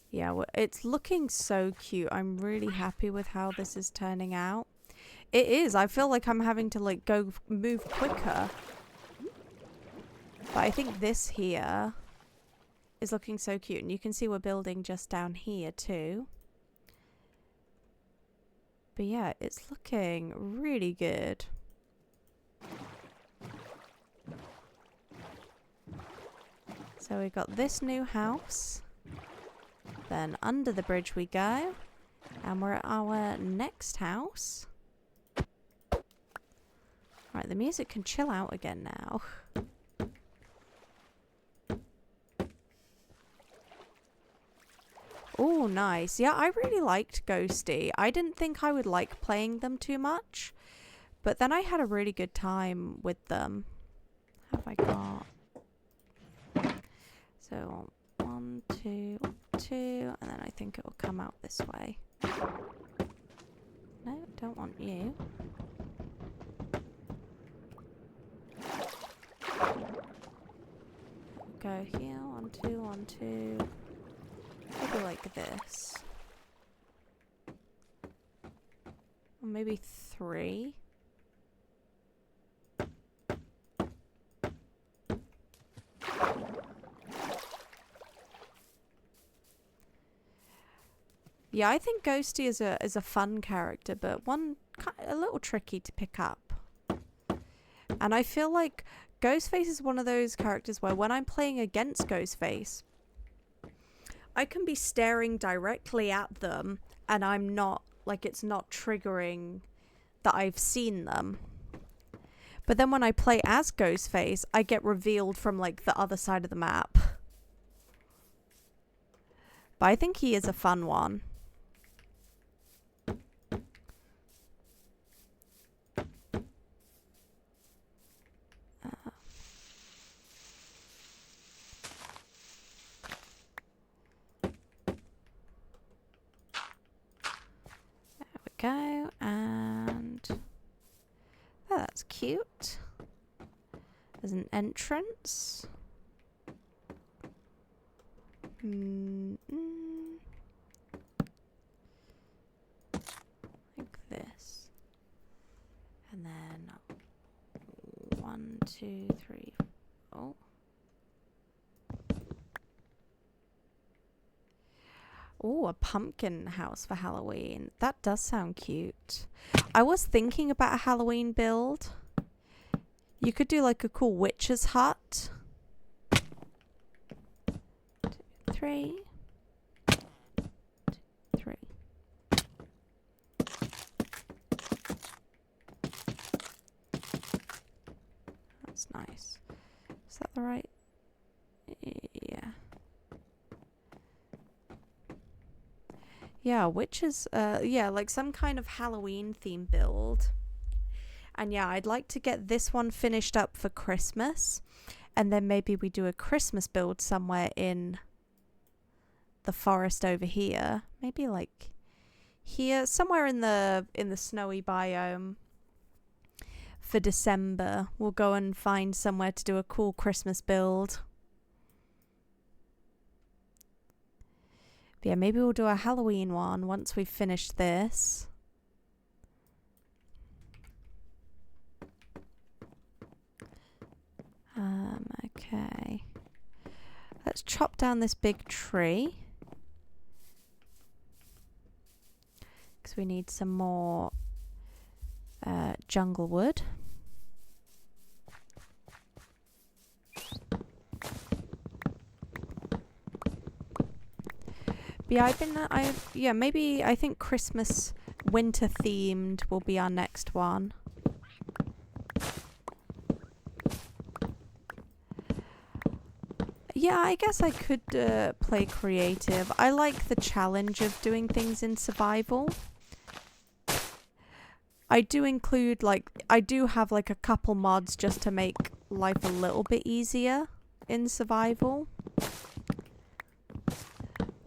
Yeah, well, it's looking so cute. I'm really happy with how this is turning out. It is. I feel like I'm having to like move quicker. But I think this here is looking so cute. And you can see we're building just down here too. But yeah, it's looking really good. So we've got this new house. Then under the bridge we go. And we're at our next house. Right, the music can chill out again now. Oh, nice. Yeah, I really liked Ghosty. I didn't think I would like playing them too much. But then I had a really good time with them. What have I got? So 1, 2, 2, and then I think it will come out this way. No, don't want you. Go here, 1, 2, 1, 2. Maybe like this. Or maybe 3. Yeah, I think Ghosty is a fun character, but a little tricky to pick up. And I feel like Ghostface is one of those characters where when I'm playing against Ghostface, I can be staring directly at them and I'm not, like, it's not triggering that I've seen them. But then when I play as Ghostface, I get revealed from, like, the other side of the map. But I think he is a fun one. Go, and oh, that's cute. There's an entrance. Like this. And then 1, 2, 3. Oh. Oh, a pumpkin house for Halloween. That does sound cute. I was thinking about a Halloween build. You could do like a cool witch's hut. 2, 3. 2, 3. That's nice. Is that the right? Yeah. Yeah, witches, yeah, like some kind of Halloween theme build. And yeah, I'd like to get this one finished up for Christmas. And then maybe we do a Christmas build somewhere in the forest over here. Maybe like here, somewhere in the snowy biome. For December, we'll go and find somewhere to do a cool Christmas build. But yeah, maybe we'll do a Halloween one once we've finished this. Okay. Let's chop down this big tree. Because we need some more jungle wood. Yeah, maybe I think Christmas winter themed will be our next one. Yeah, I guess I could play creative. I like the challenge of doing things in survival. I do include, like, I do have like a couple mods just to make life a little bit easier in survival.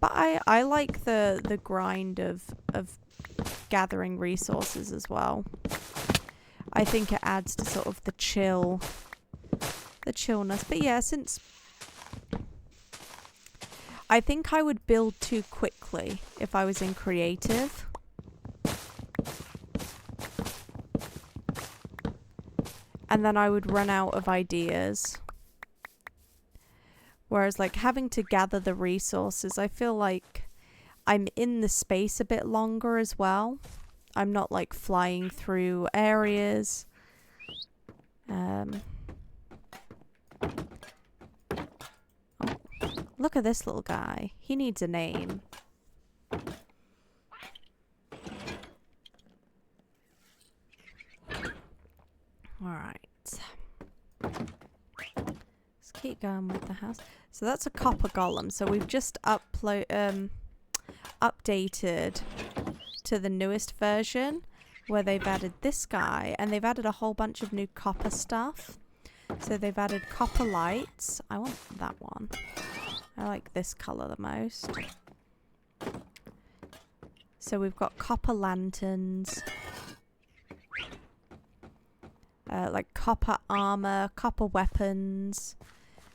But I like the grind of gathering resources as well. I think it adds to sort of the chillness. But yeah, since I think I would build too quickly if I was in creative. And then I would run out of ideas. Whereas like having to gather the resources, I feel like I'm in the space a bit longer as well. I'm not like flying through areas. Oh, look at this little guy. He needs a name. Alright. Let's keep going with the house. So that's a copper golem. So we've just updated to the newest version where they've added this guy and they've added a whole bunch of new copper stuff. So they've added copper lights. I want that one. I like this colour the most. So we've got copper lanterns. Like copper armour, copper weapons.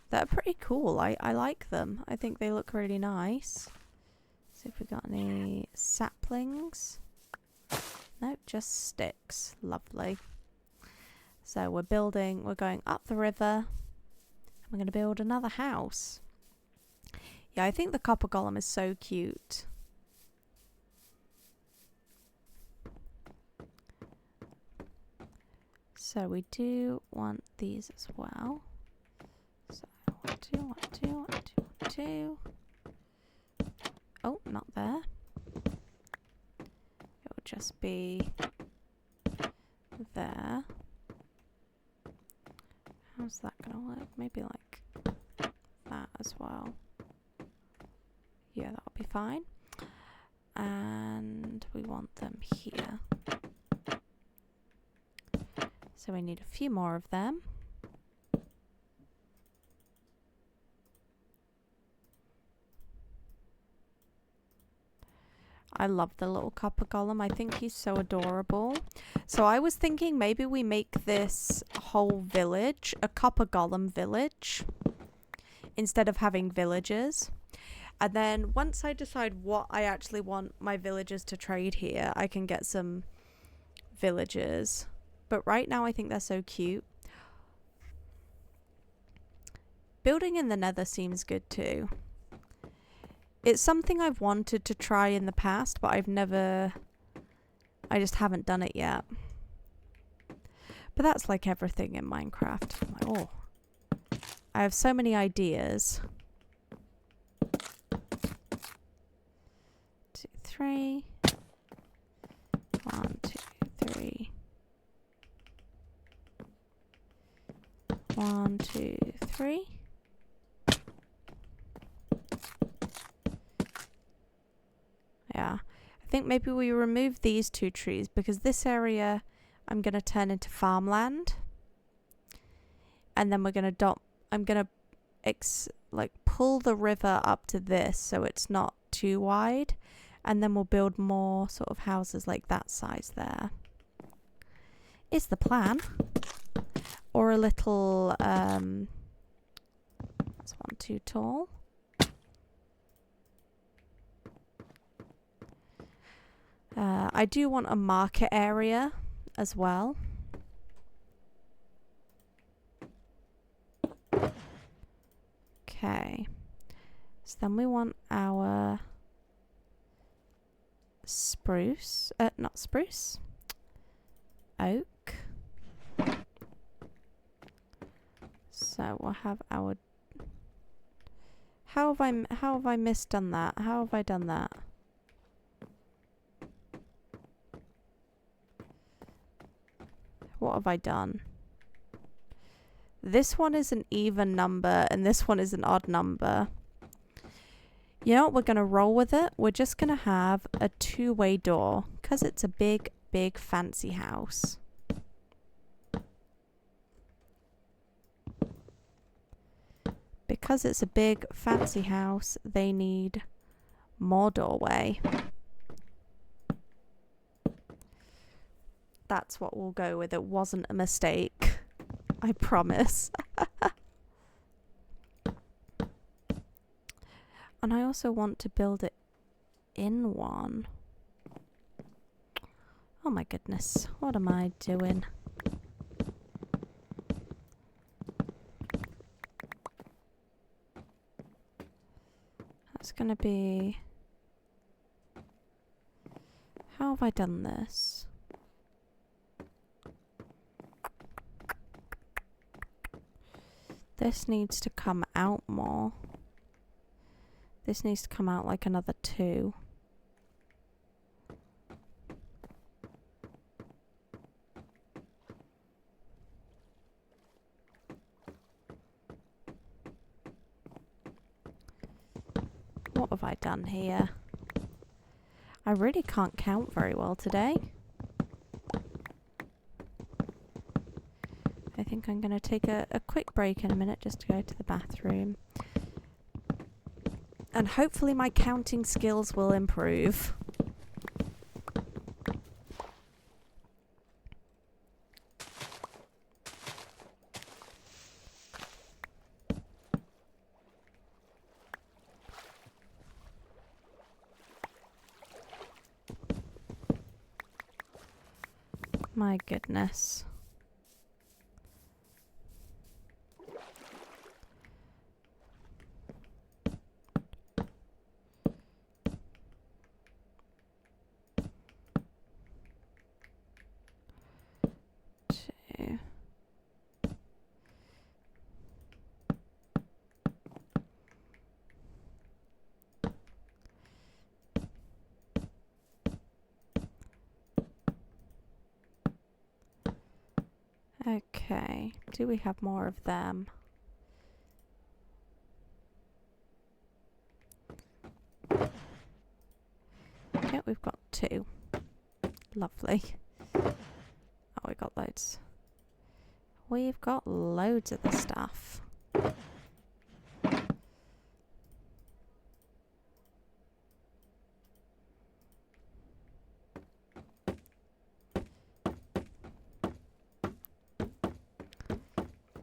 That are pretty cool. I like them. I think they look really nice. See if we got any saplings. No, just sticks. Lovely. So we're going up the river. We're going to build another house. Yeah, I think the copper golem is so cute. So we do want these as well. So 1, 2, 1, 2, 1, 2, 1, 2. Oh, not there. It will just be there. How's that gonna work? Maybe like that as well. Yeah, that'll be fine. And we want them here. So we need a few more of them. I love the little copper golem. I think he's so adorable. So I was thinking maybe we make this whole village a copper golem village instead of having villagers. And then once I decide what I actually want my villagers to trade here, I can get some villagers. But right now I think they're so cute. Building in the Nether seems good too. It's something I've wanted to try in the past, but I just haven't done it yet. But that's like everything in Minecraft. I'm like, oh, I have so many ideas. 2, 3. 1, 2, 3. 1, 2, 3. Yeah, I think maybe we remove these 2 trees because this area I'm going to turn into farmland. And then we're going to I'm going to like pull the river up to this so it's not too wide. And then we'll build more sort of houses like that size there. Is the plan. Or a little, that's 1 too tall. I do want a market area as well. Okay. So then we want our spruce, not spruce, oak. So we'll have our. How have I misdone that? How have I done that? What have I done? This one is an even number and this one is an odd number. You know what? We're going to roll with it. We're just going to have a 2-way door because it's a big, big fancy house. Because it's a big fancy house, they need more doorway. That's what we'll go with. It wasn't a mistake. I promise. And I also want to build it in one. Oh my goodness. What am I doing? That's going to be... How have I done this? This needs to come out more. This needs to come out like another 2. What have I done here? I really can't count very well today. I think I'm going to take a quick break in a minute just to go to the bathroom. And hopefully my counting skills will improve. My goodness. Two. Okay, do we have more of them? Yeah, we've got 2. Lovely. Oh, we got loads. We've got loads of the stuff.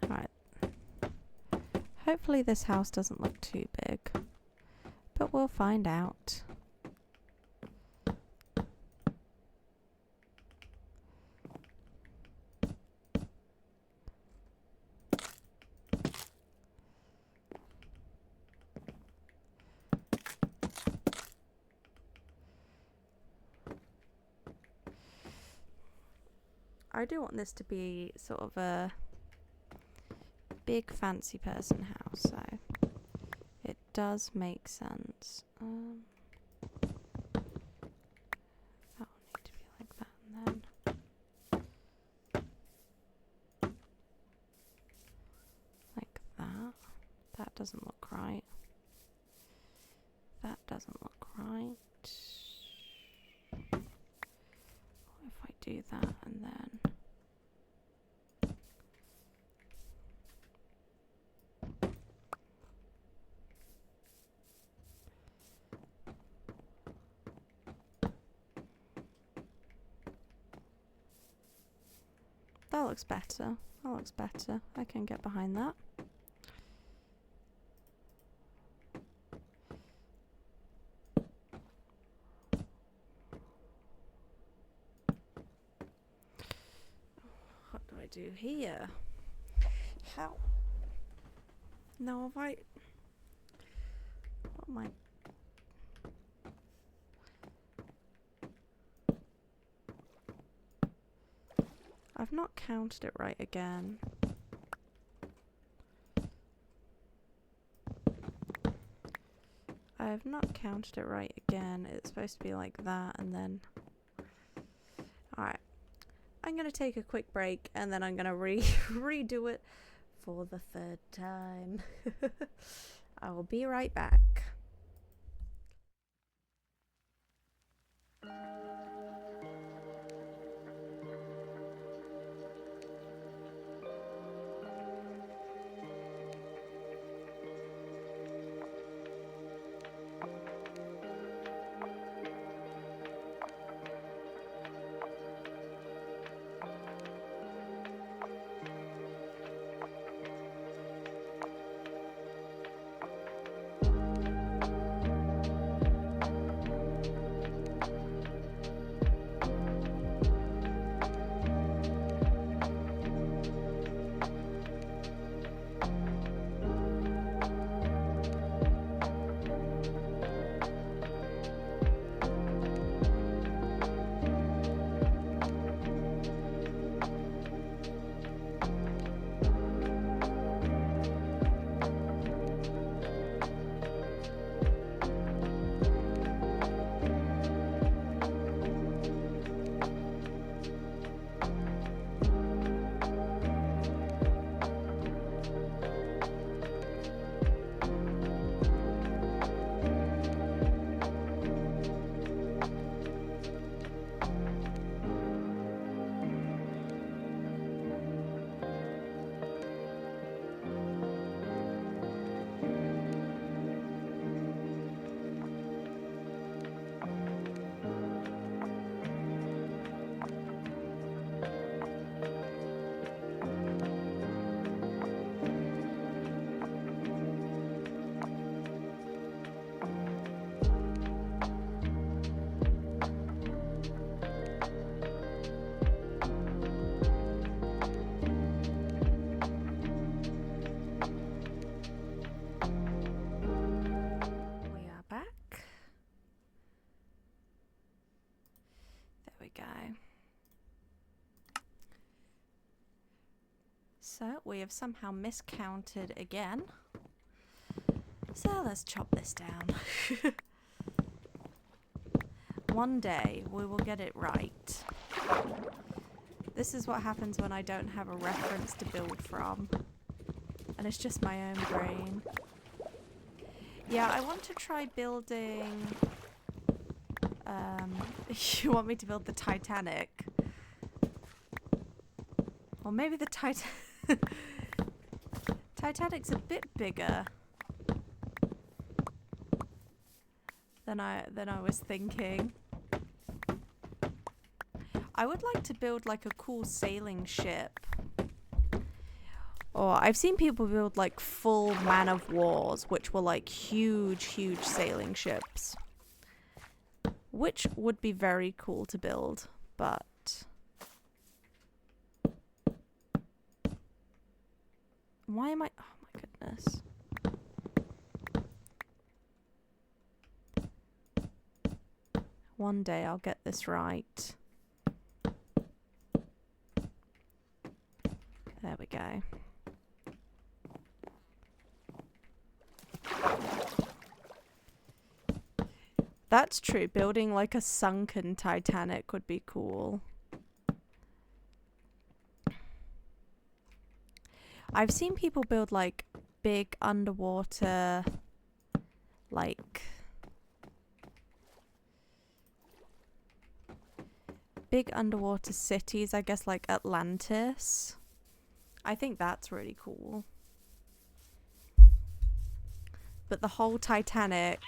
Right. Hopefully this house doesn't look too big, but we'll find out. I do want this to be sort of a big fancy person house, so it does make sense. That will need to be like that, and then like that. That doesn't look right. That doesn't look right. What if I do that and then... That looks better. That looks better. I can get behind that. What do I do here? How? No, have I... What am I... I've not counted it right again. I have not counted it right again. It's supposed to be like that and then... Alright. I'm going to take a quick break and then I'm going to redo it for the 3rd time. I will be right back. go. So we have somehow miscounted again. So let's chop this down. One day we will get it right. This is what happens when I don't have a reference to build from. And it's just my own brain. Yeah, I want to try building... you want me to build the Titanic? Or maybe the Titanic's a bit bigger than I was thinking. I would like to build like a cool sailing ship. Or I've seen people build like full man of wars, which were like huge sailing ships. Which would be very cool to build, but... Why am I... Oh my goodness. One day I'll get this right. There we go. That's true. Building like a sunken Titanic would be cool. I've seen people build like big underwater, like big underwater cities, I guess like Atlantis. I think that's really cool. But the whole Titanic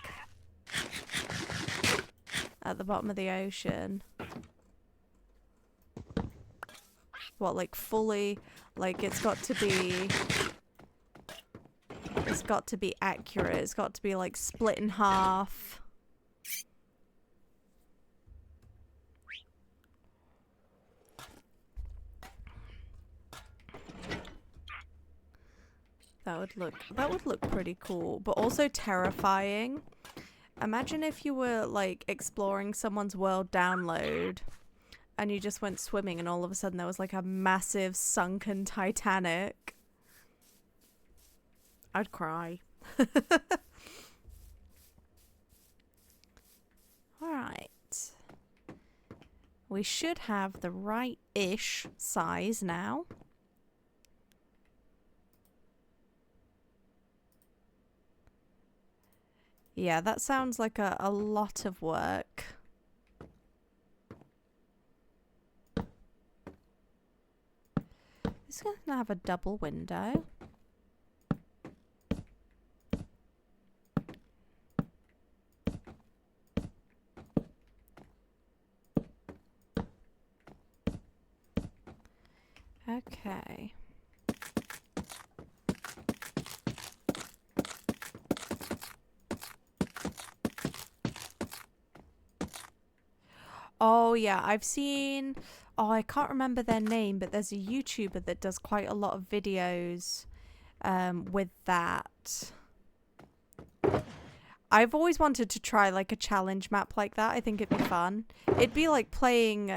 at the bottom of the ocean. What, like fully, like it's got to be accurate. It's got to be like split in half. That would look pretty cool, but also terrifying. Imagine if you were like exploring someone's world download and you just went swimming and all of a sudden there was like a massive sunken Titanic. I'd cry. Alright. We should have the right-ish size now. Yeah, that sounds like a lot of work. This is going to have a double window. Okay. Oh yeah, I've seen... Oh, I can't remember their name, but there's a YouTuber that does quite a lot of videos with that. I've always wanted to try like a challenge map like that. I think it'd be fun. It'd be like playing...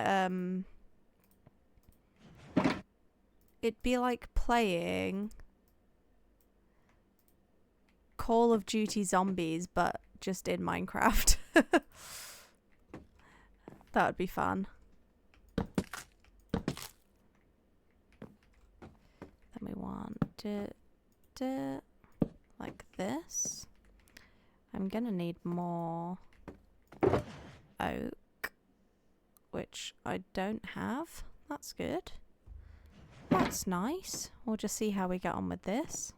It'd be like playing Call of Duty Zombies, but just in Minecraft. That would be fun. Then we want it like this. I'm gonna need more oak, which I don't have. That's good. That's nice. We'll just see how we get on with this.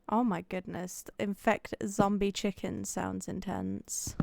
Oh my goodness. Infect zombie chicken sounds intense.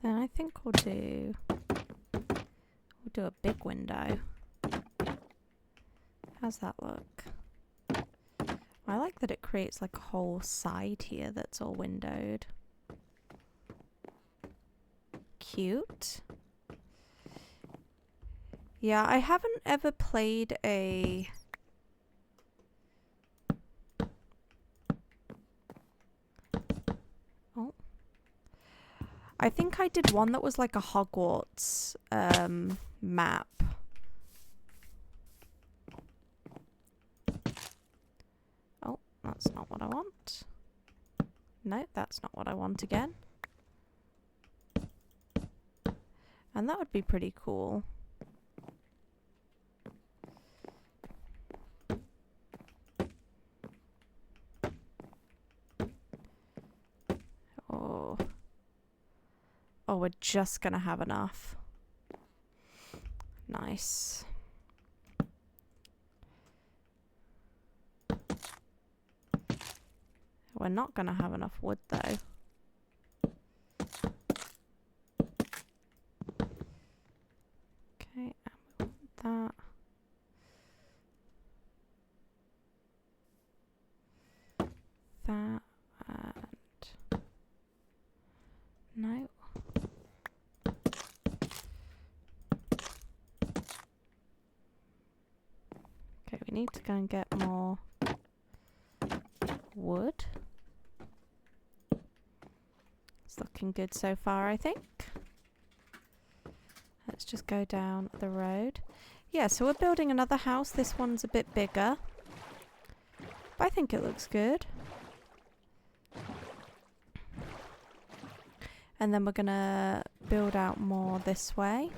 Then I think we'll do a big window. How's that look? I like that it creates like a whole side here that's all windowed. Cute. Yeah, I haven't ever played a... Oh. I think I did one that was like a Hogwarts map. Oh, that's not what I want. No, that's not what I want again. And that would be pretty cool. Oh. Oh, we're just gonna have enough. Nice. We're not gonna have enough wood though. Okay, and we want that. That and no. Okay, we need to go and get more wood. It's looking good so far, I think. Let's just go down the road. Yeah, so we're building another house. This one's a bit bigger, but I think it looks good. And then we're gonna build out more this way.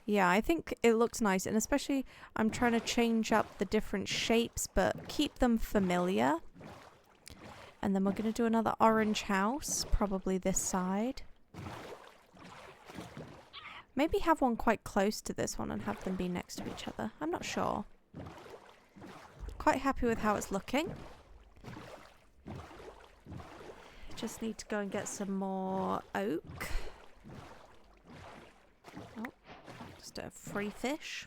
Yeah, I think it looks nice, and especially I'm trying to change up the different shapes but keep them familiar. And then we're going to do another orange house, probably this side. Maybe have one quite close to this one and have them be next to each other. I'm not sure. Quite happy with how it's looking. Just need to go and get some more oak. Oh, just a free fish.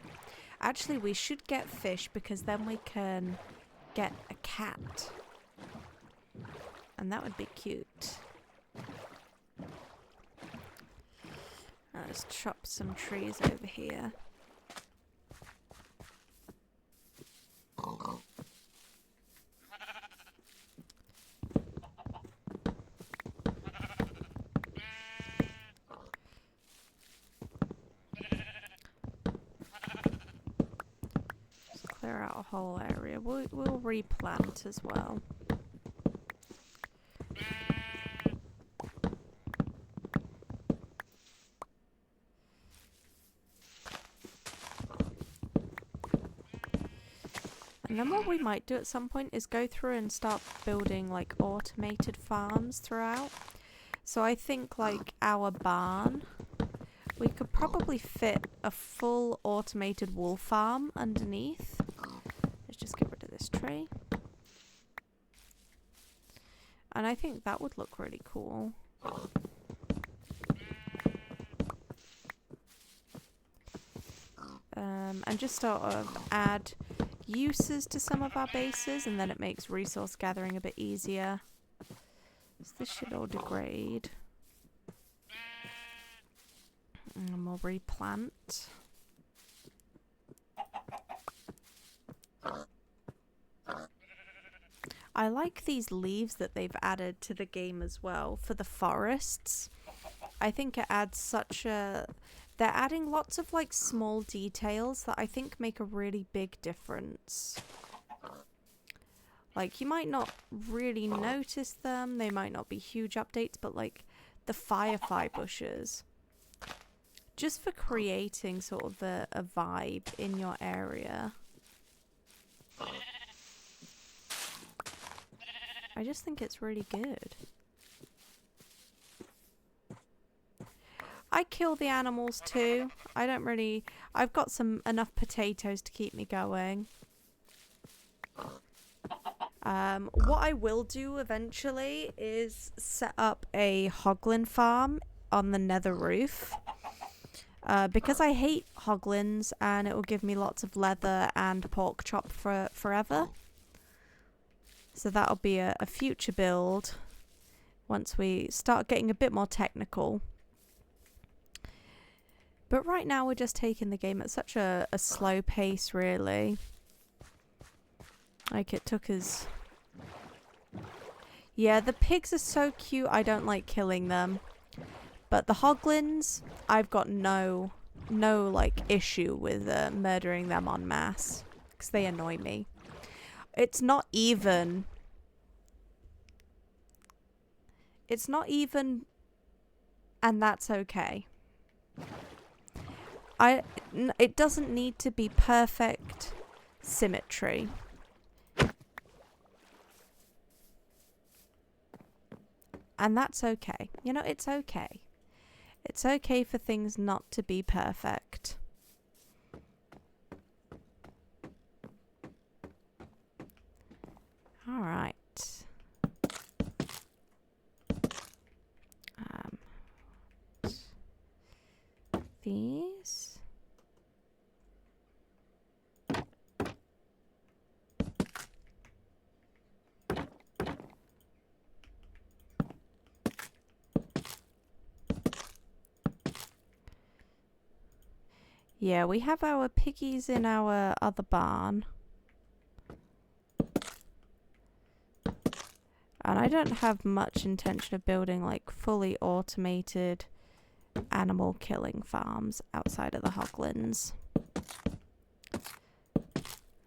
Actually, we should get fish because then we can get a cat. And that would be cute. Let's chop some trees over here. Just clear out a whole area. We'll replant as well. And then what we might do at some point is go through and start building like automated farms throughout. So I think like our barn, we could probably fit a full automated wool farm underneath. Let's just get rid of this tree. And I think that would look really cool. And just sort of add uses to some of our bases, and then it makes resource gathering a bit easier. So this should all degrade. And we'll replant. I like these leaves that they've added to the game as well for the forests. I think it adds such a... They're adding lots of like small details that I think make a really big difference. Like you might not really notice them, they might not be huge updates, but like the firefly bushes, just for creating sort of a vibe in your area. I just think it's really good. I kill the animals too. I don't really... I've got enough potatoes to keep me going. What I will do eventually is set up a hoglin farm on the nether roof. Because I hate hoglins and it will give me lots of leather and pork chop for forever. So that'll be a future build once we start getting a bit more technical. But right now we're just taking the game at such a slow pace, really. Like, it took us... Yeah, the pigs are so cute, I don't like killing them. But the hoglins, I've got no like, issue with murdering them en masse. Because they annoy me. It's not even... It's not even... And that's okay. It doesn't need to be perfect symmetry. And that's okay. You know, it's okay. It's okay for things not to be perfect. Alright. These. Yeah, we have our piggies in our other barn. And I don't have much intention of building like fully automated animal killing farms outside of the hoglins.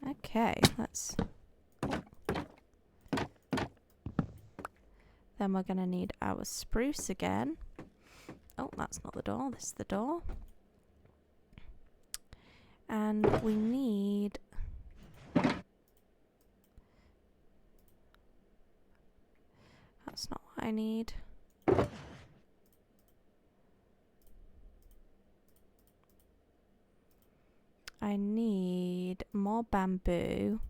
Okay, let's... Then we're going to need our spruce again. Oh, that's not the door, this is the door. And we need... That's not what I need. I need more bamboo.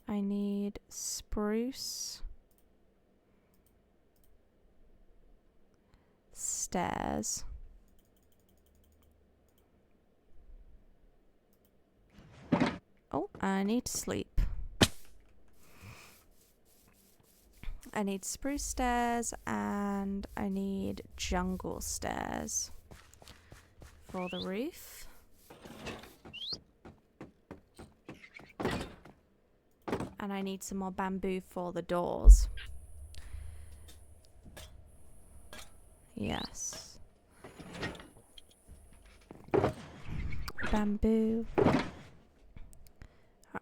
I need spruce. Stairs. Oh, I need to sleep. I need spruce stairs and I need jungle stairs for the roof. And I need some more bamboo for the doors. Yes. Bamboo. Right,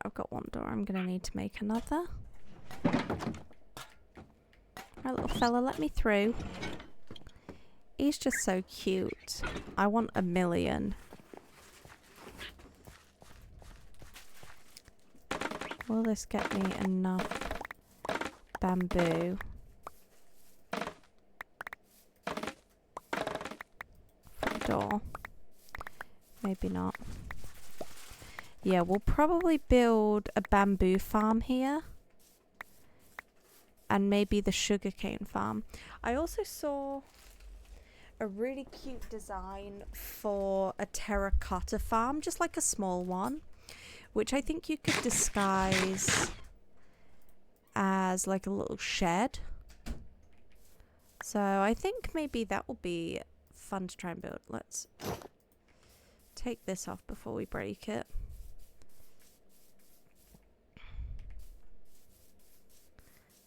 I've got one door. I'm going to need to make another. Right, little fella, let me through. He's just so cute. I want 1,000,000. Will this get me enough bamboo? For the door? Maybe not. Yeah, we'll probably build a bamboo farm here. And maybe the sugarcane farm. I also saw a really cute design for a terracotta farm, just like a small one, which I think you could disguise as like a little shed. So I think maybe that will be fun to try and build. Let's take this off before we break it.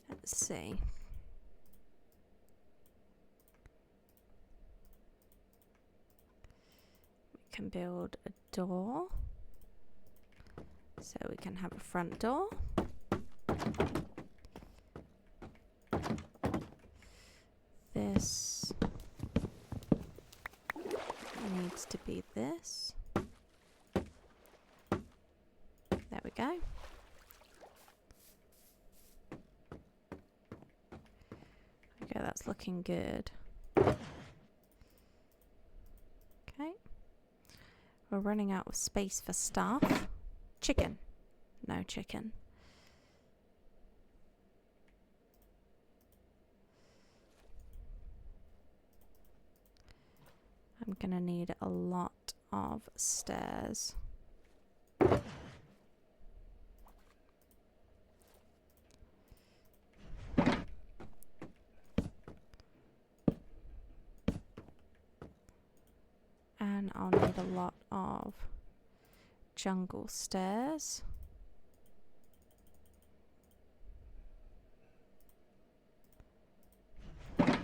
Let's see. We can build a door. So we can have a front door. This needs to be this. There we go. Okay, that's looking good. Okay. We're running out of space for stuff. Chicken. no chicken. I'm gonna need a lot of stairs. And I'll need a lot of jungle stairs. Okay,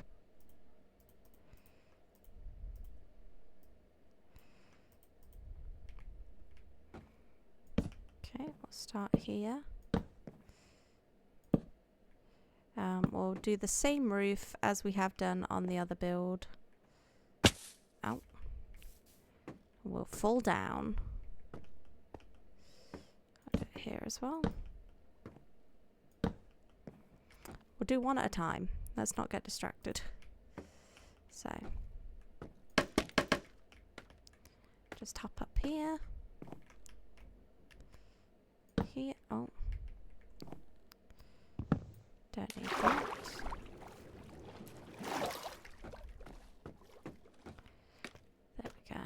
we'll start here. We'll do the same roof as we have done on the other build. Ow. We'll fall down. I'll do it here as well. We'll do one at a time. Let's not get distracted. So, just hop up here. Here. Oh. Don't need that. There we go.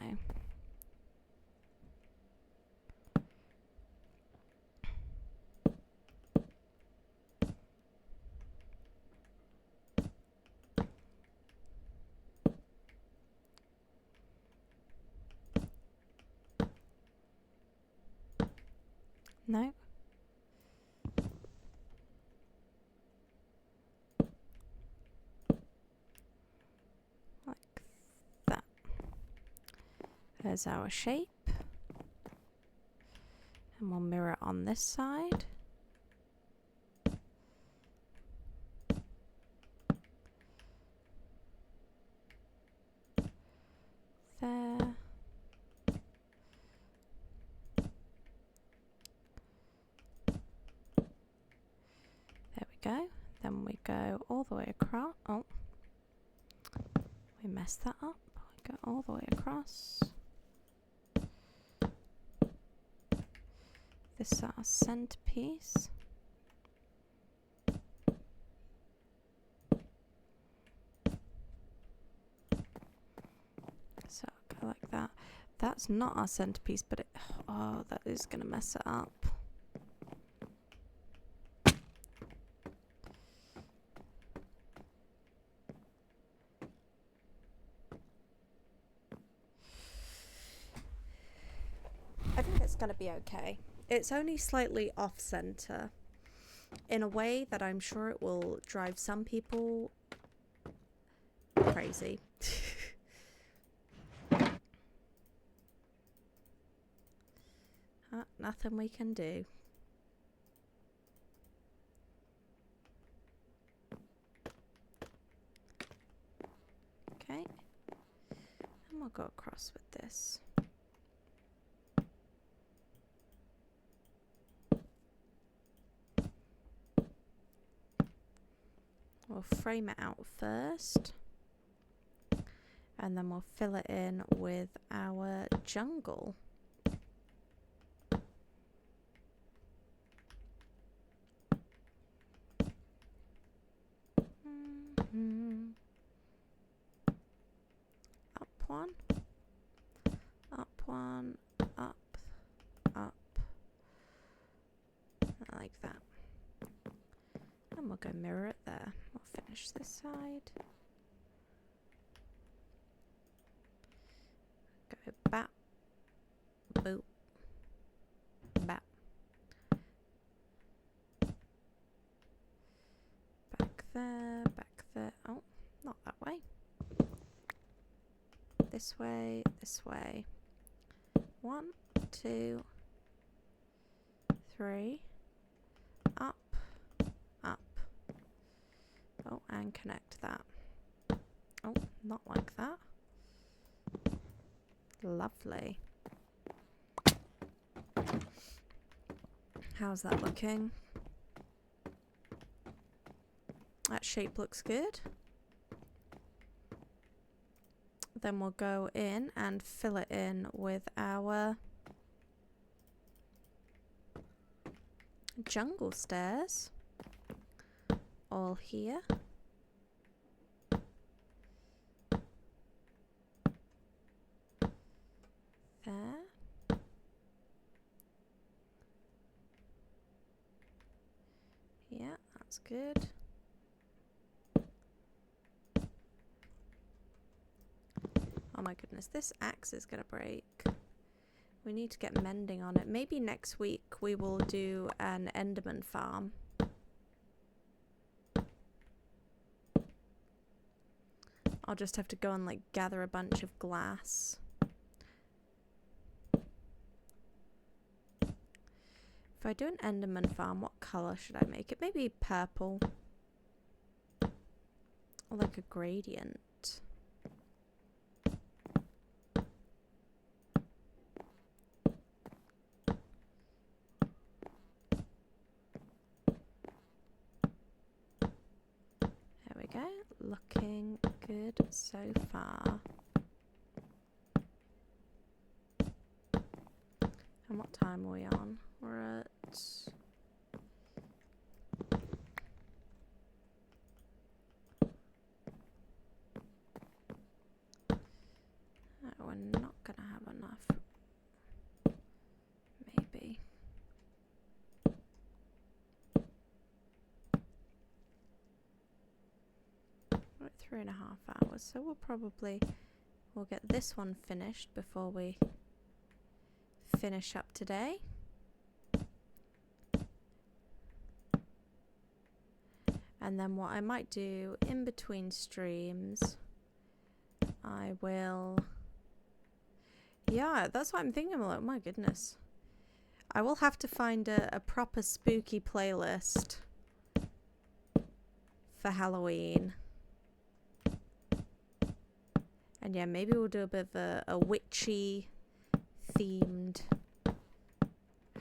No. Like that. There's our shape. And we'll mirror it on this side. There. There we go. Then we go all the way across. Oh, we messed that up. We go all the way across. This is our centerpiece. So go like that. That's not our centerpiece, but it, oh, that is gonna mess it up. I think it's gonna be okay. It's only slightly off center in a way that I'm sure it will drive some people crazy. Nothing we can do. Okay. And we'll go across with this. We'll frame it out first. And then we'll fill it in with our jungle. Up one, up, up, like that. And we'll go mirror it there. We'll finish this side. Go bap, boop, bap. Back there, back there. Oh, not that way. This way, this way. 1, 2, 3. Up, up. Oh, and connect that. Oh, not like that. Lovely. How's that looking? That shape looks good. Then we'll go in and fill it in with our jungle stairs. All here. There. Yeah, that's good. Oh my goodness, this axe is gonna break. We need to get mending on it. Maybe next week we will do an Enderman farm. I'll just have to go and like gather a bunch of glass. If I do an Enderman farm, what colour should I make it? Maybe purple. Or like a gradient. There we go. Looking good so far. And what time are we on? We're at... Oh, we're not gonna have enough. Maybe. We're at 3.5 hours, so we'll get this one finished before we finish up today. And then what I might do in between streams, I will... Yeah, that's what I'm thinking. I'm like, oh my goodness. I will have to find a proper spooky playlist for Halloween. And yeah, maybe we'll do a bit of a witchy themed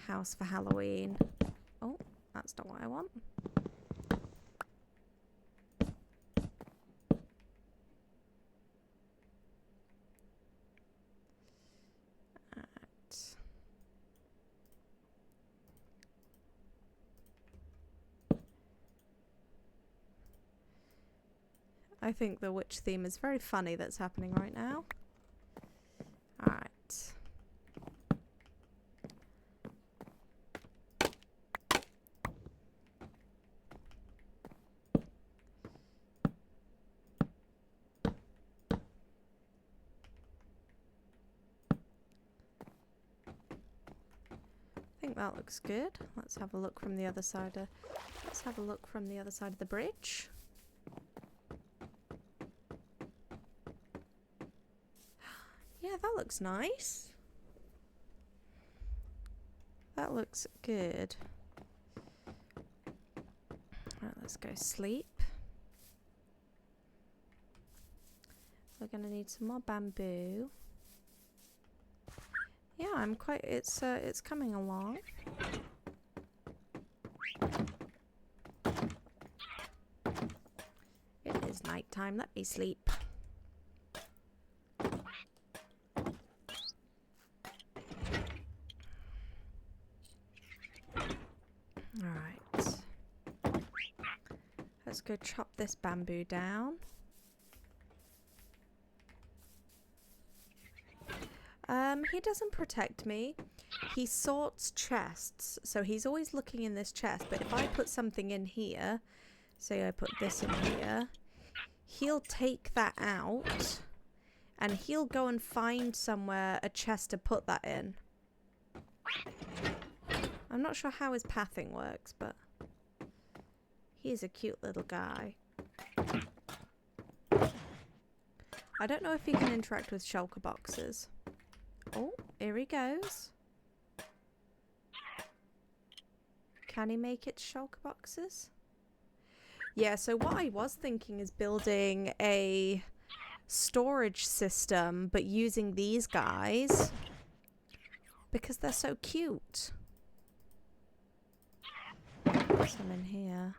house for Halloween. Oh, that's not what I want. I think the witch theme is very funny that's happening right now. Alright. I think that looks good. Let's have a look from the other side of the bridge. Yeah, that looks nice. That looks good. Right, let's go sleep. We're gonna need some more bamboo. Yeah, it's coming along. It is nighttime, let me sleep. Alright. Let's go chop this bamboo down. He doesn't protect me. He sorts chests, so he's always looking in this chest, but if I put something in here, say I put this in here, he'll take that out and he'll go and find somewhere a chest to put that in. I'm not sure how his pathing works, but he's a cute little guy. I don't know if he can interact with shulker boxes. Oh, here he goes. Can he make it shulker boxes? Yeah, so what I was thinking is building a storage system, but using these guys because they're so cute. Some in here.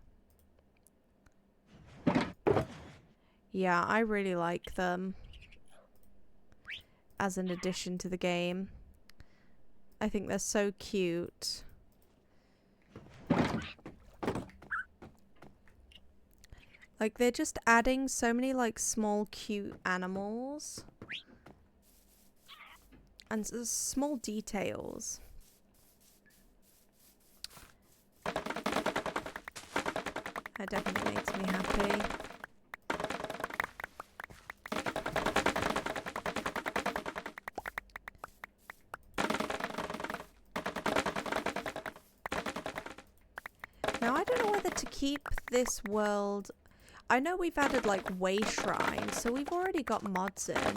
Yeah, I really like them as an addition to the game. I think they're so cute. Like, they're just adding so many, like, small, cute animals. And small details. That definitely makes me happy. Now, I don't know whether to keep this world... I know we've added, like, way shrines, so we've already got mods in.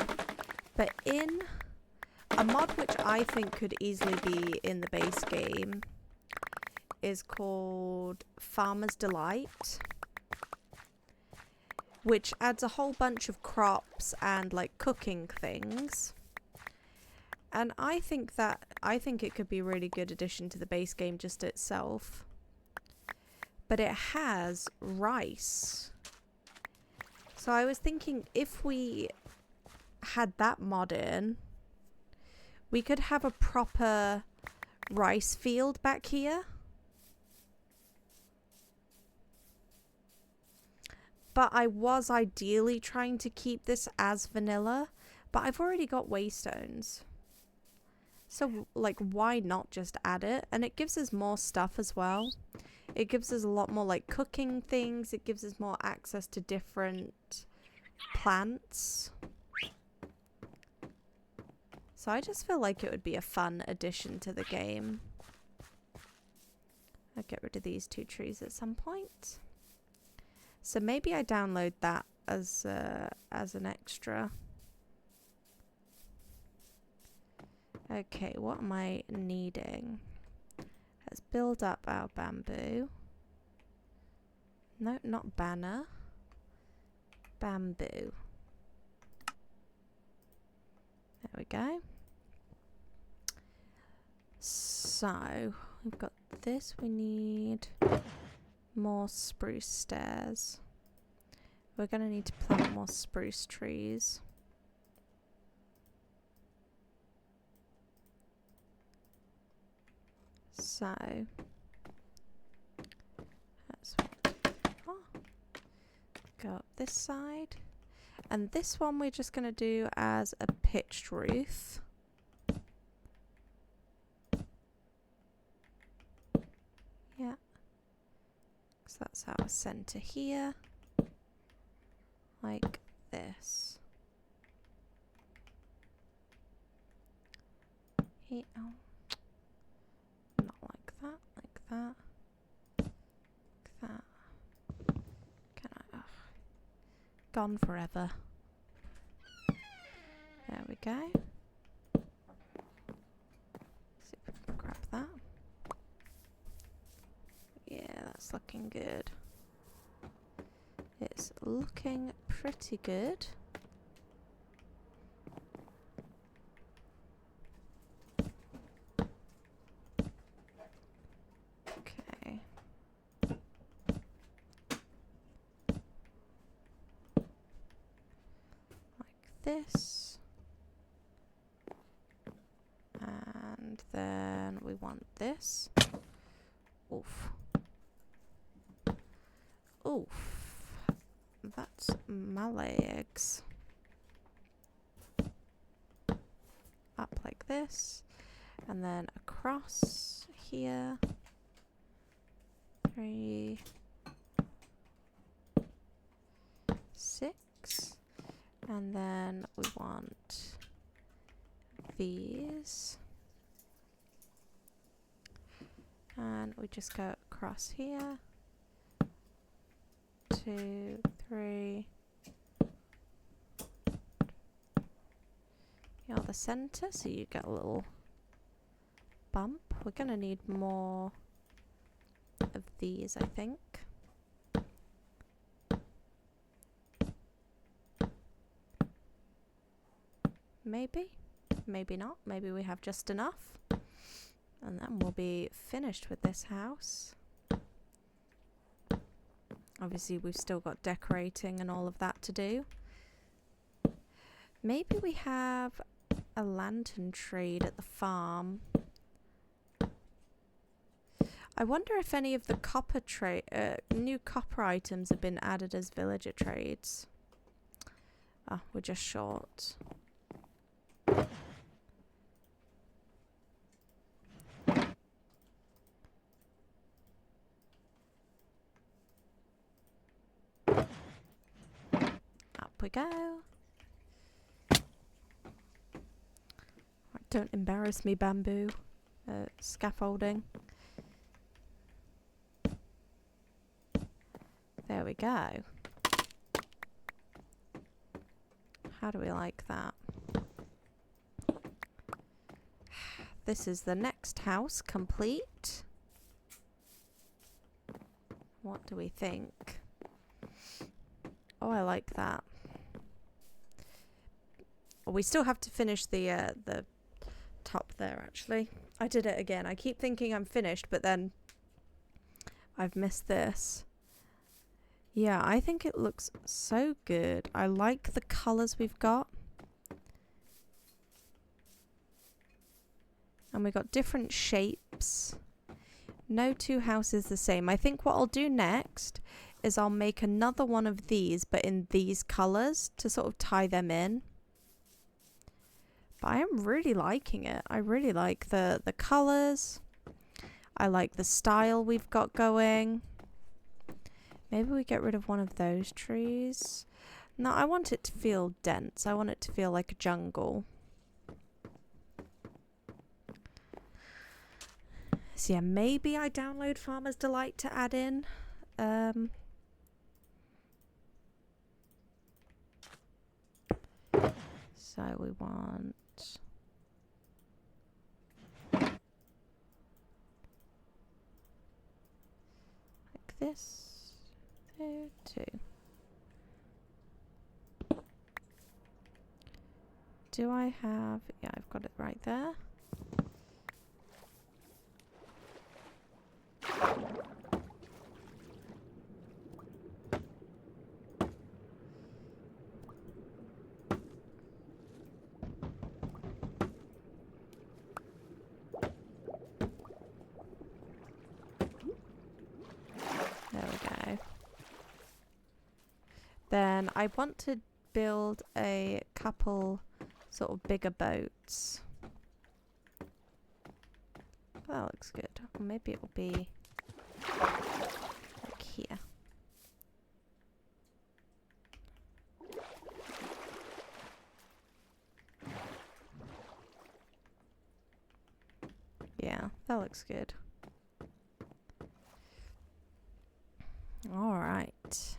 But in... a mod which I think could easily be in the base game is called Farmer's Delight, which adds a whole bunch of crops and like cooking things. And I think it could be a really good addition to the base game just itself. But it has rice. So I was thinking if we had that mod in, we could have a proper rice field back here. But I was ideally trying to keep this as vanilla, but I've already got waystones. So, like, why not just add it? And it gives us more stuff as well. It gives us a lot more, like, cooking things. It gives us more access to different plants. So I just feel like it would be a fun addition to the game. I'll get rid of these 2 trees at some point. So maybe I download that as an extra. Okay, what am I needing? Let's build up our bamboo. No, not banner. Bamboo. There we go. So, we've got this. We need more spruce stairs. We're going to need to plant more spruce trees. So, that's go up this side. And this one we're just going to do as a pitched roof. Yeah. So that's our center here. Like this. Here. Oh. Not like that. Like that. Like that. Can I? Oh. Gone forever. There we go. See if we can grab that. Yeah, that's looking good. It's looking pretty good. Okay. Like this. And then we want this. Oof. Oof. That's my legs. Up like this. And then across here. 3, 6. And then we want these. And we just go across here. 2, 3. You're the center, so you get a little bump. We're gonna need more of these, I think. Maybe, maybe not. Maybe we have just enough. And then we'll be finished with this house. Obviously, we've still got decorating and all of that to do. Maybe we have a lantern trade at the farm. I wonder if any of the new copper items have been added as villager trades. Ah, we're just short. Up we go. Right, don't embarrass me, bamboo. Scaffolding. There we go. How do we like that? This is the next house complete. What do we think? Oh, I like that. Oh, we still have to finish the top there, actually. I did it again. I keep thinking I'm finished, but then I've missed this. Yeah, I think it looks so good. I like the colours we've got. And we've got different shapes. No two houses the same. I think what I'll do next is I'll make another one of these, but in these colours to sort of tie them in. But I am really liking it. I really like the colours. I like the style we've got going. Maybe we get rid of one of those trees. No, I want it to feel dense. I want it to feel like a jungle. So yeah, maybe I download Farmer's Delight to add in. So we want... like this. There too. Do I have... yeah, I've got it right there. There we go. Then I want to build a couple sort of bigger boats. That looks good. Or maybe it will be like here. Yeah, that looks good. Alright.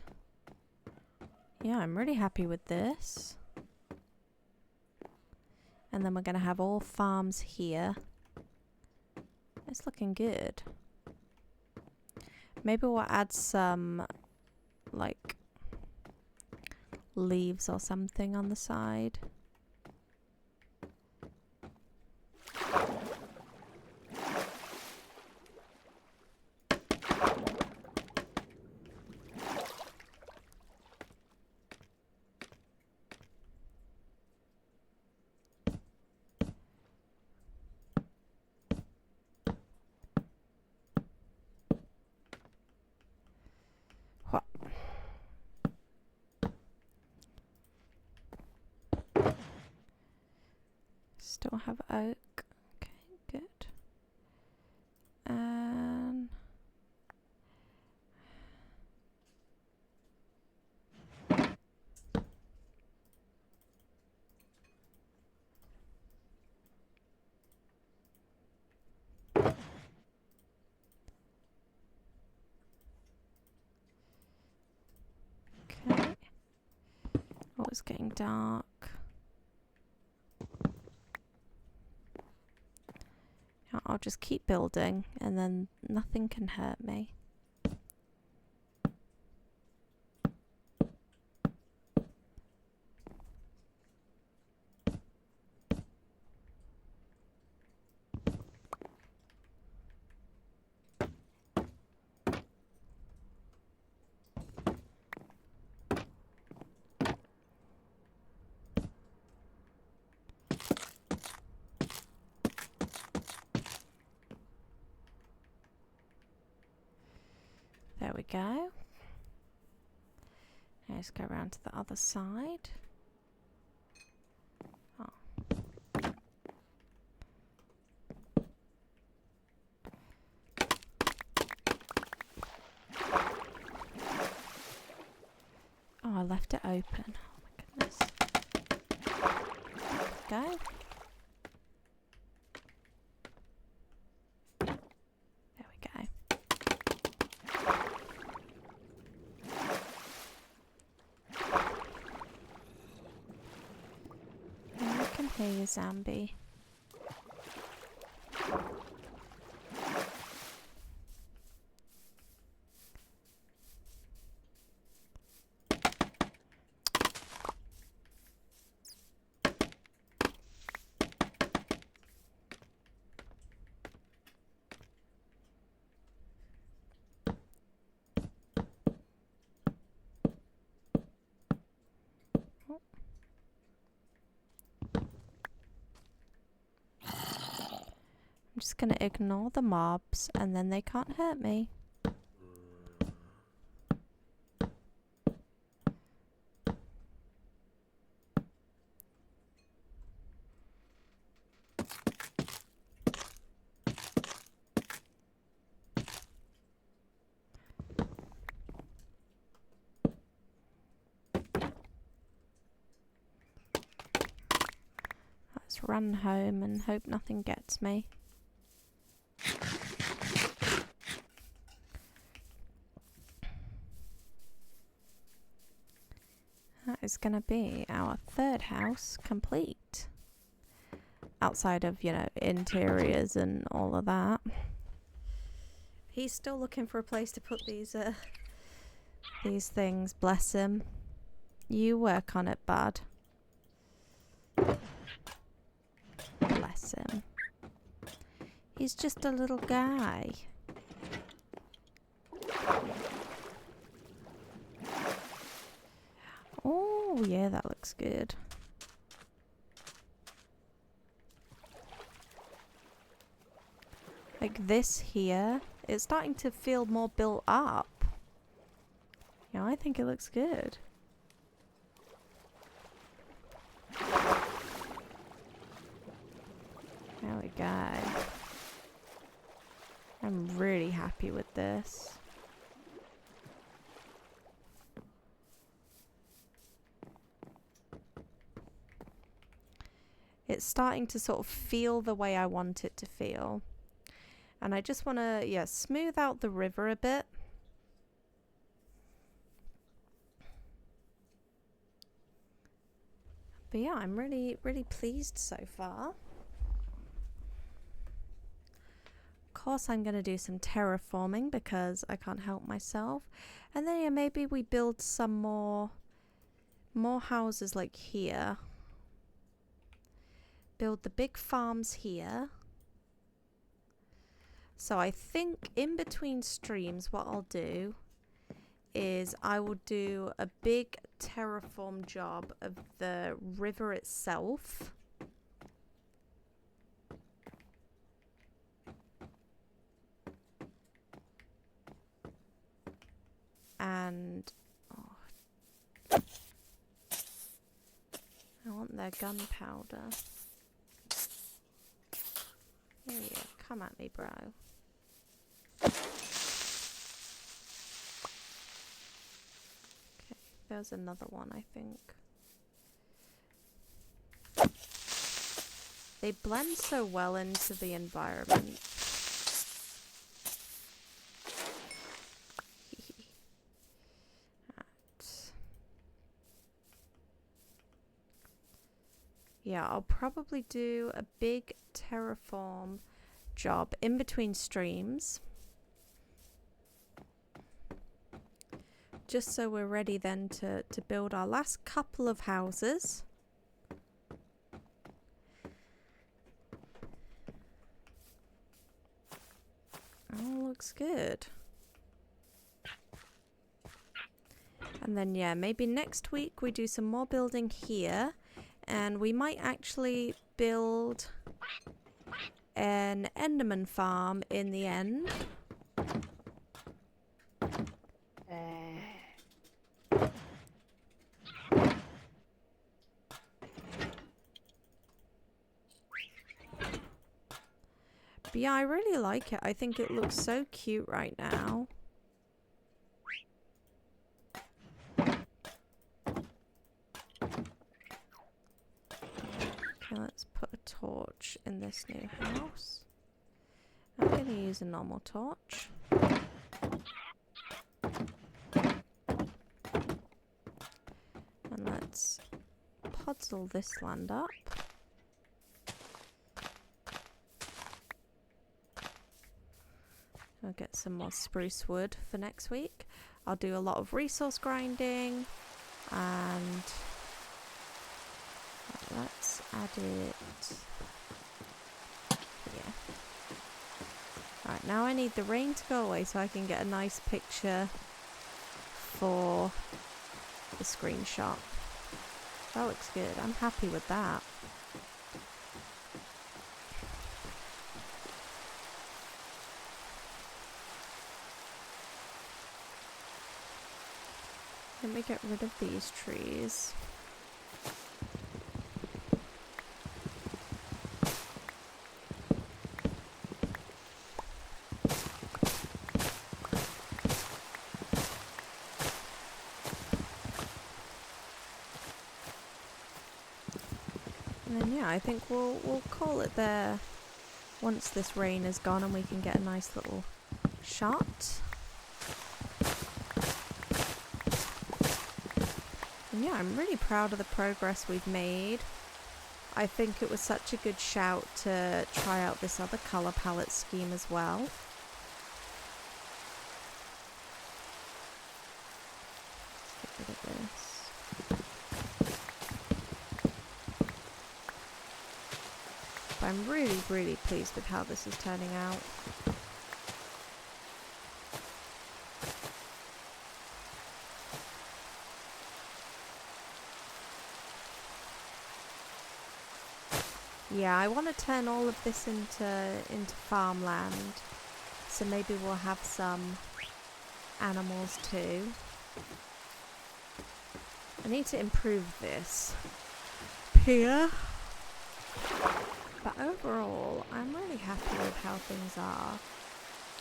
Yeah, I'm really happy with this. And then we're going to have all farms here. It's looking good. Maybe we'll add some, like, leaves or something on the side. Still have oak. Okay, good. And okay. Oh, it's getting dark. I'll just keep building and then nothing can hurt me. There we go. Let's go around to the other side. Oh. Oh, I left it open. Oh my goodness. Go. There we go. I can hear you, Zambi. I'm just gonna ignore the mobs and then they can't hurt me. Let's run home and hope nothing gets me. That is going to be our third house complete. Outside of, you know, interiors and all of that. He's still looking for a place to put these things, bless him. You work on it, bud. Bless him. He's just a little guy. Oh, yeah, that looks good. Like this here, it's starting to feel more built up. You know, I think it looks good. There we go. I'm really happy with this. It's starting to sort of feel the way I want it to feel. And I just want to, yeah, smooth out the river a bit. But yeah, I'm really, really pleased so far. Of course, I'm going to do some terraforming because I can't help myself. And then, yeah, maybe we build some more houses like here. Build the big farms here. So I think in between streams what I'll do is I will do a big terraform job of the river itself. And oh, I want their gunpowder. Here you go. Come at me, bro. Okay, there's another one, I think. They blend so well into the environment. Yeah, I'll probably do a big terraform job in between streams. Just so we're ready then to build our last couple of houses. Oh, looks good. And then, yeah, maybe next week we do some more building here. And we might actually build an Enderman farm in the end. But yeah, I really like it. I think it looks so cute right now. Okay, let's put a torch in this new house. I'm going to use a normal torch. And let's puzzle this land up. I'll get some more spruce wood for next week. I'll do a lot of resource grinding, and let's add it. Yeah. Alright, now I need the rain to go away so I can get a nice picture for the screenshot. That looks good. I'm happy with that. Let me get rid of these trees. And then yeah, I think we'll call it there once this rain is gone and we can get a nice little shot. And yeah, I'm really proud of the progress we've made. I think it was such a good shout to try out this other colour palette scheme as well. Let's get rid of this. But I'm really, really pleased with how this is turning out. Yeah, I want to turn all of this into farmland, so maybe we'll have some animals too. I need to improve this here, but overall, I'm really happy with how things are.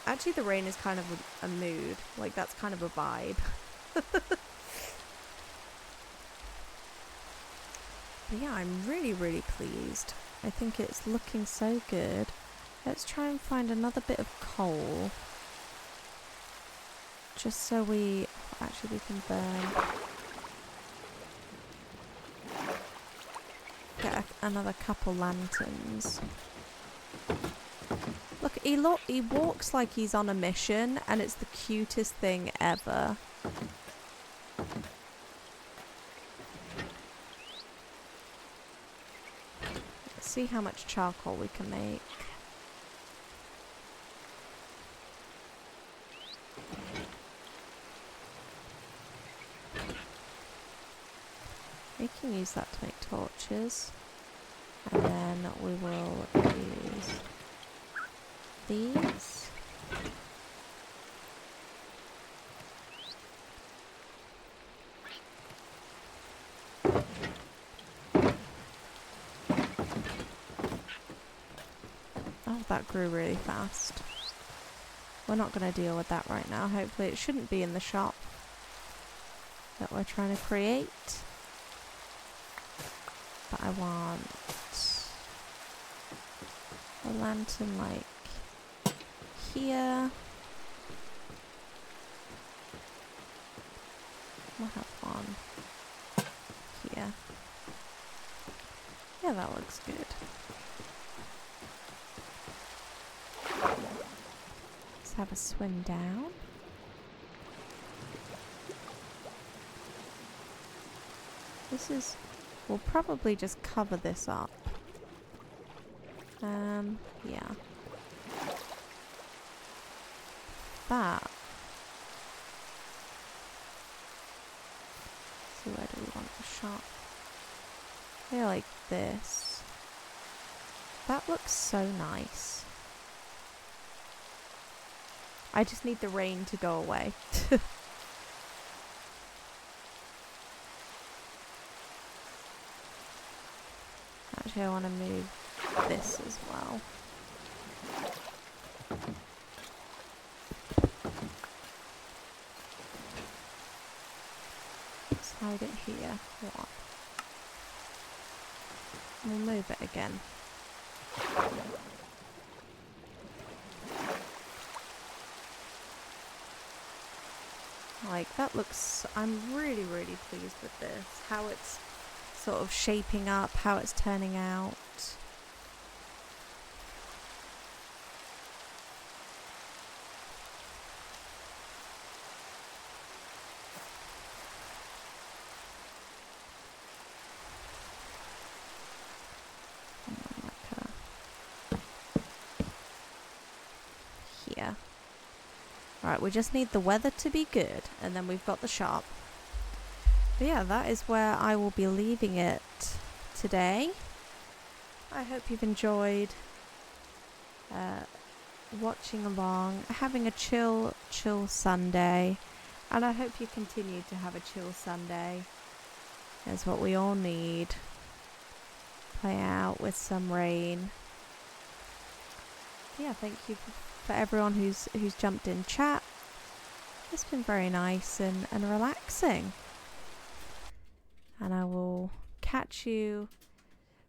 Actually, the rain is kind of a mood, like that's kind of a vibe. But yeah, I'm really, really pleased. I think it's looking so good. Let's try and find another bit of coal. Just so we can burn. Get another couple lanterns. Look, he walks like he's on a mission, and it's the cutest thing ever. See how much charcoal we can make. We can use that to make torches, and then we will use these. That grew really fast. We're not going to deal with that right now. Hopefully it shouldn't be in the shop that we're trying to create. But I want a lantern like here. We'll have one here. Yeah, that looks good. Have a swim down. We'll probably just cover this up. Yeah. That. So where do we want the shot? Yeah, like this. That looks so nice. I just need the rain to go away. Actually, I want to move this as well. Slide it here. What? We'll move it again. Like, that looks... I'm really, really pleased with this. How it's sort of shaping up, how it's turning out. Here. Right, we just need the weather to be good, and then we've got the shop. But yeah, that is where I will be leaving it today. I hope you've enjoyed watching along, having a chill Sunday, and I hope you continue to have a chill Sunday. That's what we all need. Play out with some rain. Yeah, thank you for everyone who's jumped in chat. It's been very nice and relaxing. And I will catch you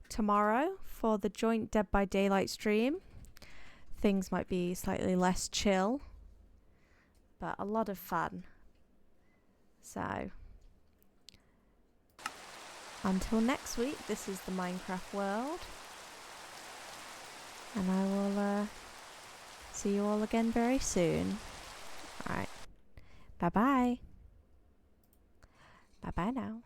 tomorrow for the joint Dead by Daylight stream. Things might be slightly less chill, but a lot of fun. So, until next week, this is the Minecraft world. And I will see you all again very soon. Alright. Bye-bye. Bye-bye now.